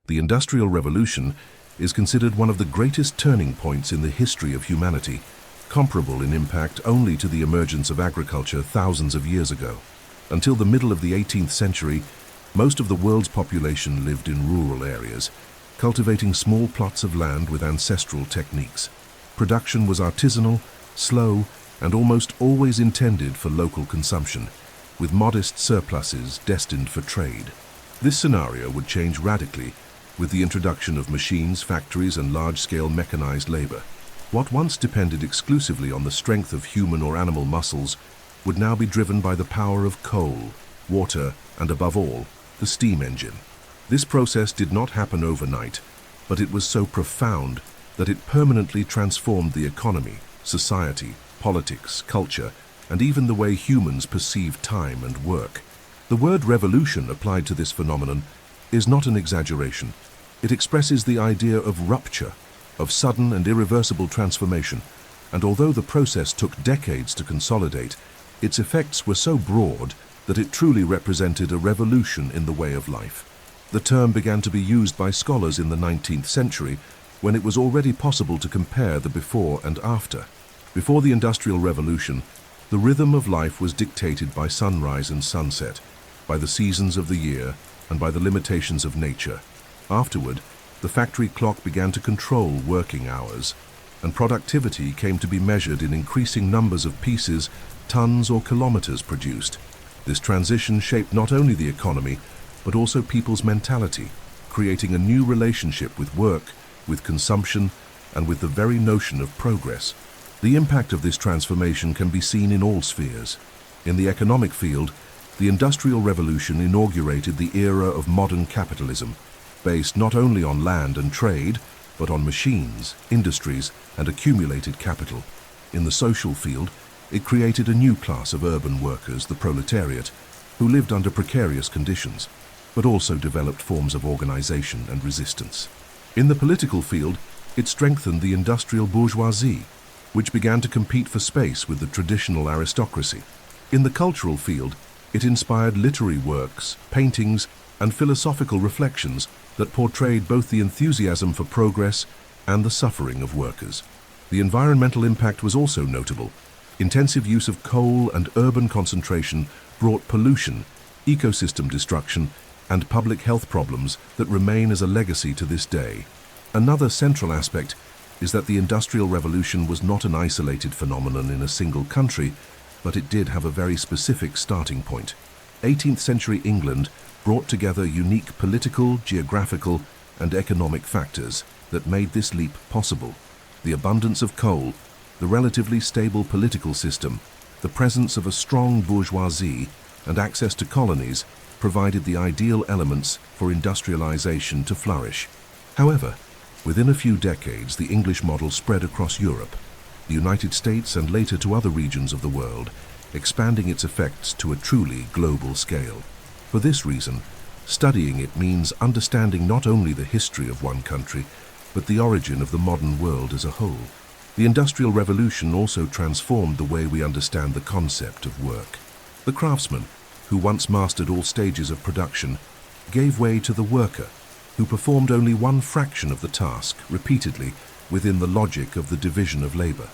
The Industrial Revolution is considered one of the greatest turning points in the history of humanity, comparable in impact only to the emergence of agriculture thousands of years ago. Until the middle of the 18th century, most of the world's population lived in rural areas, cultivating small plots of land with ancestral techniques. Production was artisanal, slow, and almost always intended for local consumption, with modest surpluses destined for trade. This scenario would change radically with the introduction of machines, factories, and large-scale mechanized labor. What once depended exclusively on the strength of human or animal muscles would now be driven by the power of coal, water, and above all, the steam engine. This process did not happen overnight, but it was so profound that it permanently transformed the economy, society, politics, culture, and even the way humans perceive time and work. The word revolution applied to this phenomenon is not an exaggeration. It expresses the idea of rupture, of sudden and irreversible transformation, and although the process took decades to consolidate, its effects were so broad that it truly represented a revolution in the way of life. The term began to be used by scholars in the 19th century, when it was already possible to compare the before and after. Before the Industrial Revolution, the rhythm of life was dictated by sunrise and sunset, by the seasons of the year, and by the limitations of nature. Afterward, the factory clock began to control working hours, and productivity came to be measured in increasing numbers of pieces, tons or kilometers produced. This transition shaped not only the economy, but also people's mentality, creating a new relationship with work, with consumption, and with the very notion of progress. The impact of this transformation can be seen in all spheres. In the economic field, the Industrial Revolution inaugurated the era of modern capitalism, based not only on land and trade, but on machines, industries, and accumulated capital. In the social field, it created a new class of urban workers, the proletariat, who lived under precarious conditions, but also developed forms of organization and resistance. In the political field, it strengthened the industrial bourgeoisie, which began to compete for space with the traditional aristocracy. In the cultural field, it inspired literary works, paintings, and philosophical reflections that portrayed both the enthusiasm for progress and the suffering of workers. The environmental impact was also notable. Intensive use of coal and urban concentration brought pollution, ecosystem destruction, and public health problems that remain as a legacy to this day. Another central aspect is that the Industrial Revolution was not an isolated phenomenon in a single country, but it did have a very specific starting point. 18th century England brought together unique political, geographical, and economic factors that made this leap possible. The abundance of coal, the relatively stable political system, the presence of a strong bourgeoisie, and access to colonies provided the ideal elements for industrialization to flourish. However, within a few decades, the English model spread across Europe, the United States, and later to other regions of the world, expanding its effects to a truly global scale. For this reason, studying it means understanding not only the history of one country, but the origin of the modern world as a whole. The Industrial Revolution also transformed the way we understand the concept of work. The craftsman, who once mastered all stages of production, gave way to the worker, who performed only one fraction of the task repeatedly within the logic of the division of labor.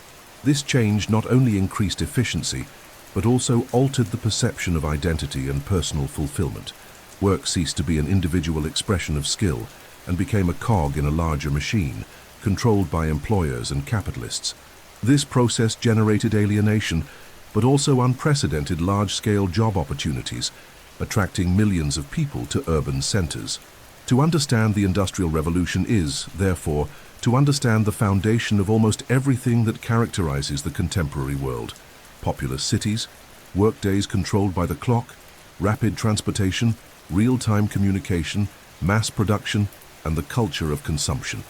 This change not only increased efficiency, but also altered the perception of identity and personal fulfillment. Work ceased to be an individual expression of skill and became a cog in a larger machine, controlled by employers and capitalists. This process generated alienation, but also unprecedented large-scale job opportunities, attracting millions of people to urban centers. To understand the Industrial Revolution is, therefore, to understand the foundation of almost everything that characterizes the contemporary world: populous cities, workdays controlled by the clock, rapid transportation, real-time communication, mass production, and the culture of consumption.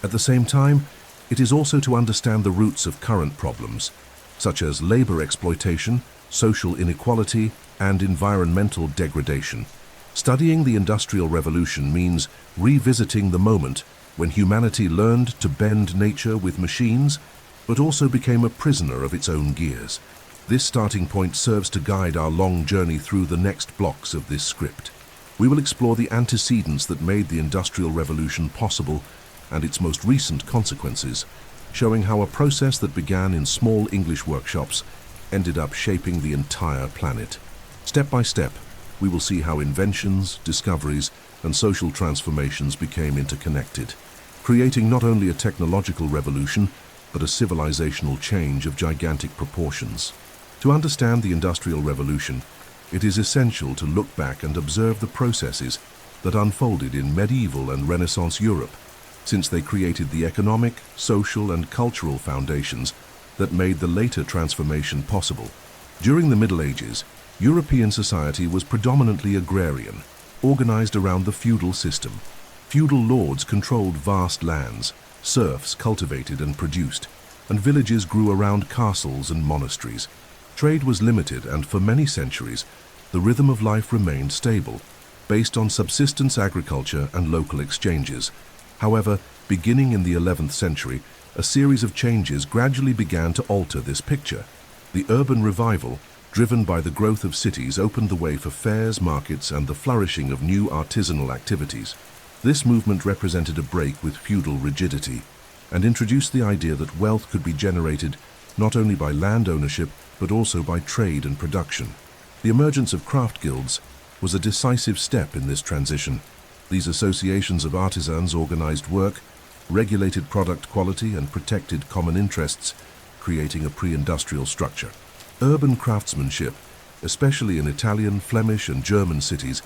At the same time, it is also to understand the roots of current problems, such as labor exploitation, social inequality, and environmental degradation. Studying the Industrial Revolution means revisiting the moment when humanity learned to bend nature with machines, but also became a prisoner of its own gears. This starting point serves to guide our long journey through the next blocks of this script. We will explore the antecedents that made the Industrial Revolution possible and its most recent consequences, showing how a process that began in small English workshops ended up shaping the entire planet. Step by step, we will see how inventions, discoveries, and social transformations became interconnected, creating not only a technological revolution, but a civilizational change of gigantic proportions. To understand the Industrial Revolution, it is essential to look back and observe the processes that unfolded in medieval and Renaissance Europe, since they created the economic, social, and cultural foundations that made the later transformation possible. During the Middle Ages, European society was predominantly agrarian, organized around the feudal system. Feudal lords controlled vast lands, serfs cultivated and produced, and villages grew around castles and monasteries. Trade was limited, and for many centuries, the rhythm of life remained stable, based on subsistence agriculture and local exchanges. However, beginning in the 11th century, a series of changes gradually began to alter this picture. The urban revival, driven by the growth of cities, opened the way for fairs, markets, and the flourishing of new artisanal activities. This movement represented a break with feudal rigidity and introduced the idea that wealth could be generated not only by land ownership, but also by trade and production. The emergence of craft guilds was a decisive step in this transition. These associations of artisans organized work, regulated product quality, and protected common interests, creating a pre-industrial structure. Urban craftsmanship, especially in Italian, Flemish, and German cities,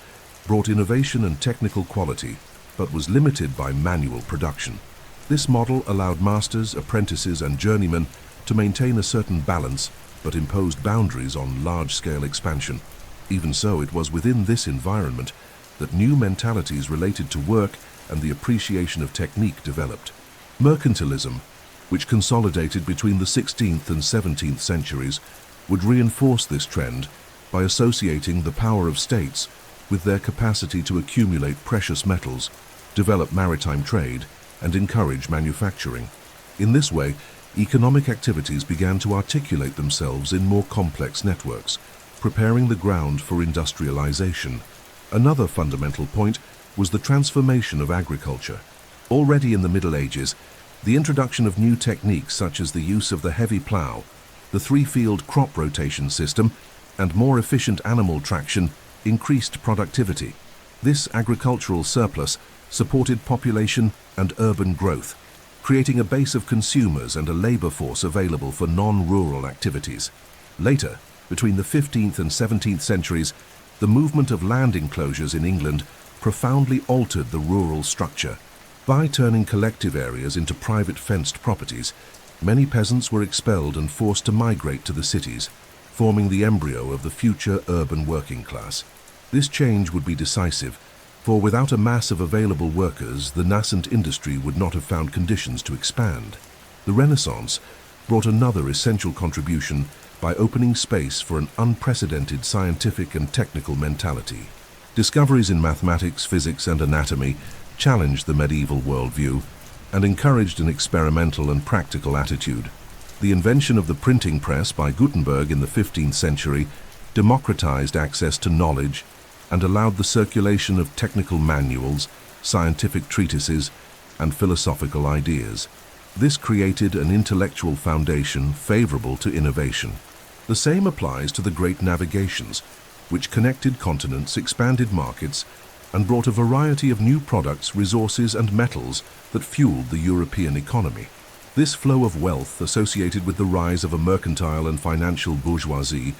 brought innovation and technical quality, but was limited by manual production. This model allowed masters, apprentices, and journeymen to maintain a certain balance, but imposed boundaries on large-scale expansion. Even so, it was within this environment that new mentalities related to work and the appreciation of technique developed. Mercantilism, which consolidated between the 16th and 17th centuries, would reinforce this trend by associating the power of states with their capacity to accumulate precious metals, develop maritime trade, and encourage manufacturing. In this way, economic activities began to articulate themselves in more complex networks, preparing the ground for industrialization. Another fundamental point was the transformation of agriculture. Already in the Middle Ages, the introduction of new techniques such as the use of the heavy plough, the three-field crop rotation system, and more efficient animal traction increased productivity. This agricultural surplus supported population and urban growth, creating a base of consumers and a labor force available for non-rural activities. Later, between the 15th and 17th centuries, the movement of land enclosures in England profoundly altered the rural structure. By turning collective areas into private fenced properties, many peasants were expelled and forced to migrate to the cities, forming the embryo of the future urban working class. This change would be decisive, for without a mass of available workers, the nascent industry would not have found conditions to expand. The Renaissance brought another essential contribution by opening space for an unprecedented scientific and technical mentality. Discoveries in mathematics, physics, and anatomy challenged the medieval worldview and encouraged an experimental and practical attitude. The invention of the printing press by Gutenberg in the 15th century democratized access to knowledge and allowed the circulation of technical manuals, scientific treatises, and philosophical ideas. This created an intellectual foundation favorable to innovation. The same applies to the great navigations, which connected continents, expanded markets, and brought a variety of new products, resources, and metals that fueled the European economy. This flow of wealth, associated with the rise of a mercantile and financial bourgeoisie,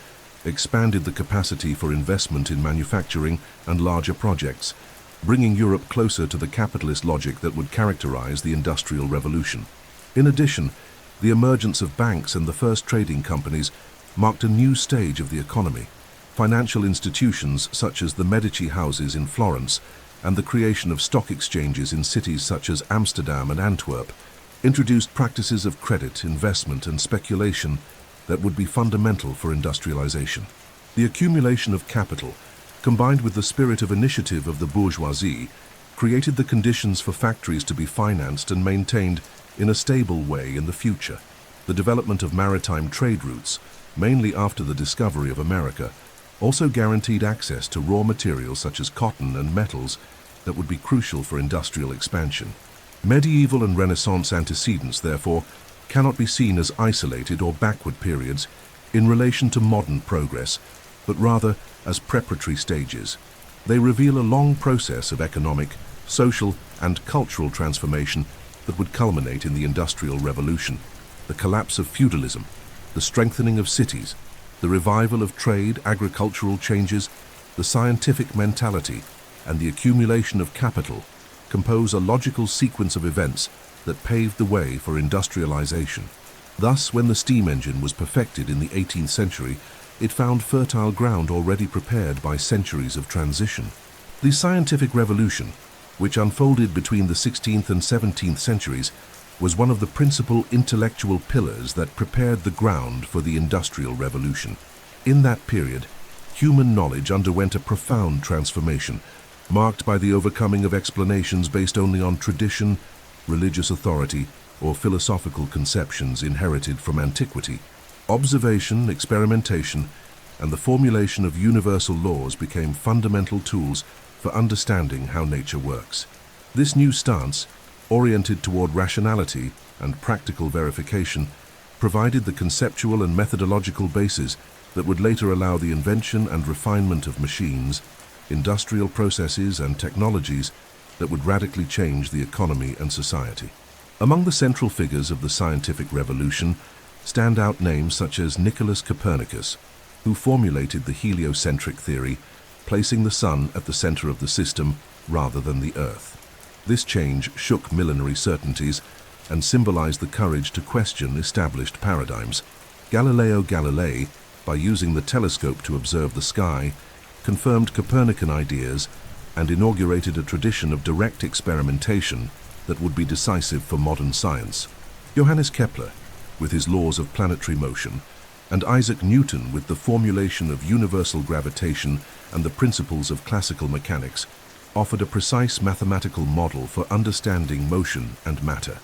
expanded the capacity for investment in manufacturing and larger projects, bringing Europe closer to the capitalist logic that would characterize the Industrial Revolution. In addition, the emergence of banks and the first trading companies marked a new stage of the economy. Financial institutions such as the Medici houses in Florence and the creation of stock exchanges in cities such as Amsterdam and Antwerp introduced practices of credit, investment, and speculation that would be fundamental for industrialization. The accumulation of capital, combined with the spirit of initiative of the bourgeoisie, created the conditions for factories to be financed and maintained in a stable way in the future. The development of maritime trade routes, mainly after the discovery of America, also guaranteed access to raw materials such as cotton and metals that would be crucial for industrial expansion. Medieval and Renaissance antecedents, therefore, cannot be seen as isolated or backward periods in relation to modern progress, but rather as preparatory stages. They reveal a long process of economic, social, and cultural transformation that would culminate in the Industrial Revolution, the collapse of feudalism, the strengthening of cities, the revival of trade, agricultural changes, the scientific mentality, and the accumulation of capital compose a logical sequence of events that paved the way for industrialization. Thus, when the steam engine was perfected in the 18th century, it found fertile ground already prepared by centuries of transition. The scientific revolution, which unfolded between the 16th and 17th centuries, was one of the principal intellectual pillars that prepared the ground for the Industrial Revolution. In that period, human knowledge underwent a profound transformation, marked by the overcoming of explanations based only on tradition, religious authority, or philosophical conceptions inherited from antiquity. Observation, experimentation, and the formulation of universal laws became fundamental tools for understanding how nature works. This new stance, oriented toward rationality and practical verification, provided the conceptual and methodological basis that would later allow the invention and refinement of machines, industrial processes, and technologies that would radically change the economy and society. Among the central figures of the scientific revolution stand out names such as Nicholas Copernicus, who formulated the heliocentric theory, placing the sun at the center of the system rather than the Earth. This change shook millenary certainties and symbolized the courage to question established paradigms. Galileo Galilei, by using the telescope to observe the sky, confirmed Copernican ideas and inaugurated a tradition of direct experimentation that would be decisive for modern science. Johannes Kepler, with his laws of planetary motion, and Isaac Newton with the formulation of universal gravitation and the principles of classical mechanics, offered a precise mathematical model for understanding motion and matter.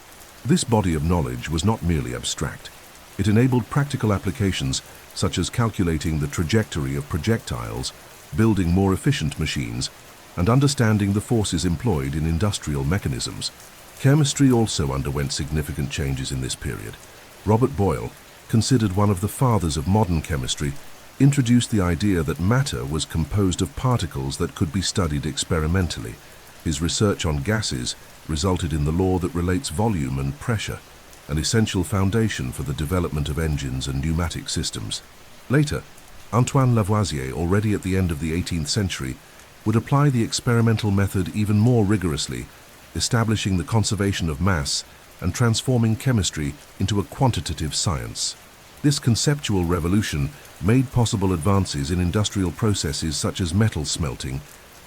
This body of knowledge was not merely abstract. It enabled practical applications such as calculating the trajectory of projectiles, building more efficient machines, and understanding the forces employed in industrial mechanisms. Chemistry also underwent significant changes in this period. Robert Boyle, considered one of the fathers of modern chemistry, introduced the idea that matter was composed of particles that could be studied experimentally. His research on gases resulted in the law that relates volume and pressure, an essential foundation for the development of engines and pneumatic systems. Later, Antoine Lavoisier, already at the end of the 18th century, would apply the experimental method even more rigorously, establishing the conservation of mass and transforming chemistry into a quantitative science. This conceptual revolution made possible advances in industrial processes such as metal smelting,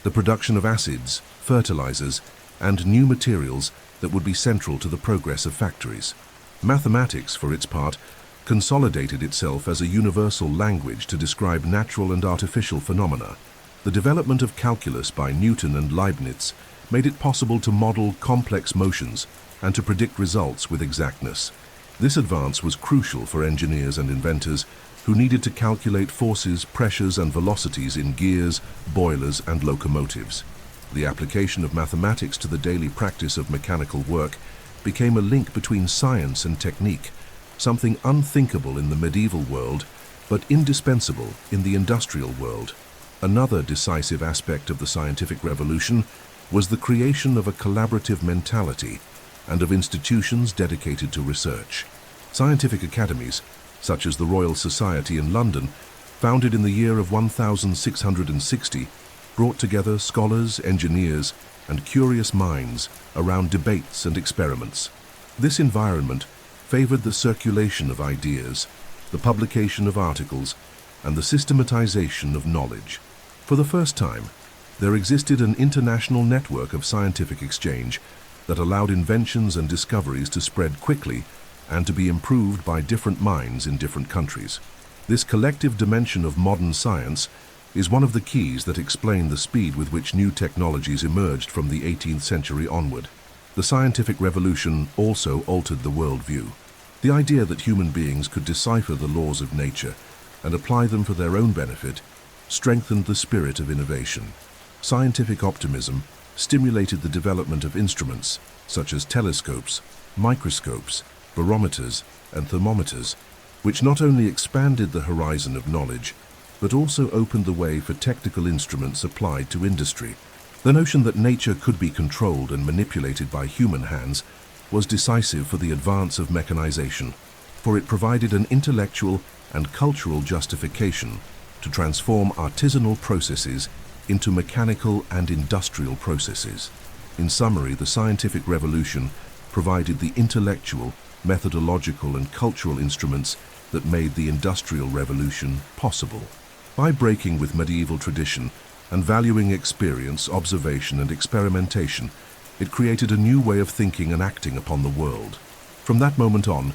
the production of acids, fertilizers, and new materials that would be central to the progress of factories. Mathematics, for its part, consolidated itself as a universal language to describe natural and artificial phenomena. The development of calculus by Newton and Leibniz made it possible to model complex motions and to predict results with exactness. This advance was crucial for engineers and inventors who needed to calculate forces, pressures, and velocities in gears, boilers, and locomotives. The application of mathematics to the daily practice of mechanical work became a link between science and technique, something unthinkable in the medieval world, but indispensable in the industrial world. Another decisive aspect of the scientific revolution was the creation of a collaborative mentality and of institutions dedicated to research. Scientific academies, such as the Royal Society in London, founded in the year of 1660, brought together scholars, engineers, and curious minds around debates and experiments. This environment favored the circulation of ideas, the publication of articles, and the systematization of knowledge. For the first time, there existed an international network of scientific exchange that allowed inventions and discoveries to spread quickly and to be improved by different minds in different countries. This collective dimension of modern science is one of the keys that explain the speed with which new technologies emerged from the 18th century onward. The scientific revolution also altered the worldview. The idea that human beings could decipher the laws of nature and apply them for their own benefit strengthened the spirit of innovation. Scientific optimism stimulated the development of instruments such as telescopes, microscopes, barometers, and thermometers, which not only expanded the horizon of knowledge, but also opened the way for technical instruments applied to industry. The notion that nature could be controlled and manipulated by human hands was decisive for the advance of mechanization, for it provided an intellectual and cultural justification to transform artisanal processes into mechanical and industrial processes. In summary, the scientific revolution provided the intellectual, methodological, and cultural instruments that made the Industrial Revolution possible. By breaking with medieval tradition and valuing experience, observation, and experimentation, it created a new way of thinking and acting upon the world. From that moment on,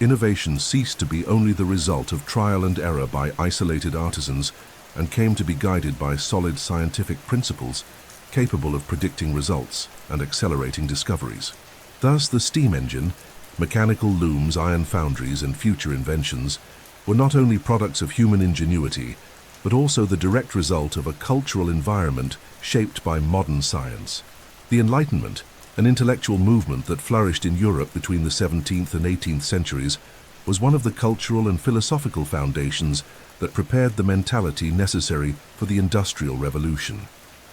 innovation ceased to be only the result of trial and error by isolated artisans and came to be guided by solid scientific principles capable of predicting results and accelerating discoveries. Thus, the steam engine, mechanical looms, iron foundries, and future inventions were not only products of human ingenuity, but also the direct result of a cultural environment shaped by modern science. The Enlightenment, an intellectual movement that flourished in Europe between the 17th and 18th centuries, was one of the cultural and philosophical foundations that prepared the mentality necessary for the Industrial Revolution.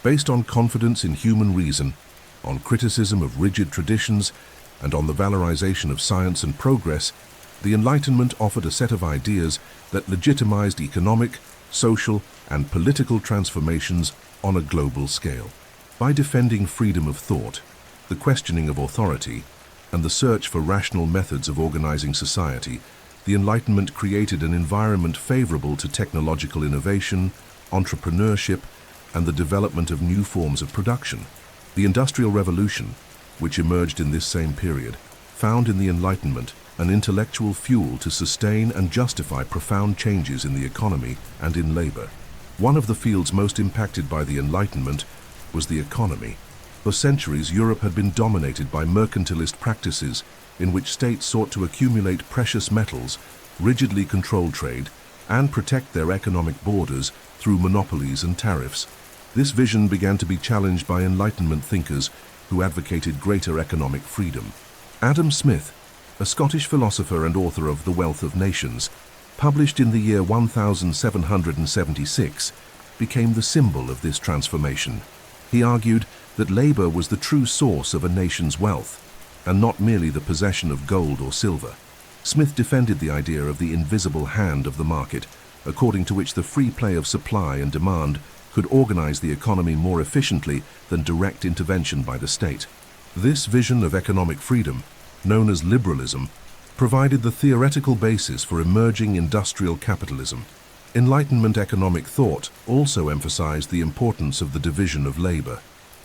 Based on confidence in human reason, on criticism of rigid traditions, and on the valorization of science and progress, the Enlightenment offered a set of ideas that legitimized economic, social, and political transformations on a global scale. By defending freedom of thought, the questioning of authority, and the search for rational methods of organizing society, the Enlightenment created an environment favorable to technological innovation, entrepreneurship, and the development of new forms of production. The Industrial Revolution, which emerged in this same period, found in the Enlightenment an intellectual fuel to sustain and justify profound changes in the economy and in labor. One of the fields most impacted by the Enlightenment was the economy. For centuries, Europe had been dominated by mercantilist practices in which states sought to accumulate precious metals, rigidly control trade, and protect their economic borders through monopolies and tariffs. This vision began to be challenged by Enlightenment thinkers who advocated greater economic freedom. Adam Smith, a Scottish philosopher and author of The Wealth of Nations, published in the year 1776, became the symbol of this transformation. He argued that labor was the true source of a nation's wealth, and not merely the possession of gold or silver. Smith defended the idea of the invisible hand of the market, according to which the free play of supply and demand could organize the economy more efficiently than direct intervention by the state. This vision of economic freedom, known as liberalism, provided the theoretical basis for emerging industrial capitalism. Enlightenment economic thought also emphasized the importance of the division of labor.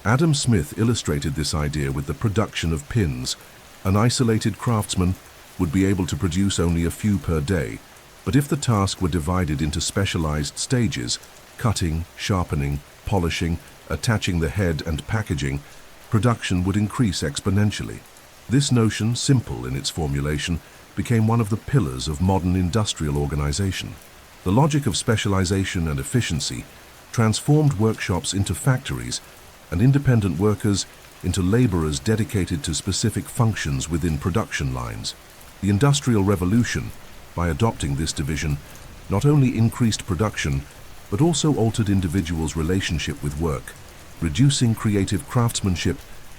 Adam Smith illustrated this idea with the production of pins. An isolated craftsman would be able to produce only a few per day, but if the task were divided into specialized stages, cutting, sharpening, polishing, attaching the head, and packaging, production would increase exponentially. This notion, simple in its formulation, became one of the pillars of modern industrial organization. The logic of specialization and efficiency transformed workshops into factories and independent workers into laborers dedicated to specific functions within production lines. The Industrial Revolution, by adopting this division, not only increased production, but also altered individuals' relationship with work, reducing creative craftsmanship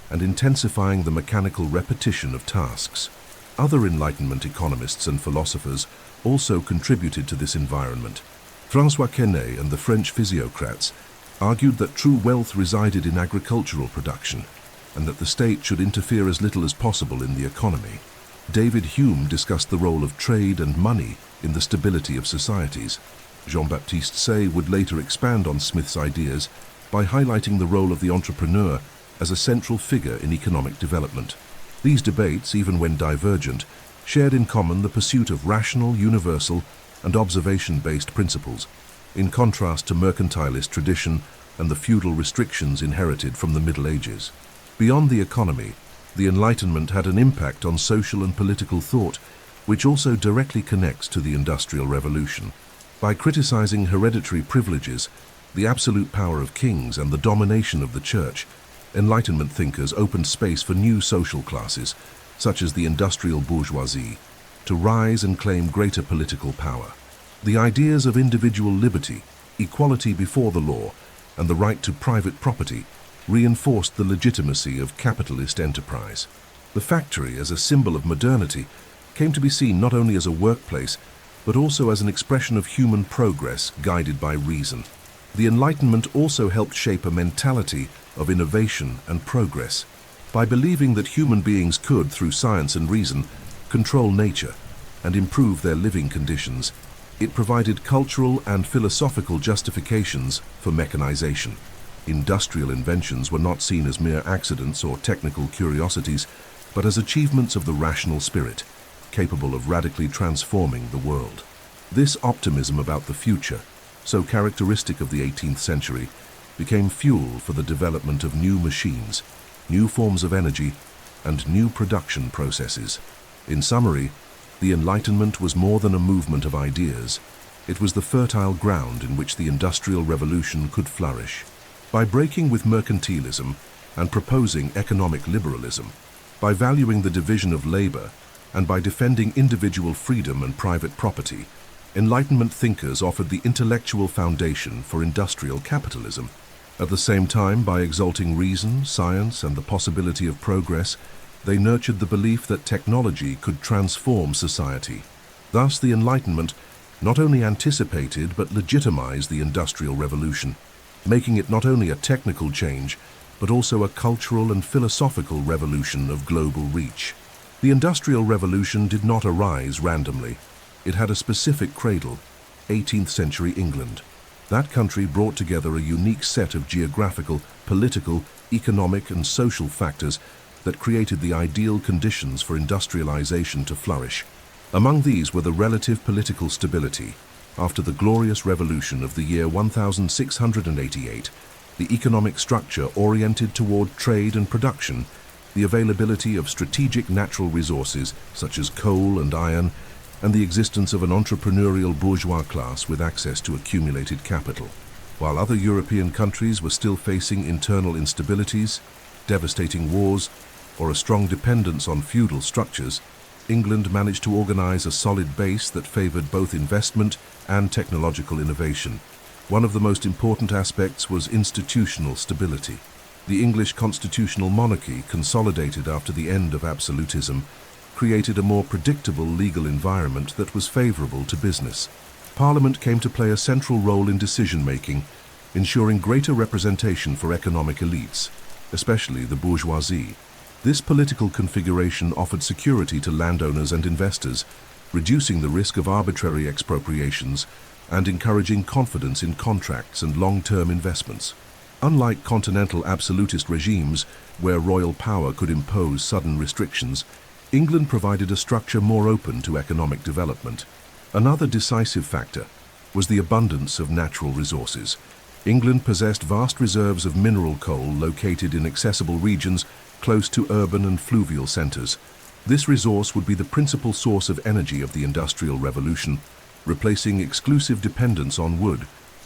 and intensifying the mechanical repetition of tasks. Other Enlightenment economists and philosophers also contributed to this environment. François Quesnay and the French physiocrats argued that true wealth resided in agricultural production, and that the state should interfere as little as possible in the economy. David Hume discussed the role of trade and money in the stability of societies. Jean-Baptiste Say would later expand on Smith's ideas by highlighting the role of the entrepreneur as a central figure in economic development. These debates, even when divergent, shared in common the pursuit of rational, universal, and observation-based principles, in contrast to mercantilist tradition and the feudal restrictions inherited from the Middle Ages. Beyond the economy, the Enlightenment had an impact on social and political thought, which also directly connects to the Industrial Revolution. By criticizing hereditary privileges, the absolute power of kings and the domination of the church, Enlightenment thinkers opened space for new social classes, such as the industrial bourgeoisie, to rise and claim greater political power. The ideas of individual liberty, equality before the law, and the right to private property reinforced the legitimacy of capitalist enterprise. The factory, as a symbol of modernity, came to be seen not only as a workplace, but also as an expression of human progress guided by reason. The Enlightenment also helped shape a mentality of innovation and progress. By believing that human beings could, through science and reason, control nature and improve their living conditions, it provided cultural and philosophical justifications for mechanization. Industrial inventions were not seen as mere accidents or technical curiosities, but as achievements of the rational spirit, capable of radically transforming the world. This optimism about the future, so characteristic of the 18th century, became fuel for the development of new machines, new forms of energy, and new production processes. In summary, the Enlightenment was more than a movement of ideas. It was the fertile ground in which the Industrial Revolution could flourish. By breaking with mercantilism and proposing economic liberalism, by valuing the division of labor, and by defending individual freedom and private property, Enlightenment thinkers offered the intellectual foundation for industrial capitalism. At the same time, by exalting reason, science, and the possibility of progress, they nurtured the belief that technology could transform society. Thus, the Enlightenment not only anticipated but legitimized the Industrial Revolution, making it not only a technical change, but also a cultural and philosophical revolution of global reach. The Industrial Revolution did not arise randomly. It had a specific cradle, 18th century England. That country brought together a unique set of geographical, political, economic, and social factors that created the ideal conditions for industrialization to flourish. Among these were the relative political stability. After the glorious revolution of the year 1688, the economic structure oriented toward trade and production, the availability of strategic natural resources such as coal and iron, and the existence of an entrepreneurial bourgeois class with access to accumulated capital. While other European countries were still facing internal instabilities, devastating wars, or a strong dependence on feudal structures, England managed to organize a solid base that favored both investment and technological innovation. One of the most important aspects was institutional stability. The English constitutional monarchy, consolidated after the end of absolutism, created a more predictable legal environment that was favorable to business. Parliament came to play a central role in decision-making, ensuring greater representation for economic elites, especially the bourgeoisie. This political configuration offered security to landowners and investors, reducing the risk of arbitrary expropriations and encouraging confidence in contracts and long-term investments. Unlike continental absolutist regimes, where royal power could impose sudden restrictions, England provided a structure more open to economic development. Another decisive factor was the abundance of natural resources. England possessed vast reserves of mineral coal located in accessible regions close to urban and fluvial centers. This resource would be the principal source of energy of the Industrial Revolution, replacing exclusive dependence on wood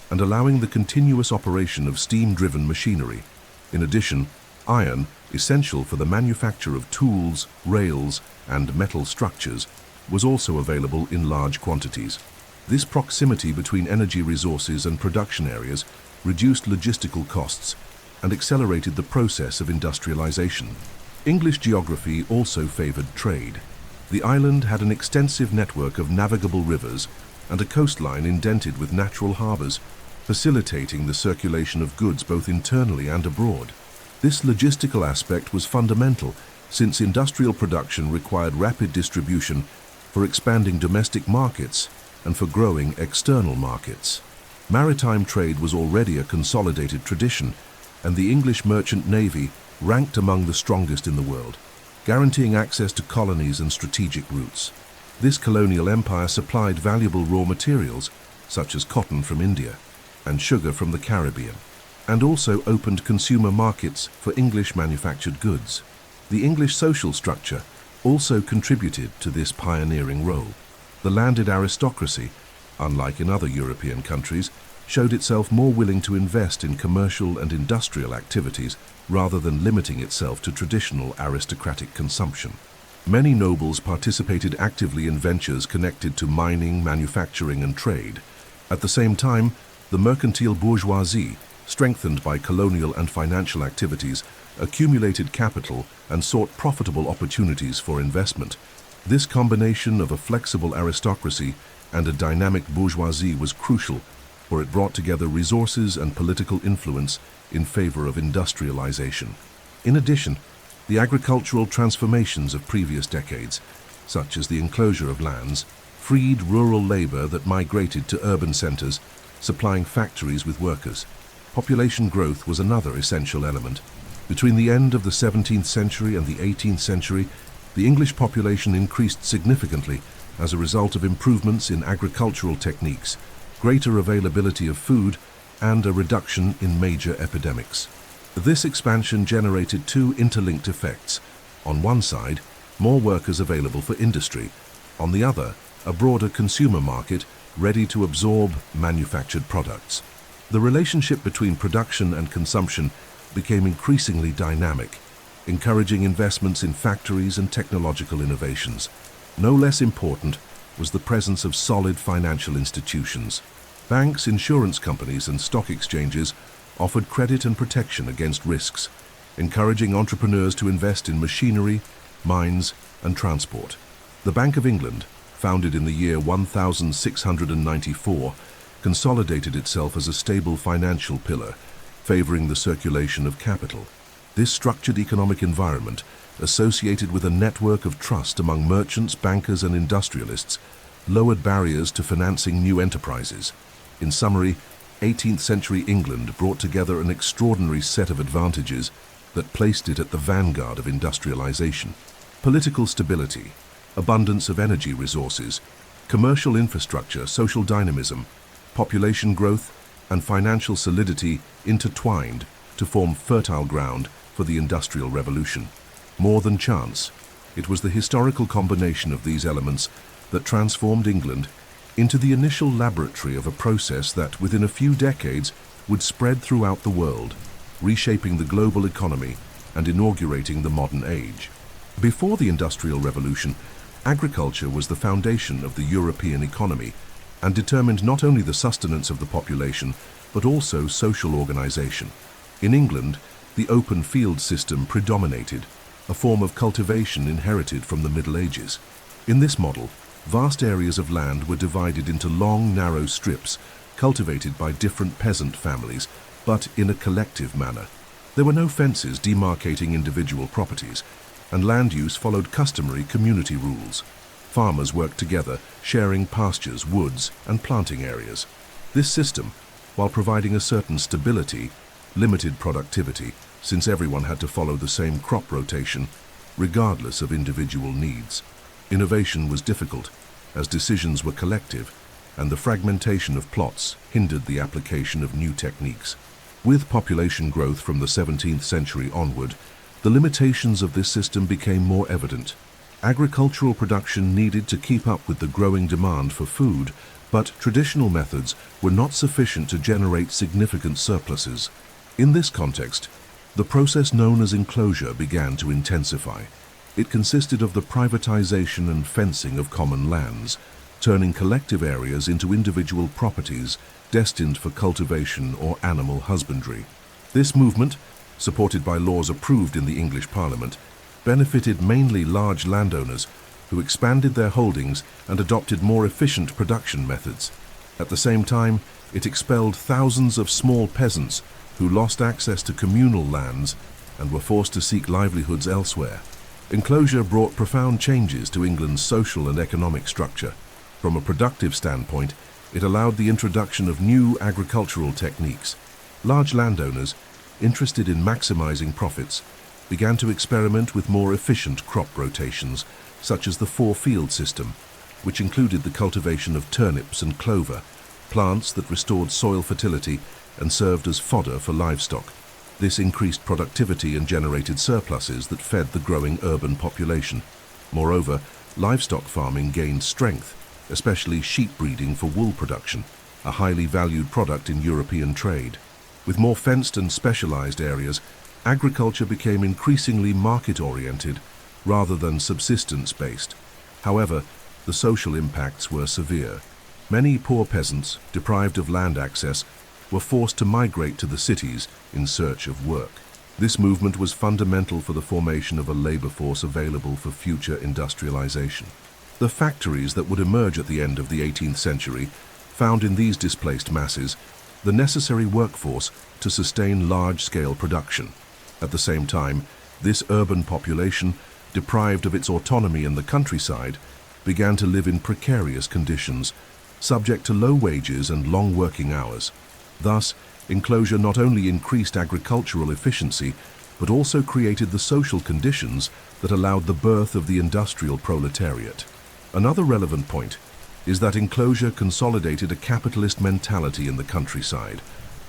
and allowing the continuous operation of steam-driven machinery. In addition, iron, essential for the manufacture of tools, rails, and metal structures, was also available in large quantities. This proximity between energy resources and production areas reduced logistical costs and accelerated the process of industrialization. English geography also favored trade. The island had an extensive network of navigable rivers and a coastline indented with natural harbors, facilitating the circulation of goods both internally and abroad. This logistical aspect was fundamental, since industrial production required rapid distribution for expanding domestic markets and for growing external markets. Maritime trade was already a consolidated tradition, and the English merchant navy ranked among the strongest in the world, guaranteeing access to colonies and strategic routes. This colonial empire supplied valuable raw materials, such as cotton from India and sugar from the Caribbean, and also opened consumer markets for English manufactured goods. The English social structure also contributed to this pioneering role. The landed aristocracy, unlike in other European countries, showed itself more willing to invest in commercial and industrial activities rather than limiting itself to traditional aristocratic consumption. Many nobles participated actively in ventures connected to mining, manufacturing, and trade. At the same time, the mercantile bourgeoisie, strengthened by colonial and financial activities, accumulated capital and sought profitable opportunities for investment. This combination of a flexible aristocracy and a dynamic bourgeoisie was crucial, for it brought together resources and political influence in favor of industrialization. In addition, the agricultural transformations of previous decades, such as the enclosure of lands, freed rural labor that migrated to urban centers, supplying factories with workers. Population growth was another essential element. Between the end of the 17th century and the 18th century, the English population increased significantly as a result of improvements in agricultural techniques, greater availability of food, and a reduction in major epidemics. This expansion generated two interlinked effects. On one side, more workers available for industry. On the other, a broader consumer market ready to absorb manufactured products. The relationship between production and consumption became increasingly dynamic, encouraging investments in factories and technological innovations. No less important was the presence of solid financial institutions. Banks, insurance companies, and stock exchanges offered credit and protection against risks, encouraging entrepreneurs to invest in machinery, mines, and transport. The Bank of England, founded in the year 1694, consolidated itself as a stable financial pillar, favoring the circulation of capital. This structured economic environment, associated with a network of trust among merchants, bankers, and industrialists, lowered barriers to financing new enterprises. In summary, 18th century England brought together an extraordinary set of advantages that placed it at the vanguard of industrialization. Political stability, abundance of energy resources, commercial infrastructure, social dynamism, population growth, and financial solidity intertwined to form fertile ground for the Industrial Revolution. More than chance, it was the historical combination of these elements that transformed England into the initial laboratory of a process that, within a few decades, would spread throughout the world, reshaping the global economy and inaugurating the modern age. Before the Industrial Revolution, agriculture was the foundation of the European economy and determined not only the sustenance of the population, but also social organization. In England, the open field system predominated, a form of cultivation inherited from the Middle Ages. In this model, vast areas of land were divided into long, narrow strips, cultivated by different peasant families, but in a collective manner. There were no fences demarcating individual properties, and land use followed customary community rules. Farmers worked together, sharing pastures, woods, and planting areas. This system, while providing a certain stability, limited productivity, since everyone had to follow the same crop rotation, regardless of individual needs. Innovation was difficult, as decisions were collective, and the fragmentation of plots hindered the application of new techniques. With population growth from the 17th century onward, the limitations of this system became more evident. Agricultural production needed to keep up with the growing demand for food, but traditional methods were not sufficient to generate significant surpluses. In this context, the process known as enclosure began to intensify. It consisted of the privatization and fencing of common lands, turning collective areas into individual properties destined for cultivation or animal husbandry. This movement, supported by laws approved in the English Parliament, benefited mainly large landowners who expanded their holdings and adopted more efficient production methods. At the same time, it expelled thousands of small peasants who lost access to communal lands and were forced to seek livelihoods elsewhere. Enclosure brought profound changes to England's social and economic structure. From a productive standpoint, it allowed the introduction of new agricultural techniques. Large landowners, interested in maximizing profits, began to experiment with more efficient crop rotations, such as the four-field system, which included the cultivation of turnips and clover, plants that restored soil fertility and served as fodder for livestock. This increased productivity and generated surpluses that fed the growing urban population. Moreover, livestock farming gained strength especially sheep breeding for wool production, a highly valued product in European trade. With more fenced and specialized areas, agriculture became increasingly market-oriented rather than subsistence-based. However, the social impacts were severe. Many poor peasants, deprived of land access, were forced to migrate to the cities in search of work. This movement was fundamental for the formation of a labor force available for future industrialization. The factories that would emerge at the end of the 18th century found in these displaced masses the necessary workforce to sustain large-scale production. At the same time, this urban population, deprived of its autonomy in the countryside, began to live in precarious conditions, subject to low wages and long working hours. Thus, enclosure not only increased agricultural efficiency, but also created the social conditions that allowed the birth of the industrial proletariat. Another relevant point is that enclosure consolidated a capitalist mentality in the countryside.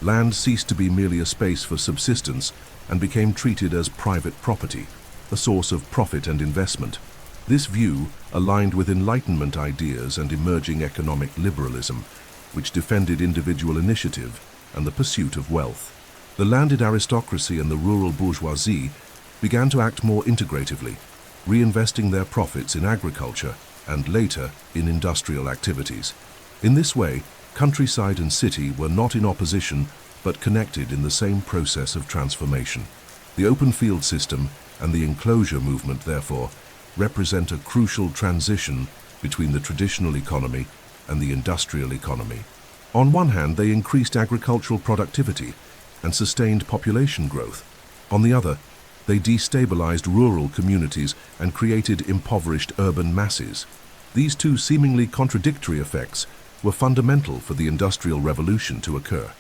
Land ceased to be merely a space for subsistence and became treated as private property, a source of profit and investment. This view aligned with Enlightenment ideas and emerging economic liberalism, which defended individual initiative and the pursuit of wealth. The landed aristocracy and the rural bourgeoisie began to act more integratively, reinvesting their profits in agriculture and later in industrial activities. In this way, countryside and city were not in opposition but connected in the same process of transformation. The open field system and the enclosure movement, therefore, represent a crucial transition between the traditional economy and the industrial economy. On one hand, they increased agricultural productivity and sustained population growth. On the other, they destabilized rural communities and created impoverished urban masses. These two seemingly contradictory effects were fundamental for the Industrial Revolution to occur.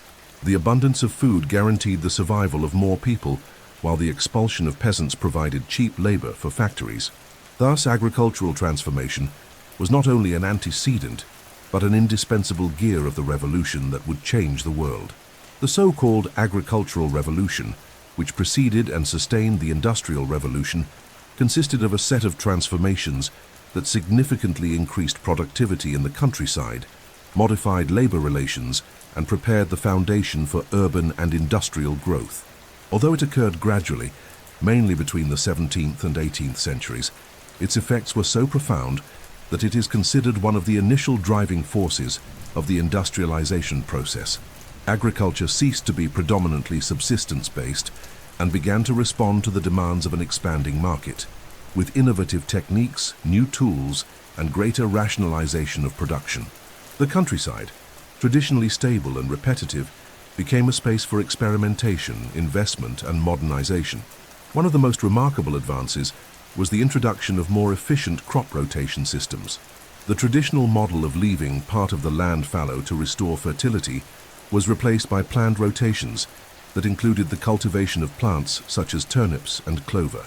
The abundance of food guaranteed the survival of more people, while the expulsion of peasants provided cheap labor for factories. Thus, agricultural transformation was not only an antecedent, but an indispensable gear of the revolution that would change the world. The so-called agricultural revolution, which preceded and sustained the Industrial Revolution, consisted of a set of transformations that significantly increased productivity in the countryside, modified labor relations, and prepared the foundation for urban and industrial growth. Although it occurred gradually, mainly between the 17th and 18th centuries, its effects were so profound that it is considered one of the initial driving forces of the industrialization process. Agriculture ceased to be predominantly subsistence-based and began to respond to the demands of an expanding market. With innovative techniques, new tools, and greater rationalization of production, the countryside, traditionally stable and repetitive, became a space for experimentation, investment, and modernization. One of the most remarkable advances was the introduction of more efficient crop rotation systems. The traditional model of leaving part of the land fallow to restore fertility was replaced by planned rotations that included the cultivation of plants such as turnips and clover.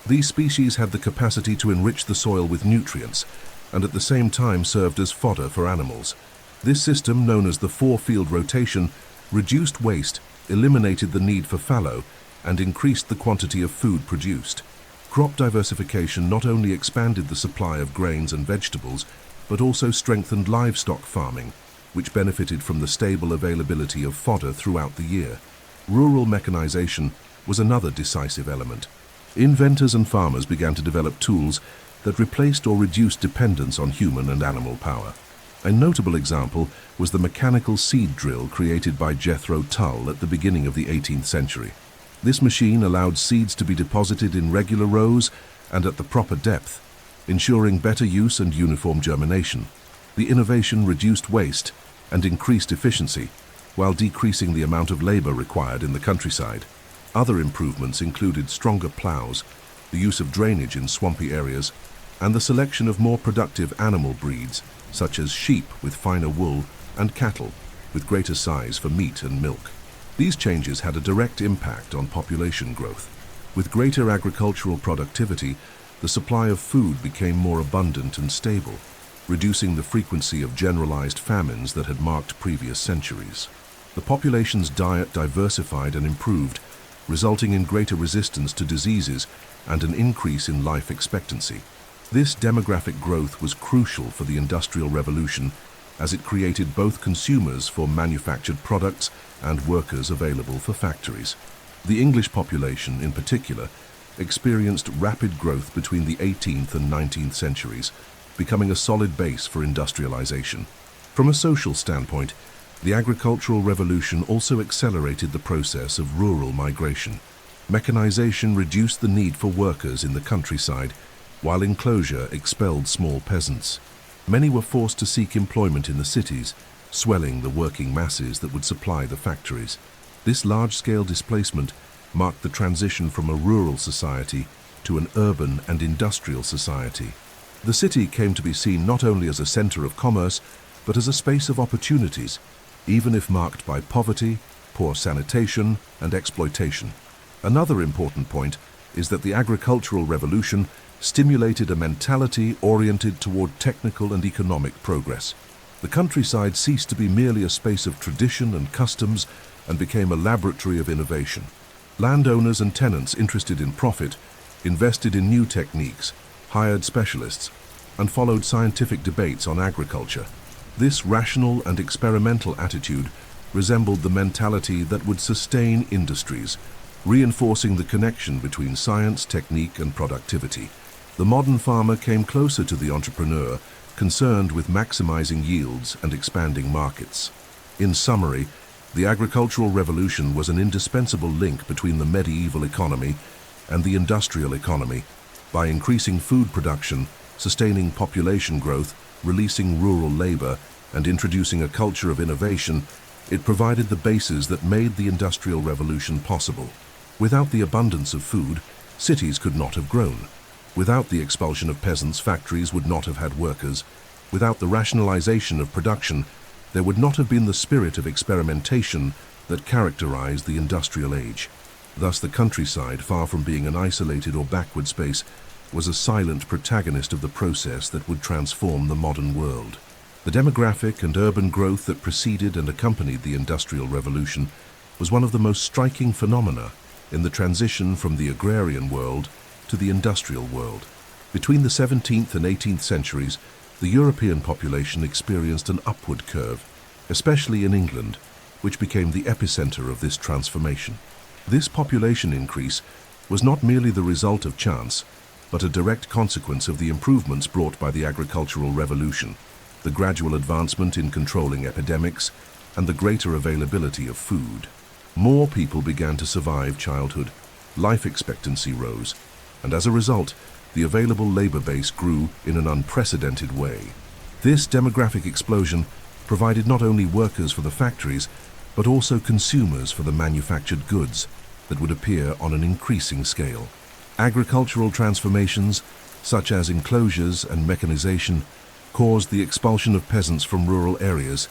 These species had the capacity to enrich the soil with nutrients and at the same time served as fodder for animals. This system, known as the four-field rotation, reduced waste, eliminated the need for fallow, and increased the quantity of food produced. Crop diversification not only expanded the supply of grains and vegetables, but also strengthened livestock farming, which benefited from the stable availability of fodder throughout the year. Rural mechanization was another decisive element. Inventors and farmers began to develop tools that replaced or reduced dependence on human and animal power. A notable example was the mechanical seed drill created by Jethro Tull at the beginning of the 18th century. This machine allowed seeds to be deposited in regular rows and at the proper depth, ensuring better use and uniform germination. The innovation reduced waste and increased efficiency, while decreasing the amount of labor required in the countryside. Other improvements included stronger plows, the use of drainage in swampy areas, and the selection of more productive animal breeds, such as sheep with finer wool and cattle with greater size for meat and milk. These changes had a direct impact on population growth. With greater agricultural productivity, the supply of food became more abundant and stable, reducing the frequency of generalized famines that had marked previous centuries. The population's diet diversified and improved, resulting in greater resistance to diseases and an increase in life expectancy. This demographic growth was crucial for the Industrial Revolution as it created both consumers for manufactured products and workers available for factories. The English population, in particular, experienced rapid growth between the 18th and 19th centuries, becoming a solid base for industrialization. From a social standpoint, the agricultural revolution also accelerated the process of rural migration. Mechanization reduced the need for workers in the countryside, while enclosure expelled small peasants. Many were forced to seek employment in the cities, swelling the working masses that would supply the factories. This large-scale displacement marked the transition from a rural society to an urban and industrial society. The city came to be seen not only as a center of commerce, but as a space of opportunities, even if marked by poverty, poor sanitation, and exploitation. Another important point is that the agricultural revolution stimulated a mentality oriented toward technical and economic progress. The countryside ceased to be merely a space of tradition and customs and became a laboratory of innovation. Landowners and tenants interested in profit invested in new techniques, hired specialists, and followed scientific debates on agriculture. This rational and experimental attitude resembled the mentality that would sustain industries, reinforcing the connection between science, technique, and productivity. The modern farmer came closer to the entrepreneur, concerned with maximizing yields and expanding markets. In summary, the agricultural revolution was an indispensable link between the medieval economy and the industrial economy. By increasing food production, sustaining population growth, releasing rural labor, and introducing a culture of innovation, it provided the bases that made the Industrial Revolution possible. Without the abundance of food, cities could not have grown. Without the expulsion of peasants, factories would not have had workers. Without the rationalization of production, there would not have been the spirit of experimentation that characterized the industrial age. Thus, the countryside, far from being an isolated or backward space, was a silent protagonist of the process that would transform the modern world. The demographic and urban growth that preceded and accompanied the Industrial Revolution was one of the most striking phenomena in the transition from the agrarian world to the industrial world. Between the 17th and 18th centuries, the European population experienced an upward curve, especially in England, which became the epicenter of this transformation. This population increase was not merely the result of chance, but a direct consequence of the improvements brought by the agricultural revolution, the gradual advancement in controlling epidemics, and the greater availability of food. More people began to survive childhood, life expectancy rose, and as a result, the available labor base grew in an unprecedented way. This demographic explosion provided not only workers for the factories, but also consumers for the manufactured goods that would appear on an increasing scale. Agricultural transformations, such as enclosures and mechanization, caused the expulsion of peasants from rural areas,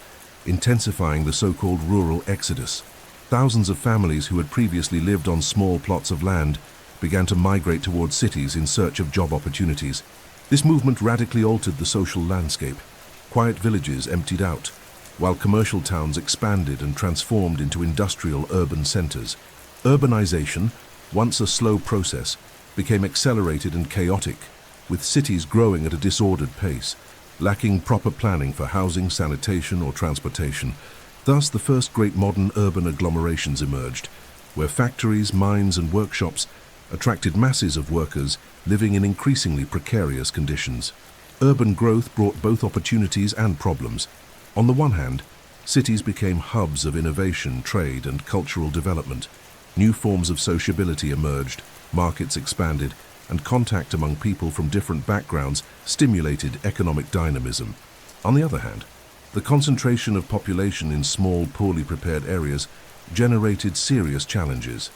intensifying the so-called rural exodus. Thousands of families who had previously lived on small plots of land began to migrate towards cities in search of job opportunities. This movement radically altered the social landscape. Quiet villages emptied out, while commercial towns expanded and transformed into industrial urban centers. Urbanization, once a slow process, became accelerated and chaotic, with cities growing at a disordered pace, lacking proper planning for housing, sanitation, or transportation. Thus, the first great modern urban agglomerations emerged, where factories, mines, and workshops attracted masses of workers living in increasingly precarious conditions. Urban growth brought both opportunities and problems. On the one hand, cities became hubs of innovation, trade, and cultural development. New forms of sociability emerged, markets expanded, and contact among people from different backgrounds stimulated economic dynamism. On the other hand, the concentration of population in small, poorly prepared areas generated serious challenges.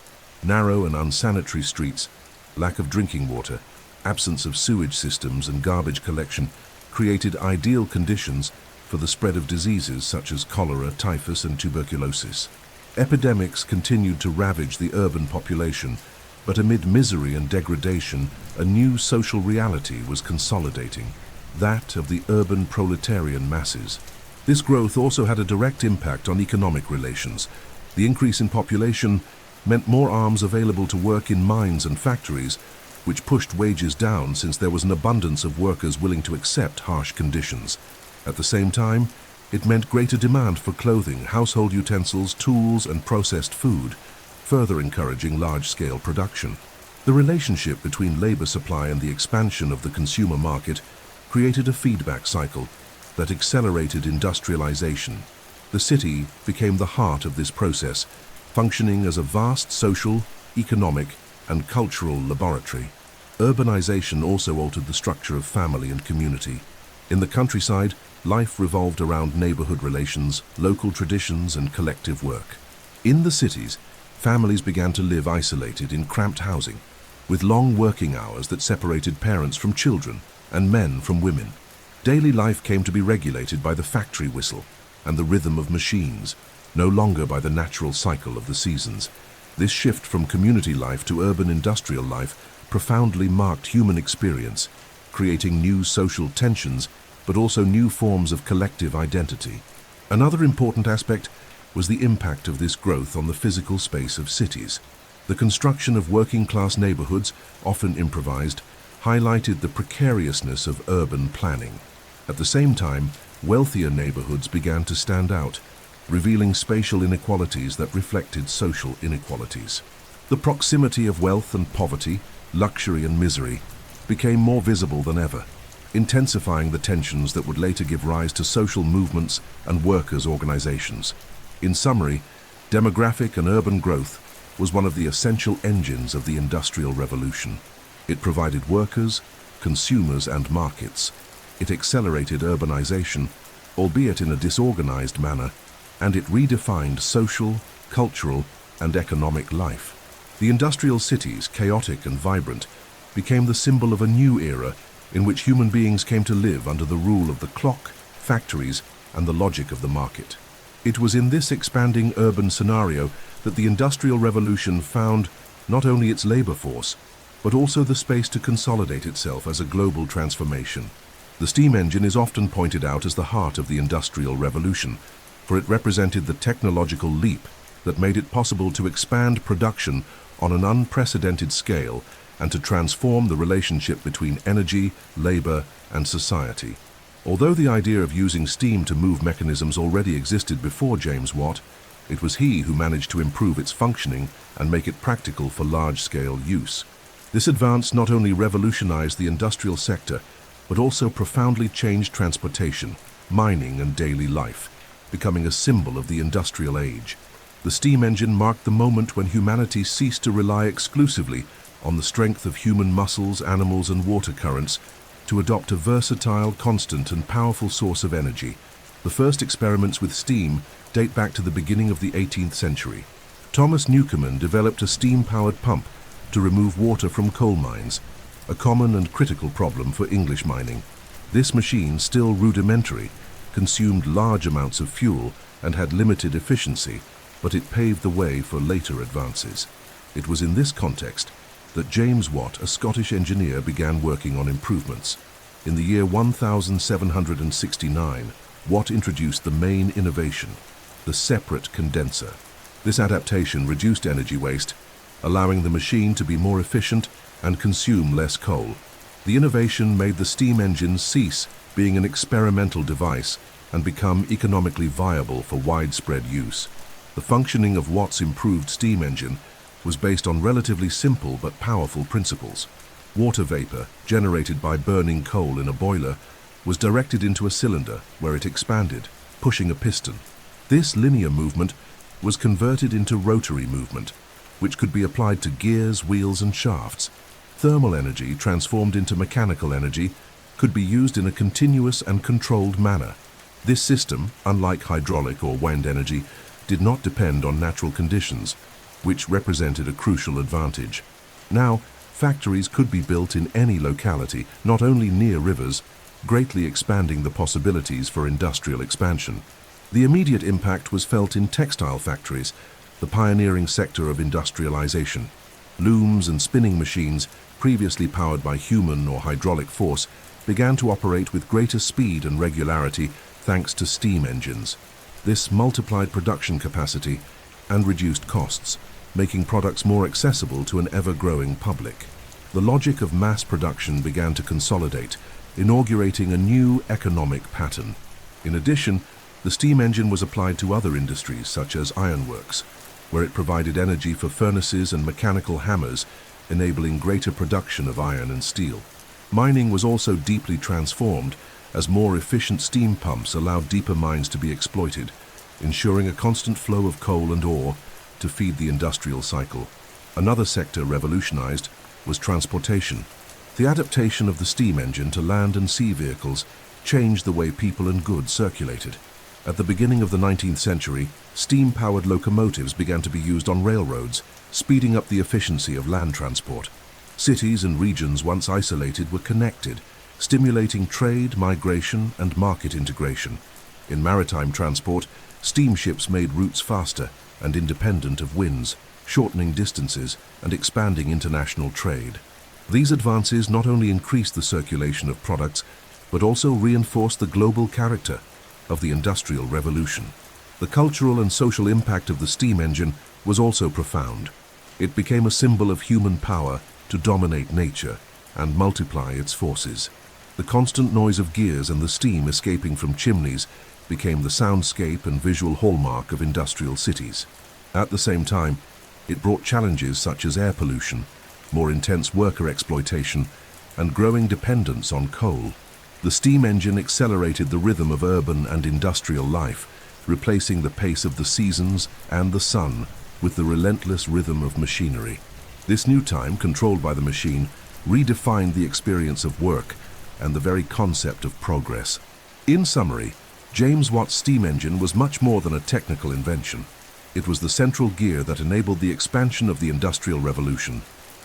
Narrow and unsanitary streets, lack of drinking water, absence of sewage systems, and garbage collection created ideal conditions for the spread of diseases such as cholera, typhus, and tuberculosis. Epidemics continued to ravage the urban population, but amid misery and degradation, a new social reality was consolidating, that of the urban proletarian masses. This growth also had a direct impact on economic relations. The increase in population meant more arms available to work in mines and factories, which pushed wages down since there was an abundance of workers willing to accept harsh conditions. At the same time, it meant greater demand for clothing, household utensils, tools, and processed food, further encouraging large-scale production. The relationship between labor supply and the expansion of the consumer market created a feedback cycle that accelerated industrialization. The city became the heart of this process, functioning as a vast social, economic, and cultural laboratory. Urbanization also altered the structure of family and community. In the countryside, life revolved around neighborhood relations, local traditions, and collective work. In the cities, families began to live isolated in cramped housing, with long working hours that separated parents from children and men from women. Daily life came to be regulated by the factory whistle and the rhythm of machines, no longer by the natural cycle of the seasons. This shift from community life to urban industrial life profoundly marked human experience, creating new social tensions, but also new forms of collective identity. Another important aspect was the impact of this growth on the physical space of cities. The construction of working-class neighborhoods, often improvised, highlighted the precariousness of urban planning. At the same time, wealthier neighborhoods began to stand out, revealing spatial inequalities that reflected social inequalities. The proximity of wealth and poverty, luxury and misery, became more visible than ever, intensifying the tensions that would later give rise to social movements and workers' organizations. In summary, demographic and urban growth was one of the essential engines of the Industrial Revolution. It provided workers, consumers, and markets. It accelerated urbanization, albeit in a disorganized manner, and it redefined social, cultural, and economic life. The industrial cities, chaotic and vibrant, became the symbol of a new era in which human beings came to live under the rule of the clock, factories, and the logic of the market. It was in this expanding urban scenario that the Industrial Revolution found not only its labor force, but also the space to consolidate itself as a global transformation. The steam engine is often pointed out as the heart of the Industrial Revolution, for it represented the technological leap that made it possible to expand production on an unprecedented scale and to transform the relationship between energy, labor, and society. Although the idea of using steam to move mechanisms already existed before James Watt, it was he who managed to improve its functioning and make it practical for large-scale use. This advance not only revolutionized the industrial sector, but also profoundly changed transportation, mining, and daily life, becoming a symbol of the industrial age. The steam engine marked the moment when humanity ceased to rely exclusively on the strength of human muscles, animals, and water currents to adopt a versatile, constant, and powerful source of energy. The first experiments with steam date back to the beginning of the 18th century. Thomas Newcomen developed a steam-powered pump to remove water from coal mines, a common and critical problem for English mining. This machine, still rudimentary, consumed large amounts of fuel and had limited efficiency, but it paved the way for later advances. It was in this context that James Watt, a Scottish engineer, began working on improvements. In the year 1769, Watt introduced the main innovation, the separate condenser. This adaptation reduced energy waste, allowing the machine to be more efficient and consume less coal. The innovation made the steam engine cease being an experimental device and become economically viable for widespread use. The functioning of Watt's improved steam engine was based on relatively simple but powerful principles. Water vapor, generated by burning coal in a boiler, was directed into a cylinder where it expanded, pushing a piston. This linear movement was converted into rotary movement, which could be applied to gears, wheels, and shafts. Thermal energy, transformed into mechanical energy, could be used in a continuous and controlled manner. This system, unlike hydraulic or wind energy, did not depend on natural conditions, which represented a crucial advantage. Now, factories could be built in any locality, not only near rivers, greatly expanding the possibilities for industrial expansion. The immediate impact was felt in textile factories, the pioneering sector of industrialization. Looms and spinning machines, previously powered by human or hydraulic force, began to operate with greater speed and regularity thanks to steam engines. This multiplied production capacity and reduced costs, making products more accessible to an ever-growing public. The logic of mass production began to consolidate, inaugurating a new economic pattern. In addition, the steam engine was applied to other industries such as ironworks, where it provided energy for furnaces and mechanical hammers, enabling greater production of iron and steel. Mining was also deeply transformed as more efficient steam pumps allowed deeper mines to be exploited, ensuring a constant flow of coal and ore to feed the industrial cycle. Another sector revolutionized was transportation. The adaptation of the steam engine to land and sea vehicles changed the way people and goods circulated. At the beginning of the 19th century, steam-powered locomotives began to be used on railroads, speeding up the efficiency of land transport. Cities and regions once isolated were connected, stimulating trade, migration, and market integration. In maritime transport, steamships made routes faster and independent of winds, shortening distances and expanding international trade. These advances not only increased the circulation of products, but also reinforced the global character of the Industrial Revolution. The cultural and social impact of the steam engine was also profound. It became a symbol of human power to dominate nature and multiply its forces. The constant noise of gears and the steam escaping from chimneys became the soundscape and visual hallmark of industrial cities. At the same time, it brought challenges such as air pollution, more intense worker exploitation, and growing dependence on coal. The steam engine accelerated the rhythm of urban and industrial life, replacing the pace of the seasons and the sun with the relentless rhythm of machinery. This new time, controlled by the machine, redefined the experience of work and the very concept of progress. In summary, James Watt's steam engine was much more than a technical invention. It was the central gear that enabled the expansion of the Industrial Revolution.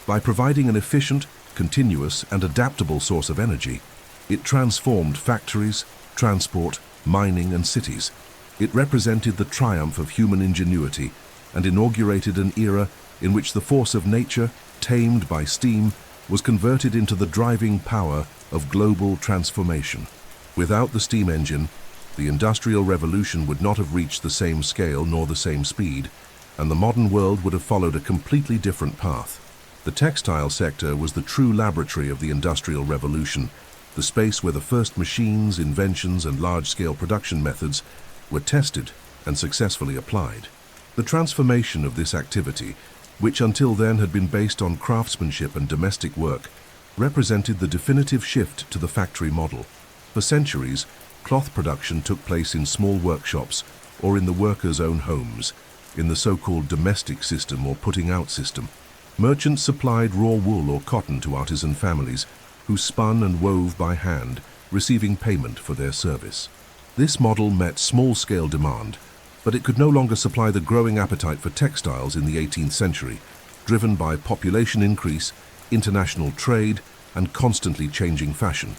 By providing an efficient, continuous, and adaptable source of energy, it transformed factories, transport, mining, and cities. It represented the triumph of human ingenuity and inaugurated an era in which the force of nature, tamed by steam, was converted into the driving power of global transformation. Without the steam engine, the Industrial Revolution would not have reached the same scale nor the same speed, and the modern world would have followed a completely different path. The textile sector was the true laboratory of the Industrial Revolution, the space where the first machines, inventions, and large-scale production methods were tested and successfully applied. The transformation of this activity, which until then had been based on craftsmanship and domestic work, represented the definitive shift to the factory model. For centuries, cloth production took place in small workshops or in the workers' own homes, in the so-called domestic system or putting-out system. Merchants supplied raw wool or cotton to artisan families, who spun and wove by hand, receiving payment for their service. This model met small-scale demand, but it could no longer supply the growing appetite for textiles in the 18th century, driven by population increase, international trade, and constantly changing fashion.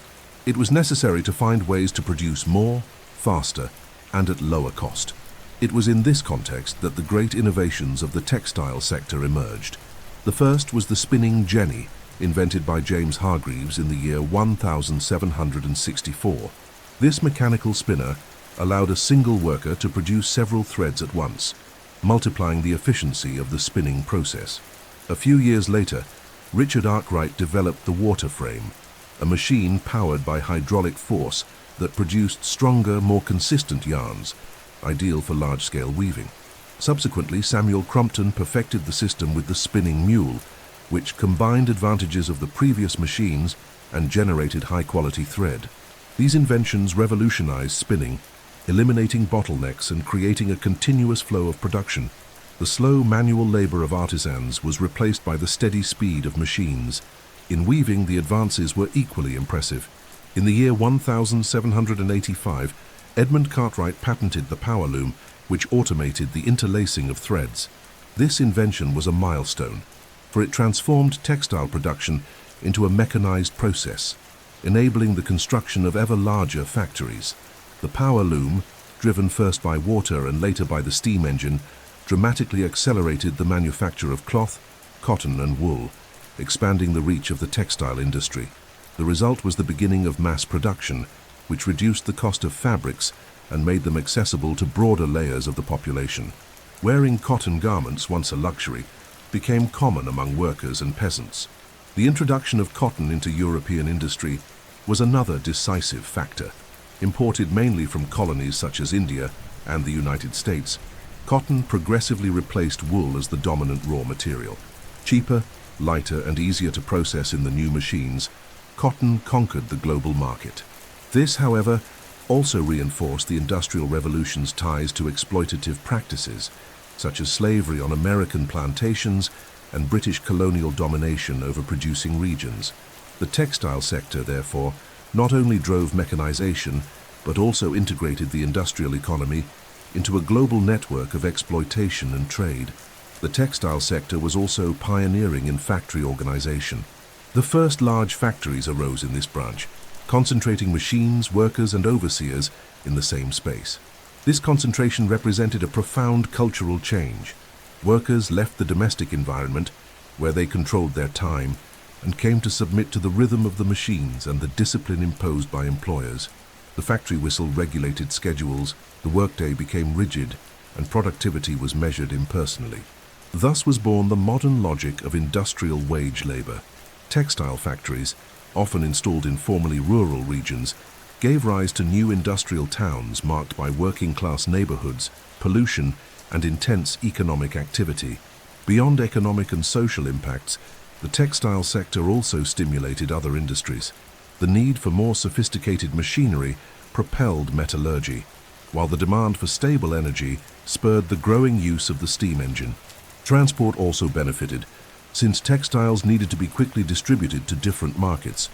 It was necessary to find ways to produce more, faster, and at lower cost. It was in this context that the great innovations of the textile sector emerged. The first was the spinning jenny, invented by James Hargreaves in the year 1764. This mechanical spinner allowed a single worker to produce several threads at once, multiplying the efficiency of the spinning process. A few years later, Richard Arkwright developed the water frame, a machine powered by hydraulic force that produced stronger, more consistent yarns, ideal for large-scale weaving. Subsequently, Samuel Crompton perfected the system with the spinning mule, which combined advantages of the previous machines and generated high-quality thread. These inventions revolutionized spinning, eliminating bottlenecks and creating a continuous flow of production. The slow manual labor of artisans was replaced by the steady speed of machines. In weaving, the advances were equally impressive. In the year 1785, Edmund Cartwright patented the power loom, which automated the interlacing of threads. This invention was a milestone, for it transformed textile production into a mechanized process, enabling the construction of ever larger factories. The power loom, driven first by water and later by the steam engine, dramatically accelerated the manufacture of cloth, cotton, and wool, expanding the reach of the textile industry. The result was the beginning of mass production, which reduced the cost of fabrics and made them accessible to broader layers of the population. Wearing cotton garments, once a luxury, became common among workers and peasants. The introduction of cotton into European industry was another decisive factor. Imported mainly from colonies such as India and the United States, cotton progressively replaced wool as the dominant raw material. Cheaper, lighter, and easier to process in the new machines, cotton conquered the global market. This, however, also reinforced the Industrial Revolution's ties to exploitative practices, such as slavery on American plantations and British colonial domination over producing regions. The textile sector, therefore, not only drove mechanization, but also integrated the industrial economy into a global network of exploitation and trade. The textile sector was also pioneering in factory organization. The first large factories arose in this branch, concentrating machines, workers, and overseers in the same space. This concentration represented a profound cultural change. Workers left the domestic environment, where they controlled their time, and came to submit to the rhythm of the machines and the discipline imposed by employers. The factory whistle regulated schedules, the workday became rigid, and productivity was measured impersonally. Thus was born the modern logic of industrial wage labor. Textile factories, often installed in formerly rural regions, gave rise to new industrial towns marked by working-class neighborhoods, pollution, and intense economic activity. Beyond economic and social impacts, the textile sector also stimulated other industries. The need for more sophisticated machinery propelled metallurgy, while the demand for stable energy spurred the growing use of the steam engine. Transport also benefited, since textiles needed to be quickly distributed to different markets.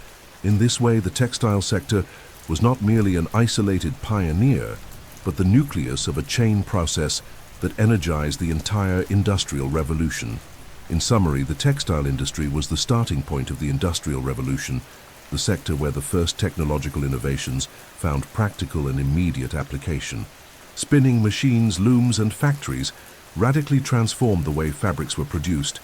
In this way, the textile sector was not merely an isolated pioneer, but the nucleus of a chain process that energized the entire industrial revolution. In summary, the textile industry was the starting point of the Industrial Revolution, the sector where the first technological innovations found practical and immediate application. Spinning machines, looms, and factories radically transformed the way fabrics were produced,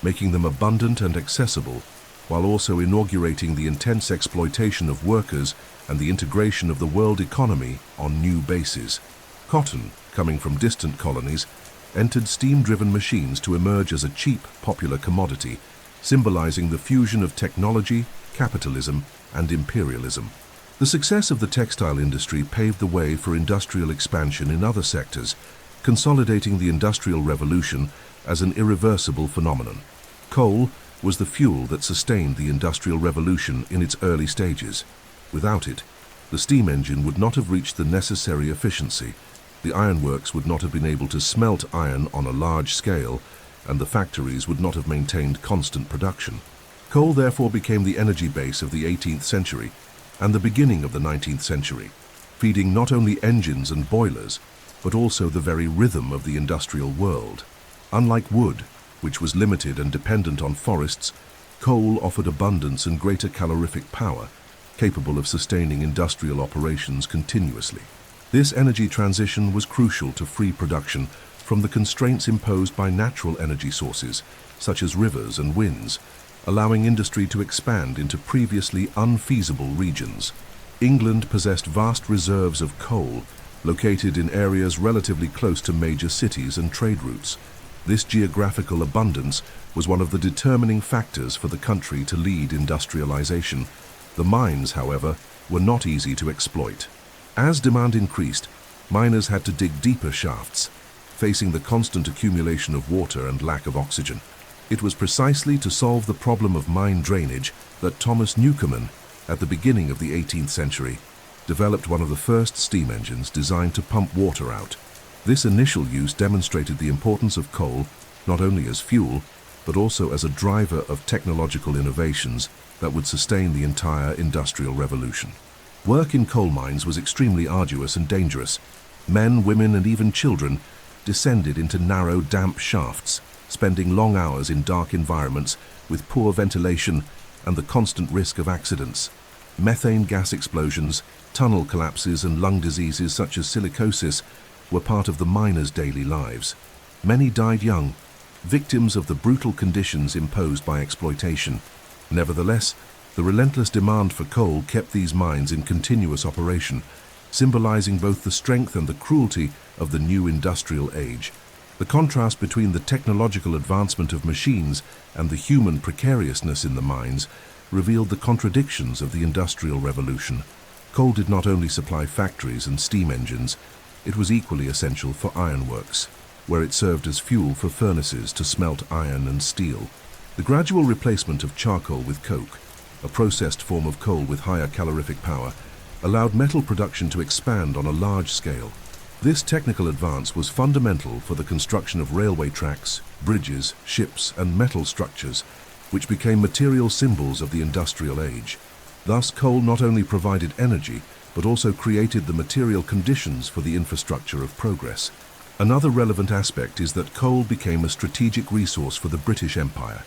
making them abundant and accessible, while also inaugurating the intense exploitation of workers and the integration of the world economy on new bases. Cotton, coming from distant colonies, entered steam-driven machines to emerge as a cheap, popular commodity, symbolizing the fusion of technology, capitalism, and imperialism. The success of the textile industry paved the way for industrial expansion in other sectors, consolidating the Industrial Revolution as an irreversible phenomenon. Coal was the fuel that sustained the Industrial Revolution in its early stages. Without it, the steam engine would not have reached the necessary efficiency, the ironworks would not have been able to smelt iron on a large scale, and the factories would not have maintained constant production. Coal therefore became the energy base of the 18th century and the beginning of the 19th century, feeding not only engines and boilers, but also the very rhythm of the industrial world. Unlike wood, which was limited and dependent on forests, coal offered abundance and greater calorific power, capable of sustaining industrial operations continuously. This energy transition was crucial to free production from the constraints imposed by natural energy sources, such as rivers and winds, allowing industry to expand into previously unfeasible regions. England possessed vast reserves of coal, located in areas relatively close to major cities and trade routes. This geographical abundance was one of the determining factors for the country to lead industrialization. The mines, however, were not easy to exploit. As demand increased, miners had to dig deeper shafts, facing the constant accumulation of water and lack of oxygen. It was precisely to solve the problem of mine drainage that Thomas Newcomen, at the beginning of the 18th century, developed one of the first steam engines designed to pump water out. This initial use demonstrated the importance of coal not only as fuel, but also as a driver of technological innovations that would sustain the entire industrial revolution. Work in coal mines was extremely arduous and dangerous. Men, women, and even children descended into narrow, damp shafts, spending long hours in dark environments with poor ventilation and the constant risk of accidents. Methane gas explosions, tunnel collapses, and lung diseases such as silicosis were part of the miners' daily lives. Many died young, victims of the brutal conditions imposed by exploitation. Nevertheless, the relentless demand for coal kept these mines in continuous operation, symbolizing both the strength and the cruelty of the new industrial age. The contrast between the technological advancement of machines and the human precariousness in the mines revealed the contradictions of the Industrial Revolution. Coal did not only supply factories and steam engines, it was equally essential for ironworks, where it served as fuel for furnaces to smelt iron and steel. The gradual replacement of charcoal with coke, a processed form of coal with higher calorific power, allowed metal production to expand on a large scale. This technical advance was fundamental for the construction of railway tracks, bridges, ships, and metal structures, which became material symbols of the industrial age. Thus, coal not only provided energy, but also created the material conditions for the infrastructure of progress. Another relevant aspect is that coal became a strategic resource for the British Empire.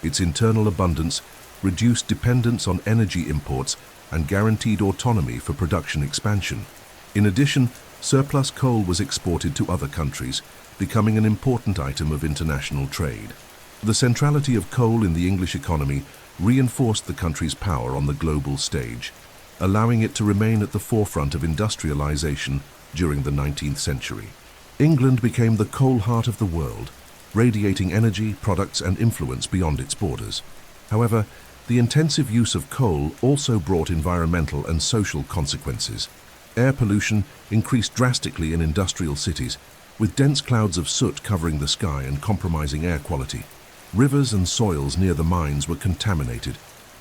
Its internal abundance reduced dependence on energy imports and guaranteed autonomy for production expansion. In addition, surplus coal was exported to other countries, becoming an important item of international trade. The centrality of coal in the English economy reinforced the country's power on the global stage, allowing it to remain at the forefront of industrialization during the 19th century. England became the coal heart of the world, radiating energy, products, and influence beyond its borders. However, the intensive use of coal also brought environmental and social consequences. Air pollution increased drastically in industrial cities, with dense clouds of soot covering the sky and compromising air quality. Rivers and soils near the mines were contaminated,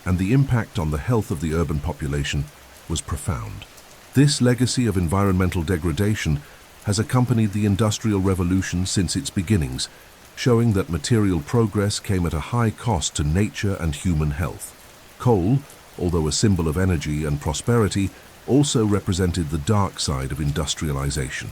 and the impact on the health of the urban population was profound. This legacy of environmental degradation has accompanied the Industrial Revolution since its beginnings, showing that material progress came at a high cost to nature and human health. Coal, although a symbol of energy and prosperity, also represented the dark side of industrialization.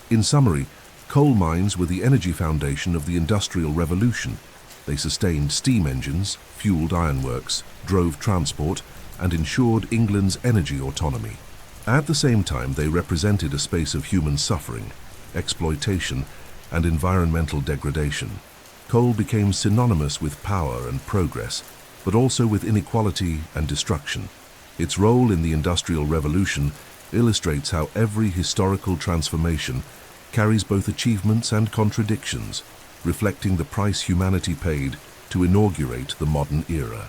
In summary, coal mines were the energy foundation of the Industrial Revolution. They sustained steam engines, fueled ironworks, drove transport, and ensured England's energy autonomy. At the same time, they represented a space of human suffering, exploitation, and environmental degradation. Coal became synonymous with power and progress, but also with inequality and destruction. Its role in the Industrial Revolution illustrates how every historical transformation carries both achievements and contradictions, reflecting the price humanity paid to inaugurate the modern era.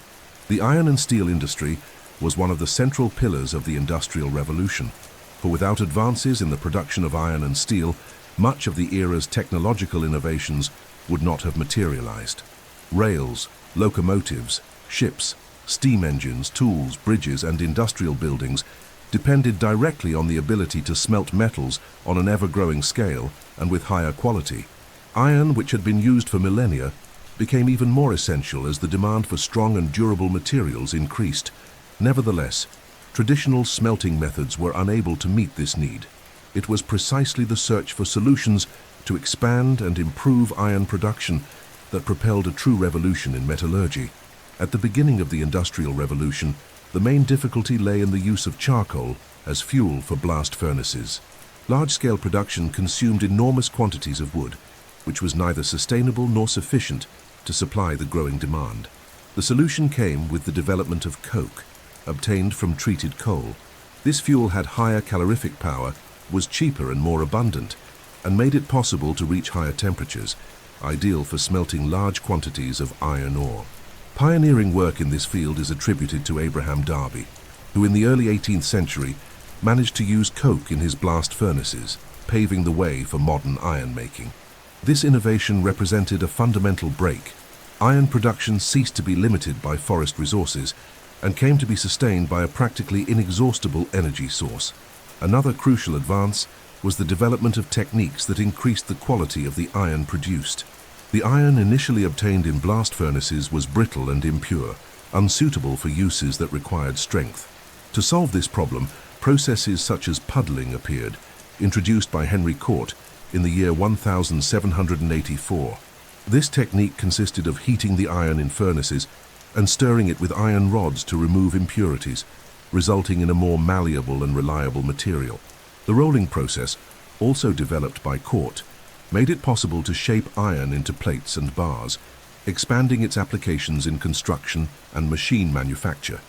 The iron and steel industry was one of the central pillars of the Industrial Revolution, for without advances in the production of iron and steel, much of the era's technological innovations would not have materialized. Rails, locomotives, ships, steam engines, tools, bridges, and industrial buildings depended directly on the ability to smelt metals on an ever-growing scale and with higher quality. Iron, which had been used for millennia, became even more essential as the demand for strong and durable materials increased. Nevertheless, traditional smelting methods were unable to meet this need. It was precisely the search for solutions to expand and improve iron production that propelled a true revolution in metallurgy. At the beginning of the Industrial Revolution, the main difficulty lay in the use of charcoal as fuel for blast furnaces. Large-scale production consumed enormous quantities of wood, which was neither sustainable nor sufficient to supply the growing demand. The solution came with the development of coke, obtained from treated coal. This fuel had higher calorific power, was cheaper and more abundant, and made it possible to reach higher temperatures, ideal for smelting large quantities of iron ore. Pioneering work in this field is attributed to Abraham Darby, who in the early 18th century managed to use coke in his blast furnaces, paving the way for modern iron making. This innovation represented a fundamental break. Iron production ceased to be limited by forest resources and came to be sustained by a practically inexhaustible energy source. Another crucial advance was the development of techniques that increased the quality of the iron produced. The iron initially obtained in blast furnaces was brittle and impure, unsuitable for uses that required strength. To solve this problem, processes such as puddling appeared, introduced by Henry Cort in the year 1784. This technique consisted of heating the iron in furnaces and stirring it with iron rods to remove impurities, resulting in a more malleable and reliable material. The rolling process, also developed by Cort, made it possible to shape iron into plates and bars, expanding its applications in construction and machine manufacture.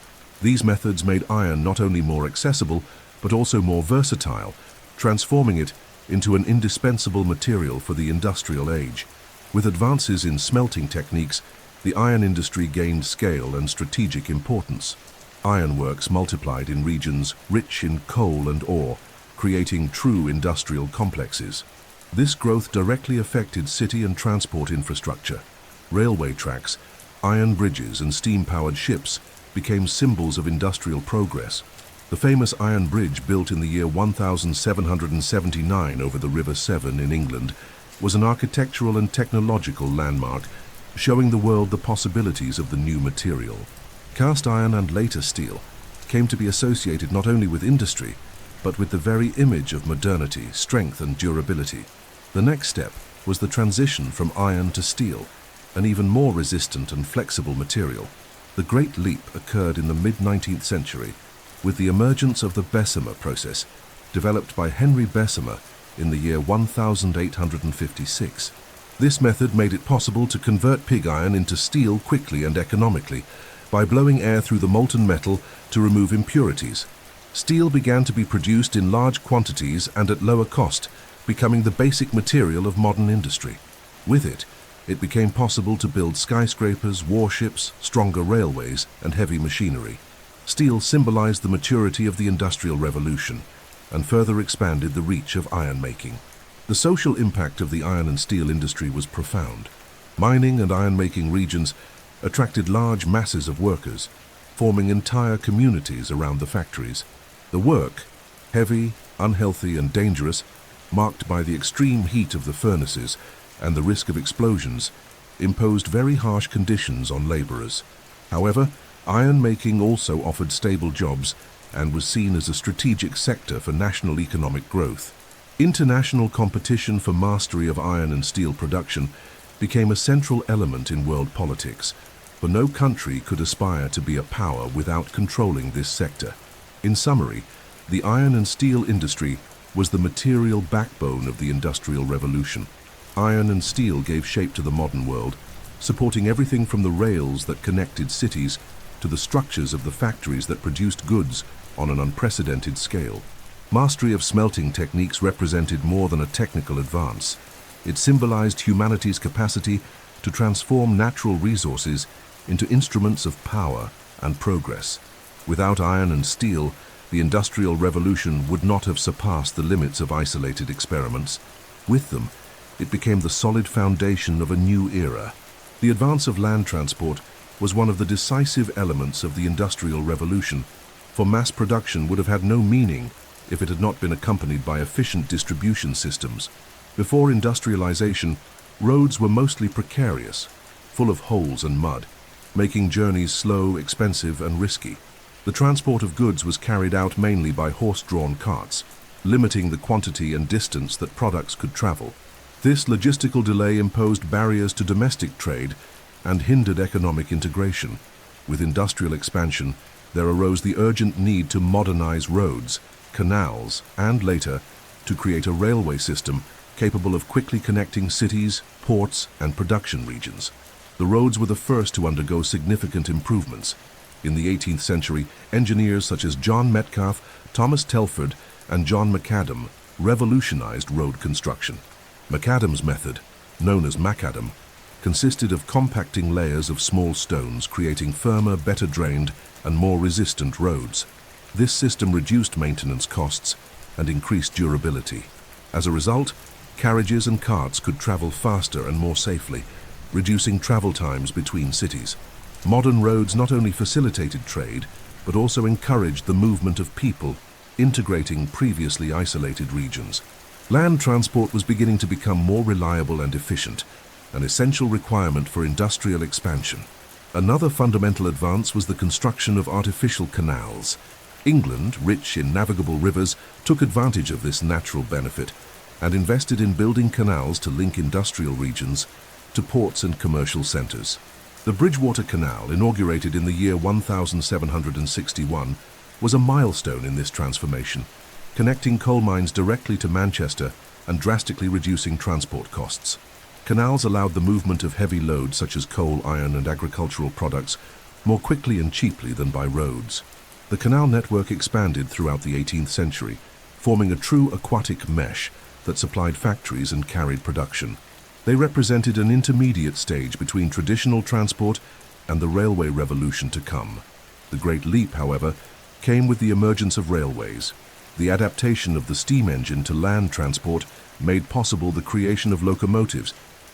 These methods made iron not only more accessible, but also more versatile, transforming it into an indispensable material for the industrial age. With advances in smelting techniques, the iron industry gained scale and strategic importance. Ironworks multiplied in regions rich in coal and ore, creating true industrial complexes. This growth directly affected city and transport infrastructure. Railway tracks, iron bridges, and steam-powered ships became symbols of industrial progress. The famous Iron Bridge, built in the year 1779 over the River Severn in England, was an architectural and technological landmark, showing the world the possibilities of the new material. Cast iron and later steel came to be associated not only with industry, but with the very image of modernity, strength, and durability. The next step was the transition from iron to steel, an even more resistant and flexible material. The great leap occurred in the mid-19th century with the emergence of the Bessemer process, developed by Henry Bessemer in the year 1856. This method made it possible to convert pig iron into steel quickly and economically by blowing air through the molten metal to remove impurities. Steel began to be produced in large quantities and at lower cost, becoming the basic material of modern industry. With it, it became possible to build skyscrapers, warships, stronger railways, and heavy machinery. Steel symbolized the maturity of the Industrial Revolution and further expanded the reach of iron making. The social impact of the iron and steel industry was profound. Mining and iron-making regions attracted large masses of workers, forming entire communities around the factories. The work, heavy, unhealthy, and dangerous, marked by the extreme heat of the furnaces and the risk of explosions, imposed very harsh conditions on laborers. However, iron making also offered stable jobs and was seen as a strategic sector for national economic growth. International competition for mastery of iron and steel production became a central element in world politics, for no country could aspire to be a power without controlling this sector. In summary, the iron and steel industry was the material backbone of the Industrial Revolution. Iron and steel gave shape to the modern world, supporting everything from the rails that connected cities to the structures of the factories that produced goods on an unprecedented scale. Mastery of smelting techniques represented more than a technical advance. It symbolized humanity's capacity to transform natural resources into instruments of power and progress. Without iron and steel, the Industrial Revolution would not have surpassed the limits of isolated experiments. With them, it became the solid foundation of a new era. The advance of land transport was one of the decisive elements of the Industrial Revolution, for mass production would have had no meaning if it had not been accompanied by efficient distribution systems. Before industrialization, roads were mostly precarious, full of holes and mud, making journeys slow, expensive, and risky. The transport of goods was carried out mainly by horse-drawn carts, limiting the quantity and distance that products could travel. This logistical delay imposed barriers to domestic trade and hindered economic integration. With industrial expansion, there arose the urgent need to modernize roads, canals, and later, to create a railway system capable of quickly connecting cities, ports, and production regions. The roads were the first to undergo significant improvements. In the 18th century, engineers such as John Metcalfe, Thomas Telford, and John Macadam revolutionized road construction. Macadam's method, known as macadam, consisted of compacting layers of small stones, creating firmer, better drained, and more resistant roads. This system reduced maintenance costs and increased durability. As a result, carriages and carts could travel faster and more safely, reducing travel times between cities. Modern roads not only facilitated trade, but also encouraged the movement of people, integrating previously isolated regions. Land transport was beginning to become more reliable and efficient, an essential requirement for industrial expansion. Another fundamental advance was the construction of artificial canals. England, rich in navigable rivers, took advantage of this natural benefit and invested in building canals to link industrial regions to ports and commercial centers. The Bridgewater Canal, inaugurated in the year 1761, was a milestone in this transformation, connecting coal mines directly to Manchester and drastically reducing transport costs. Canals allowed the movement of heavy loads such as coal, iron, and agricultural products more quickly and cheaply than by roads. The canal network expanded throughout the 18th century, forming a true aquatic mesh that supplied factories and carried production. They represented an intermediate stage between traditional transport and the railway revolution to come. The great leap, however, came with the emergence of railways. The adaptation of the steam engine to land transport made possible the creation of locomotives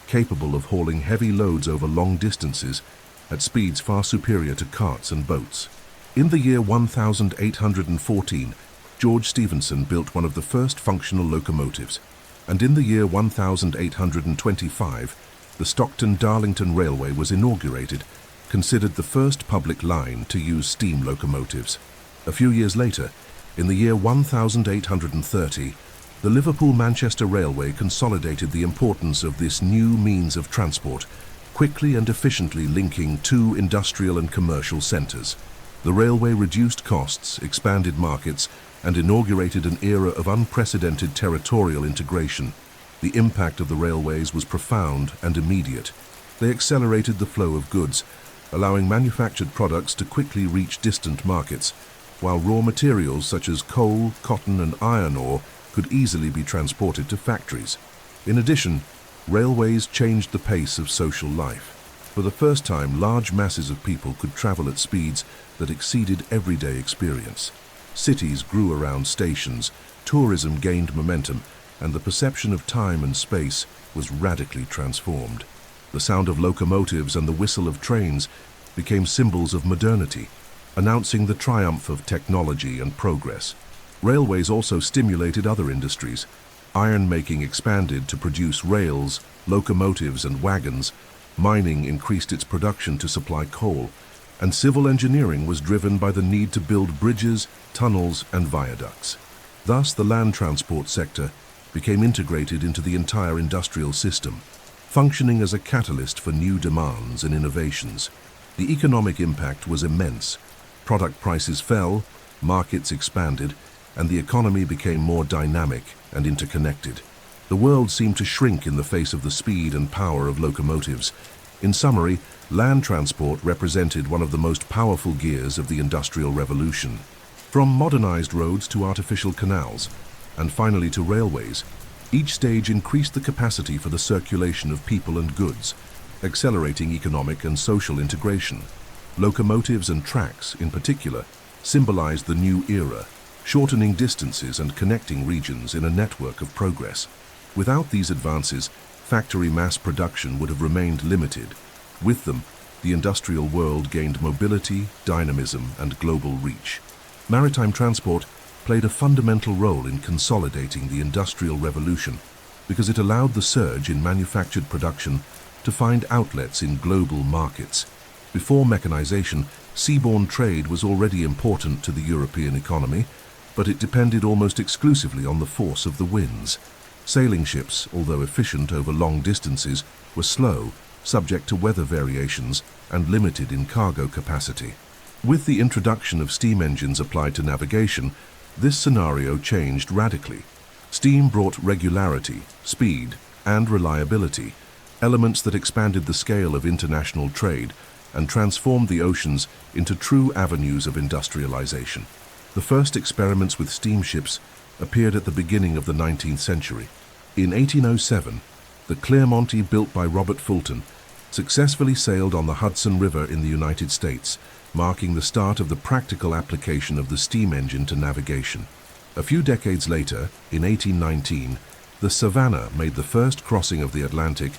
capable of hauling heavy loads over long distances at speeds far superior to carts and boats. In the year 1814, George Stephenson built one of the first functional locomotives, and in the year 1825, the Stockton-Darlington Railway was inaugurated, considered the first public line to use steam locomotives. A few years later, in the year 1830, the Liverpool-Manchester Railway consolidated the importance of this new means of transport, quickly and efficiently linking two industrial and commercial centres. The railway reduced costs, expanded markets, and inaugurated an era of unprecedented territorial integration. The impact of the railways was profound and immediate. They accelerated the flow of goods, allowing manufactured products to quickly reach distant markets, while raw materials such as coal, cotton, and iron ore could easily be transported to factories. In addition, railways changed the pace of social life. For the first time, large masses of people could travel at speeds that exceeded everyday experience. Cities grew around stations, tourism gained momentum, and the perception of time and space was radically transformed. The sound of locomotives and the whistle of trains became symbols of modernity, announcing the triumph of technology and progress. Railways also stimulated other industries. Iron-making expanded to produce rails, locomotives, and wagons. Mining increased its production to supply coal, and civil engineering was driven by the need to build bridges, tunnels, and viaducts. Thus, the land transport sector became integrated into the entire industrial system, functioning as a catalyst for new demands and innovations. The economic impact was immense. Product prices fell, markets expanded, and the economy became more dynamic and interconnected. The world seemed to shrink in the face of the speed and power of locomotives. In summary, land transport represented one of the most powerful gears of the Industrial Revolution. From modernized roads to artificial canals, and finally to railways, each stage increased the capacity for the circulation of people and goods, accelerating economic and social integration. Locomotives and tracks, in particular, symbolized the new era, shortening distances and connecting regions in a network of progress. Without these advances, factory mass production would have remained limited. With them, the industrial world gained mobility, dynamism, and global reach. Maritime transport played a fundamental role in consolidating the Industrial Revolution because it allowed the surge in manufactured production to find outlets in global markets. Before mechanization, seaborne trade was already important to the European economy, but it depended almost exclusively on the force of the winds. Sailing ships, although efficient over long distances, were slow, subject to weather variations, and limited in cargo capacity. With the introduction of steam engines applied to navigation, this scenario changed radically. Steam brought regularity, speed, and reliability, elements that expanded the scale of international trade and transformed the oceans into true avenues of industrialization. The first experiments with steamships appeared at the beginning of the 19th century. In 1807, the Clearmonte, built by Robert Fulton, successfully sailed on the Hudson River in the United States, marking the start of the practical application of the steam engine to navigation. A few decades later, in 1819, the Savannah made the first crossing of the Atlantic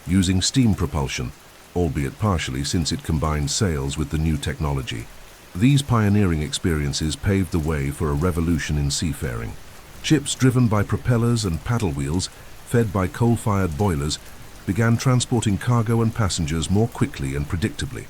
using steam propulsion, albeit partially since it combined sails with the new technology. These pioneering experiences paved the way for a revolution in seafaring. Ships driven by propellers and paddle wheels, fed by coal-fired boilers, began transporting cargo and passengers more quickly and predictably,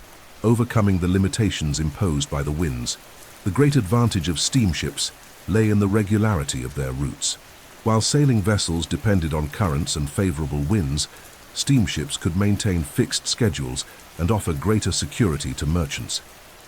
overcoming the limitations imposed by the winds. The great advantage of steamships lay in the regularity of their routes. While sailing vessels depended on currents and favorable winds, steamships could maintain fixed schedules and offer greater security to merchants.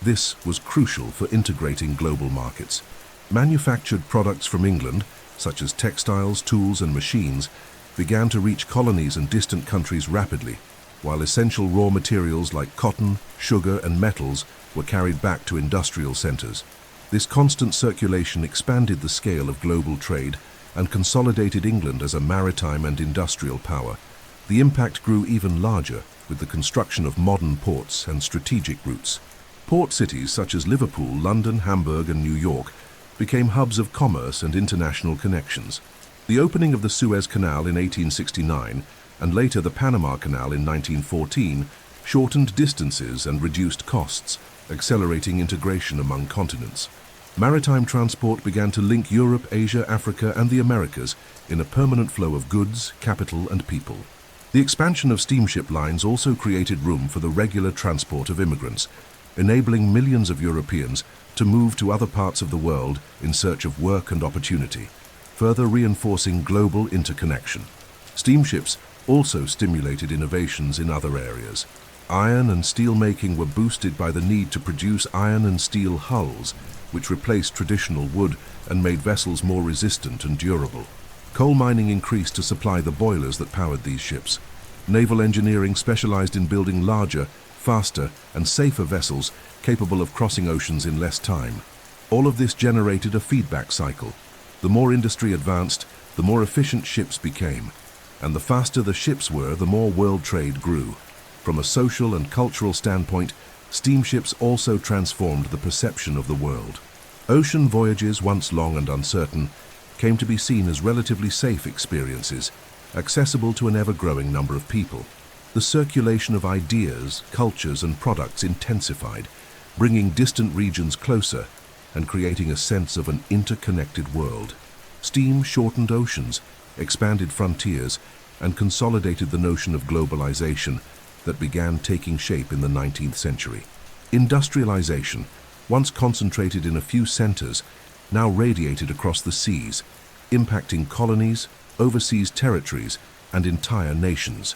This was crucial for integrating global markets. Manufactured products from England, such as textiles, tools, and machines, began to reach colonies and distant countries rapidly, while essential raw materials like cotton, sugar, and metals were carried back to industrial centers. This constant circulation expanded the scale of global trade and consolidated England as a maritime and industrial power. The impact grew even larger with the construction of modern ports and strategic routes. Port cities such as Liverpool, London, Hamburg, and New York became hubs of commerce and international connections. The opening of the Suez Canal in 1869 and later the Panama Canal in 1914 shortened distances and reduced costs, accelerating integration among continents. Maritime transport began to link Europe, Asia, Africa, and the Americas in a permanent flow of goods, capital, and people. The expansion of steamship lines also created room for the regular transport of immigrants, enabling millions of Europeans to move to other parts of the world in search of work and opportunity, further reinforcing global interconnection. Steamships also stimulated innovations in other areas. Iron and steel making were boosted by the need to produce iron and steel hulls, which replaced traditional wood and made vessels more resistant and durable. Coal mining increased to supply the boilers that powered these ships. Naval engineering specialized in building larger, faster, and safer vessels capable of crossing oceans in less time. All of this generated a feedback cycle. The more industry advanced, the more efficient ships became, and the faster the ships were, the more world trade grew. From a social and cultural standpoint, steamships also transformed the perception of the world. Ocean voyages, once long and uncertain, came to be seen as relatively safe experiences, accessible to an ever-growing number of people. The circulation of ideas, cultures, and products intensified, bringing distant regions closer and creating a sense of an interconnected world. Steam shortened oceans, expanded frontiers, and consolidated the notion of globalization that began taking shape in the 19th century. Industrialization, once concentrated in a few centers, now radiated across the seas, impacting colonies, overseas territories, and entire nations.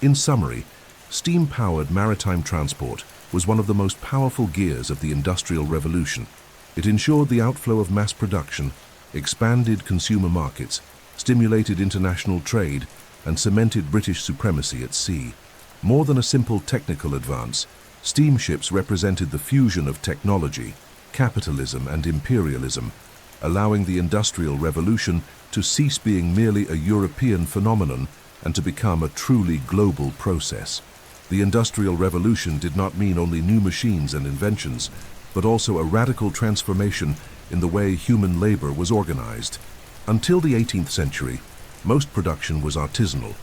In summary, steam-powered maritime transport was one of the most powerful gears of the Industrial Revolution. It ensured the outflow of mass production, expanded consumer markets, stimulated international trade, and cemented British supremacy at sea. More than a simple technical advance, steamships represented the fusion of technology, capitalism, and imperialism, allowing the Industrial Revolution to cease being merely a European phenomenon and to become a truly global process. The Industrial Revolution did not mean only new machines and inventions, but also a radical transformation in the way human labor was organized. Until the 18th century, most production was artisanal,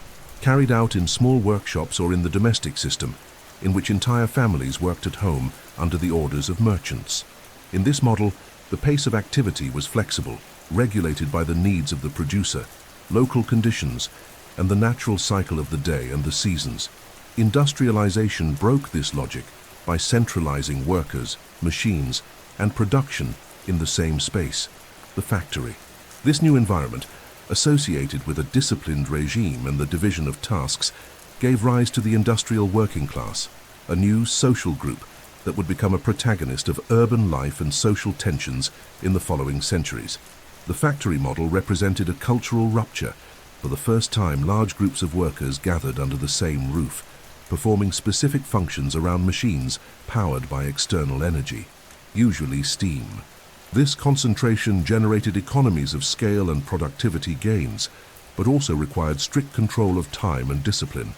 carried out in small workshops or in the domestic system, in which entire families worked at home under the orders of merchants. In this model, the pace of activity was flexible, regulated by the needs of the producer, local conditions, and the natural cycle of the day and the seasons. Industrialization broke this logic by centralizing workers, machines, and production in the same space, the factory. This new environment, associated with a disciplined regime and the division of tasks, gave rise to the industrial working class, a new social group that would become a protagonist of urban life and social tensions in the following centuries. The factory model represented a cultural rupture. For the first time, large groups of workers gathered under the same roof, performing specific functions around machines powered by external energy, usually steam. This concentration generated economies of scale and productivity gains, but also required strict control of time and discipline.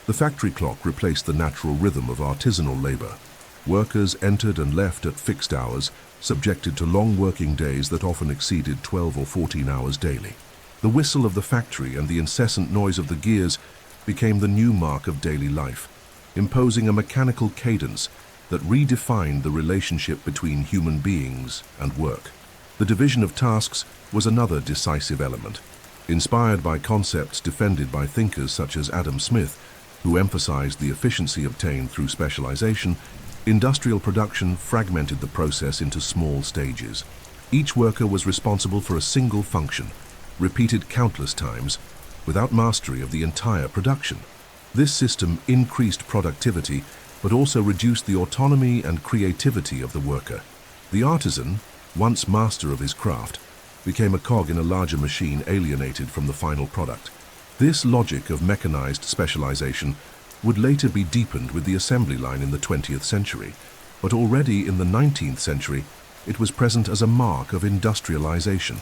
The factory clock replaced the natural rhythm of artisanal labor. Workers entered and left at fixed hours, subjected to long working days that often exceeded 12 or 14 hours daily. The whistle of the factory and the incessant noise of the gears became the new mark of daily life, imposing a mechanical cadence that redefined the relationship between human beings and work. The division of tasks was another decisive element. Inspired by concepts defended by thinkers such as Adam Smith, who emphasized the efficiency obtained through specialization, industrial production fragmented the process into small stages. Each worker was responsible for a single function, repeated countless times, without mastery of the entire production. This system increased productivity, but also reduced the autonomy and creativity of the worker. The artisan, once master of his craft, became a cog in a larger machine alienated from the final product. This logic of mechanized specialization would later be deepened with the assembly line in the 20th century, but already in the 19th century, it was present as a mark of industrialization.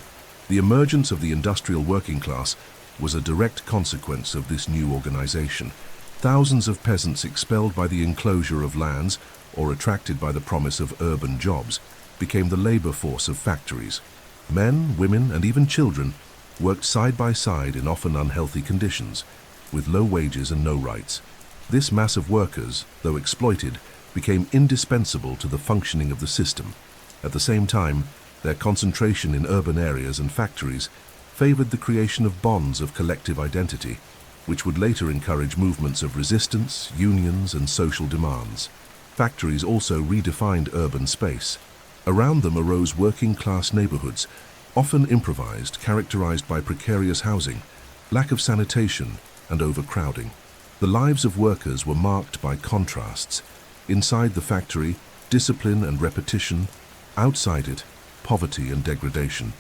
The emergence of the industrial working class was a direct consequence of this new organization. Thousands of peasants expelled by the enclosure of lands or attracted by the promise of urban jobs became the labor force of factories. Men, women, and even children worked side by side in often unhealthy conditions, with low wages and no rights. This mass of workers, though exploited, became indispensable to the functioning of the system. At the same time, their concentration in urban areas and factories favored the creation of bonds of collective identity, which would later encourage movements of resistance, unions, and social demands. Factories also redefined urban space. Around them arose working-class neighborhoods, often improvised, characterized by precarious housing, lack of sanitation, and overcrowding. The lives of workers were marked by contrasts. Inside the factory, discipline and repetition; outside it, poverty and degradation.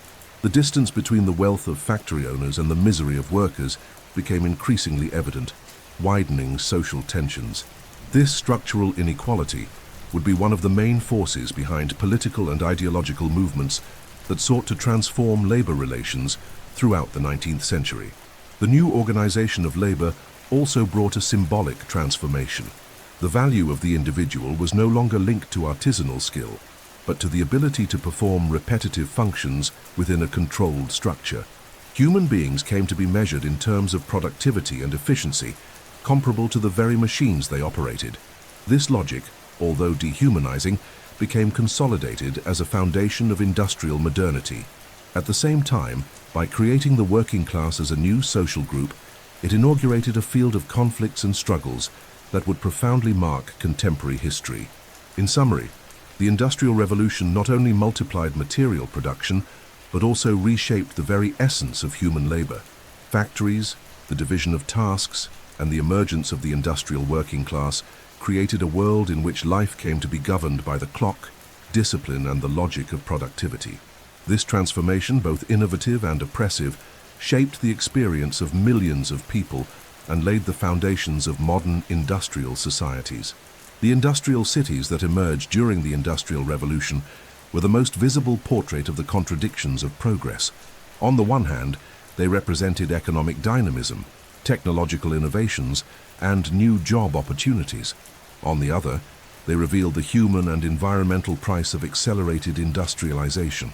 The distance between the wealth of factory owners and the misery of workers became increasingly evident, widening social tensions. This structural inequality would be one of the main forces behind political and ideological movements that sought to transform labor relations throughout the 19th century. The new organization of labor also brought a symbolic transformation. The value of the individual was no longer linked to artisanal skill, but to the ability to perform repetitive functions within a controlled structure. Human beings came to be measured in terms of productivity and efficiency, comparable to the very machines they operated. This logic, although dehumanizing, became consolidated as a foundation of industrial modernity. At the same time, by creating the working class as a new social group, it inaugurated a field of conflicts and struggles that would profoundly mark contemporary history. In summary, the Industrial Revolution not only multiplied material production, but also reshaped the very essence of human labor. Factories, the division of tasks, and the emergence of the industrial working class created a world in which life came to be governed by the clock, discipline, and the logic of productivity. This transformation, both innovative and oppressive, shaped the experience of millions of people and laid the foundations of modern industrial societies. The industrial cities that emerged during the Industrial Revolution were the most visible portrait of the contradictions of progress. On the one hand, they represented economic dynamism, technological innovations, and new job opportunities. On the other, they revealed the human and environmental price of accelerated industrialization.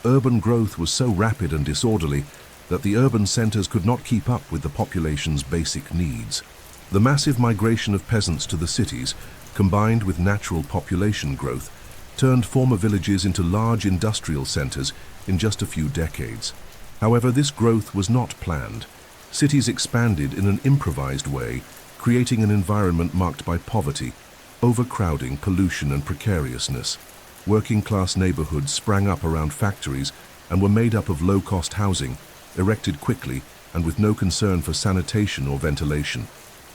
Urban growth was so rapid and disorderly that the urban centers could not keep up with the population's basic needs. The massive migration of peasants to the cities, combined with natural population growth, turned former villages into large industrial centers in just a few decades. However, this growth was not planned. Cities expanded in an improvised way, creating an environment marked by poverty, overcrowding, pollution, and precariousness. Working-class neighborhoods sprang up around factories and were made up of low-cost housing, erected quickly and with no concern for sanitation or ventilation.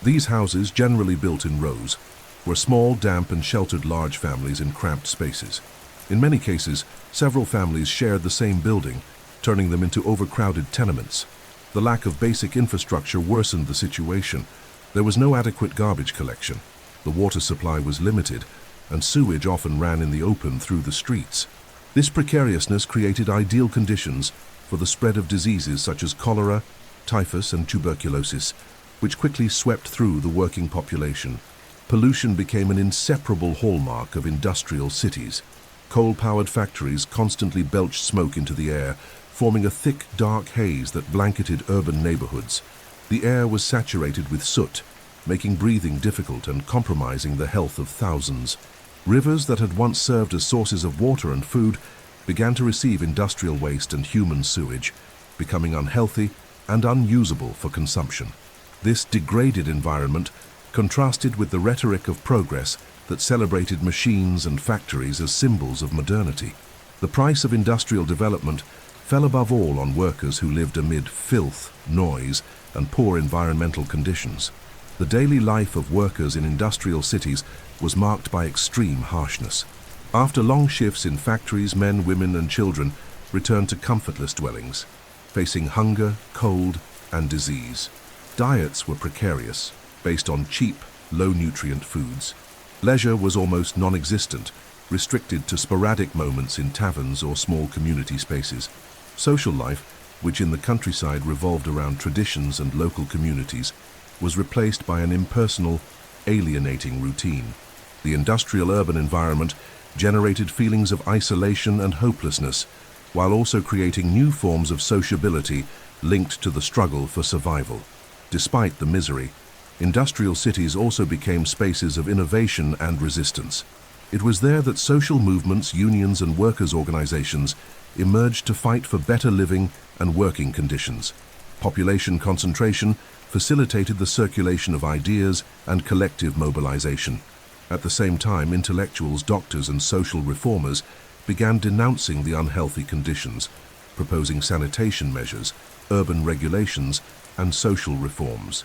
These houses, generally built in rows, were small, damp, and sheltered large families in cramped spaces. In many cases, several families shared the same building, turning them into overcrowded tenements. The lack of basic infrastructure worsened the situation. There was no adequate garbage collection. The water supply was limited, and sewage often ran in the open through the streets. This precariousness created ideal conditions for the spread of diseases such as cholera, typhus, and tuberculosis, which quickly swept through the working population. Pollution became an inseparable hallmark of industrial cities. Coal-powered factories constantly belched smoke into the air, forming a thick, dark haze that blanketed urban neighborhoods. The air was saturated with soot, making breathing difficult and compromising the health of thousands. Rivers that had once served as sources of water and food began to receive industrial waste and human sewage, becoming unhealthy and unusable for consumption. This degraded environment contrasted with the rhetoric of progress that celebrated machines and factories as symbols of modernity. The price of industrial development fell above all on workers who lived amid filth, noise, and poor environmental conditions. The daily life of workers in industrial cities was marked by extreme harshness. After long shifts in factories, men, women, and children returned to comfortless dwellings, facing hunger, cold, and disease. Diets were precarious, based on cheap, low-nutrient foods. Leisure was almost non-existent, restricted to sporadic moments in taverns or small community spaces. Social life, which in the countryside revolved around traditions and local communities, was replaced by an impersonal, alienating routine. The industrial-urban environment generated feelings of isolation and hopelessness, while also creating new forms of sociability linked to the struggle for survival. Despite the misery, industrial cities also became spaces of innovation and resistance. It was there that social movements, unions, and workers' organizations emerged to fight for better living and working conditions. Population concentration facilitated the circulation of ideas and collective mobilization. At the same time, intellectuals, doctors, and social reformers began denouncing the unhealthy conditions, proposing sanitation measures, urban regulations, and social reforms.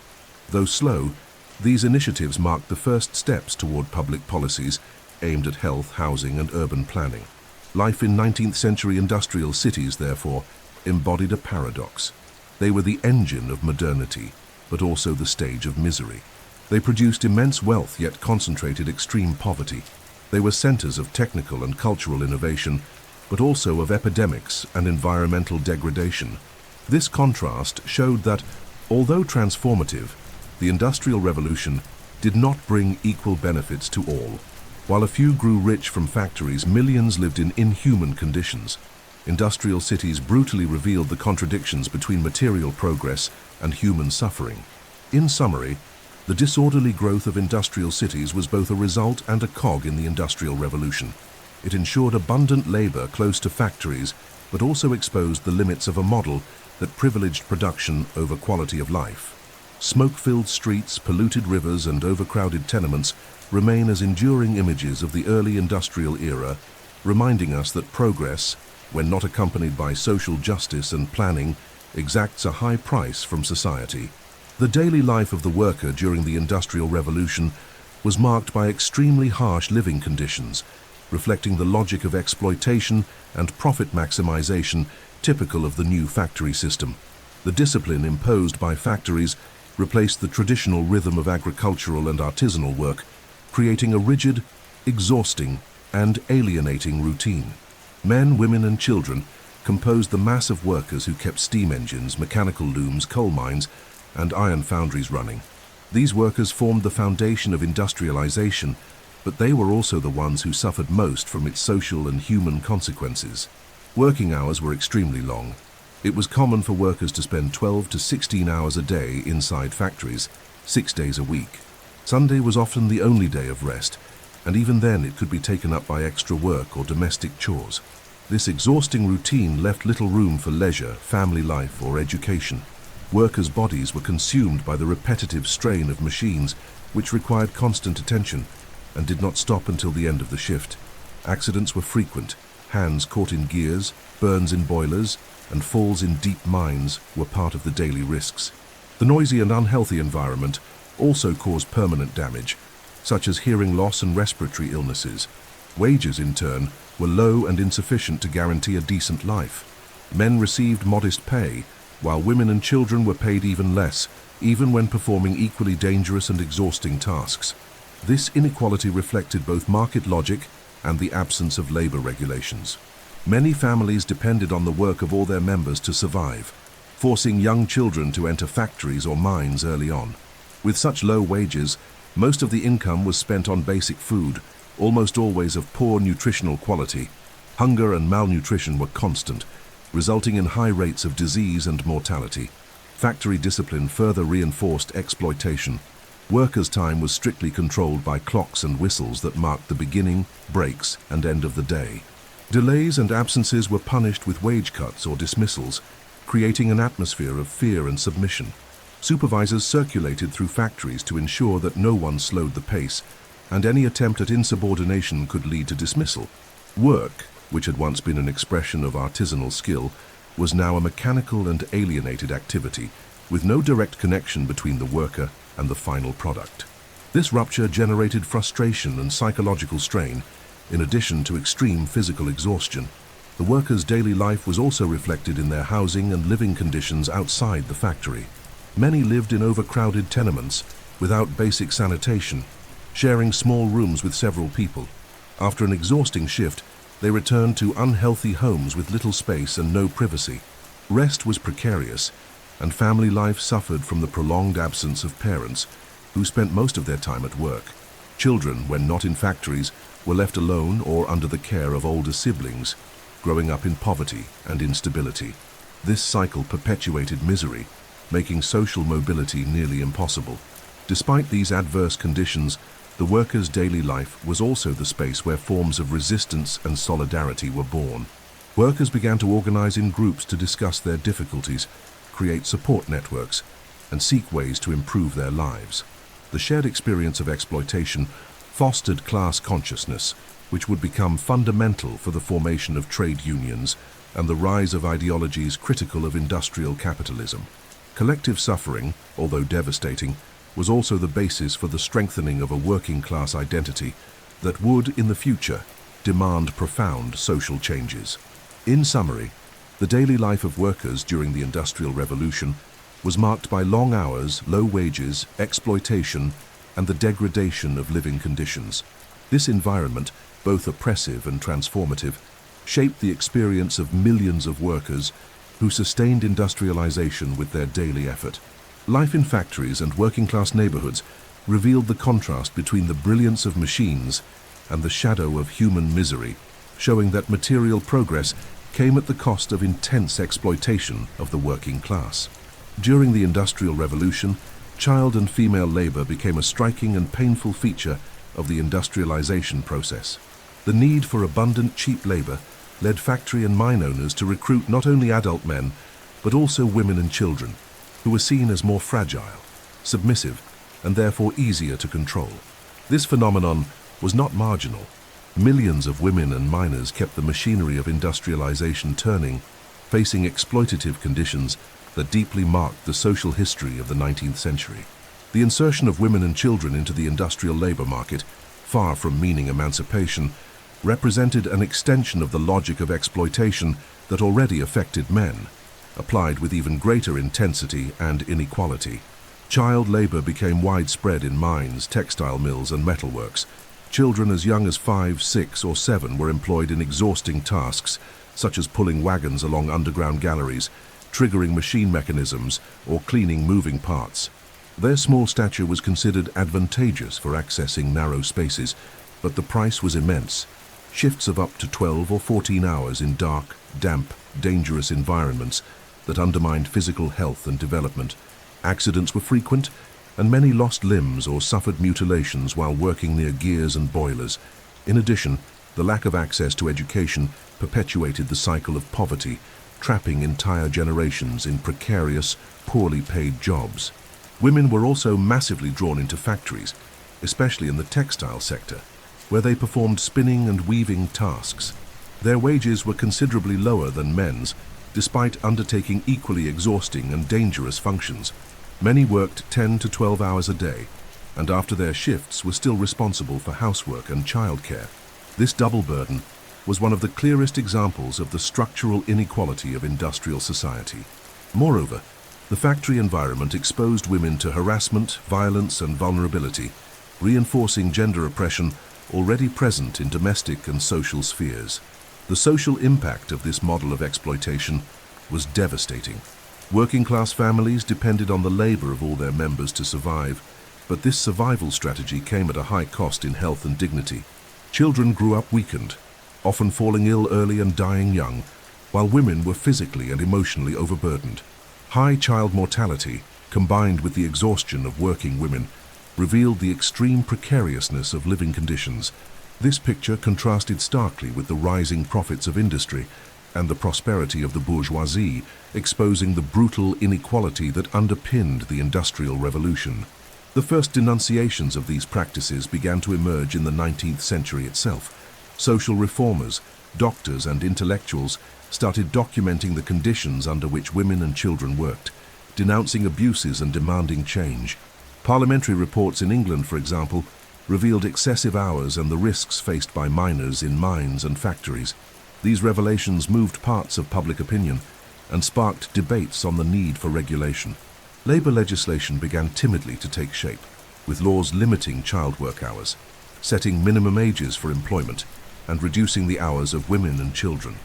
Though slow, these initiatives marked the first steps toward public policies aimed at health, housing, and urban planning. Life in 19th-century industrial cities, therefore, embodied a paradox. They were the engine of modernity, but also the stage of misery. They produced immense wealth, yet concentrated extreme poverty. They were centers of technical and cultural innovation, but also of epidemics and environmental degradation. This contrast showed that, although transformative, the Industrial Revolution did not bring equal benefits to all. While a few grew rich from factories, millions lived in inhuman conditions. Industrial cities brutally revealed the contradictions between material progress and human suffering. In summary, the disorderly growth of industrial cities was both a result and a cog in the Industrial Revolution. It ensured abundant labor close to factories, but also exposed the limits of a model that privileged production over quality of life. Smoke-filled streets, polluted rivers, and overcrowded tenements remain as enduring images of the early industrial era, reminding us that progress, when not accompanied by social justice and planning, exacts a high price from society. The daily life of the worker during the Industrial Revolution was marked by extremely harsh living conditions, reflecting the logic of exploitation and profit maximization typical of the new factory system. The discipline imposed by factories replaced the traditional rhythm of agricultural and artisanal work, creating a rigid, exhausting, and alienating routine. Men, women, and children composed the mass of workers who kept steam engines, mechanical looms, coal mines, and iron foundries running. These workers formed the foundation of industrialization, but they were also the ones who suffered most from its social and human consequences. Working hours were extremely long. It was common for workers to spend 12 to 16 hours a day inside factories, 6 days a week. Sunday was often the only day of rest, and even then it could be taken up by extra work or domestic chores. This exhausting routine left little room for leisure, family life, or education. Workers' bodies were consumed by the repetitive strain of machines, which required constant attention and did not stop until the end of the shift. Accidents were frequent. Hands caught in gears, burns in boilers, and falls in deep mines were part of the daily risks. The noisy and unhealthy environment also caused permanent damage, such as hearing loss and respiratory illnesses. Wages, in turn, were low and insufficient to guarantee a decent life. Men received modest pay, while women and children were paid even less, even when performing equally dangerous and exhausting tasks. This inequality reflected both market logic and the absence of labor regulations. Many families depended on the work of all their members to survive, forcing young children to enter factories or mines early on. With such low wages, most of the income was spent on basic food, almost always of poor nutritional quality. Hunger and malnutrition were constant, resulting in high rates of disease and mortality. Factory discipline further reinforced exploitation. Workers' time was strictly controlled by clocks and whistles that marked the beginning, breaks, and end of the day. Delays and absences were punished with wage cuts or dismissals, creating an atmosphere of fear and submission. Supervisors circulated through factories to ensure that no one slowed the pace, and any attempt at insubordination could lead to dismissal. Work, which had once been an expression of artisanal skill, was now a mechanical and alienated activity, with no direct connection between the worker and the final product. This rupture generated frustration and psychological strain, in addition to extreme physical exhaustion. The workers' daily life was also reflected in their housing and living conditions outside the factory. Many lived in overcrowded tenements, without basic sanitation, sharing small rooms with several people. After an exhausting shift, They returned to unhealthy homes with little space and no privacy. Rest was precarious, and family life suffered from the prolonged absence of parents, who spent most of their time at work. Children, when not in factories, were left alone or under the care of older siblings, growing up in poverty and instability. This cycle perpetuated misery, making social mobility nearly impossible. Despite these adverse conditions, the workers' daily life was also the space where forms of resistance and solidarity were born. Workers began to organize in groups to discuss their difficulties, create support networks, and seek ways to improve their lives. The shared experience of exploitation fostered class consciousness, which would become fundamental for the formation of trade unions and the rise of ideologies critical of industrial capitalism. Collective suffering, although devastating, was also the basis for the strengthening of a working-class identity that would, in the future, demand profound social changes. In summary, the daily life of workers during the Industrial Revolution was marked by long hours, low wages, exploitation, and the degradation of living conditions. This environment, both oppressive and transformative, shaped the experience of millions of workers who sustained industrialization with their daily effort. Life in factories and working-class neighborhoods revealed the contrast between the brilliance of machines and the shadow of human misery, showing that material progress came at the cost of intense exploitation of the working class. During the Industrial Revolution, child and female labor became a striking and painful feature of the industrialization process. The need for abundant, cheap labor led factory and mine owners to recruit not only adult men, but also women and children, who were seen as more fragile, submissive, and therefore easier to control. This phenomenon was not marginal. Millions of women and miners kept the machinery of industrialization turning, facing exploitative conditions that deeply marked the social history of the 19th century. The insertion of women and children into the industrial labor market, far from meaning emancipation, represented an extension of the logic of exploitation that already affected men, applied with even greater intensity and inequality. Child labor became widespread in mines, textile mills, and metalworks. Children as young as 5, 6, or 7 were employed in exhausting tasks, such as pulling wagons along underground galleries, triggering machine mechanisms, or cleaning moving parts. Their small stature was considered advantageous for accessing narrow spaces, but the price was immense. Shifts of up to 12 or 14 hours in dark, damp, dangerous environments that undermined physical health and development. Accidents were frequent, and many lost limbs or suffered mutilations while working near gears and boilers. In addition, the lack of access to education perpetuated the cycle of poverty, trapping entire generations in precarious, poorly paid jobs. Women were also massively drawn into factories, especially in the textile sector, where they performed spinning and weaving tasks. Their wages were considerably lower than men's, despite undertaking equally exhausting and dangerous functions. Many worked 10 to 12 hours a day, and after their shifts were still responsible for housework and childcare. This double burden was one of the clearest examples of the structural inequality of industrial society. Moreover, the factory environment exposed women to harassment, violence, and vulnerability, reinforcing gender oppression already present in domestic and social spheres. The social impact of this model of exploitation was devastating. Working-class families depended on the labor of all their members to survive, but this survival strategy came at a high cost in health and dignity. Children grew up weakened, often falling ill early and dying young, while women were physically and emotionally overburdened. High child mortality, combined with the exhaustion of working women, revealed the extreme precariousness of living conditions. This picture contrasted starkly with the rising profits of industry and the prosperity of the bourgeoisie, exposing the brutal inequality that underpinned the Industrial Revolution. The first denunciations of these practices began to emerge in the 19th century itself. Social reformers, doctors, and intellectuals started documenting the conditions under which women and children worked, denouncing abuses and demanding change. Parliamentary reports in England, for example, revealed excessive hours and the risks faced by miners in mines and factories. These revelations moved parts of public opinion and sparked debates on the need for regulation. Labor legislation began timidly to take shape, with laws limiting child work hours, setting minimum ages for employment, and reducing the hours of women and children.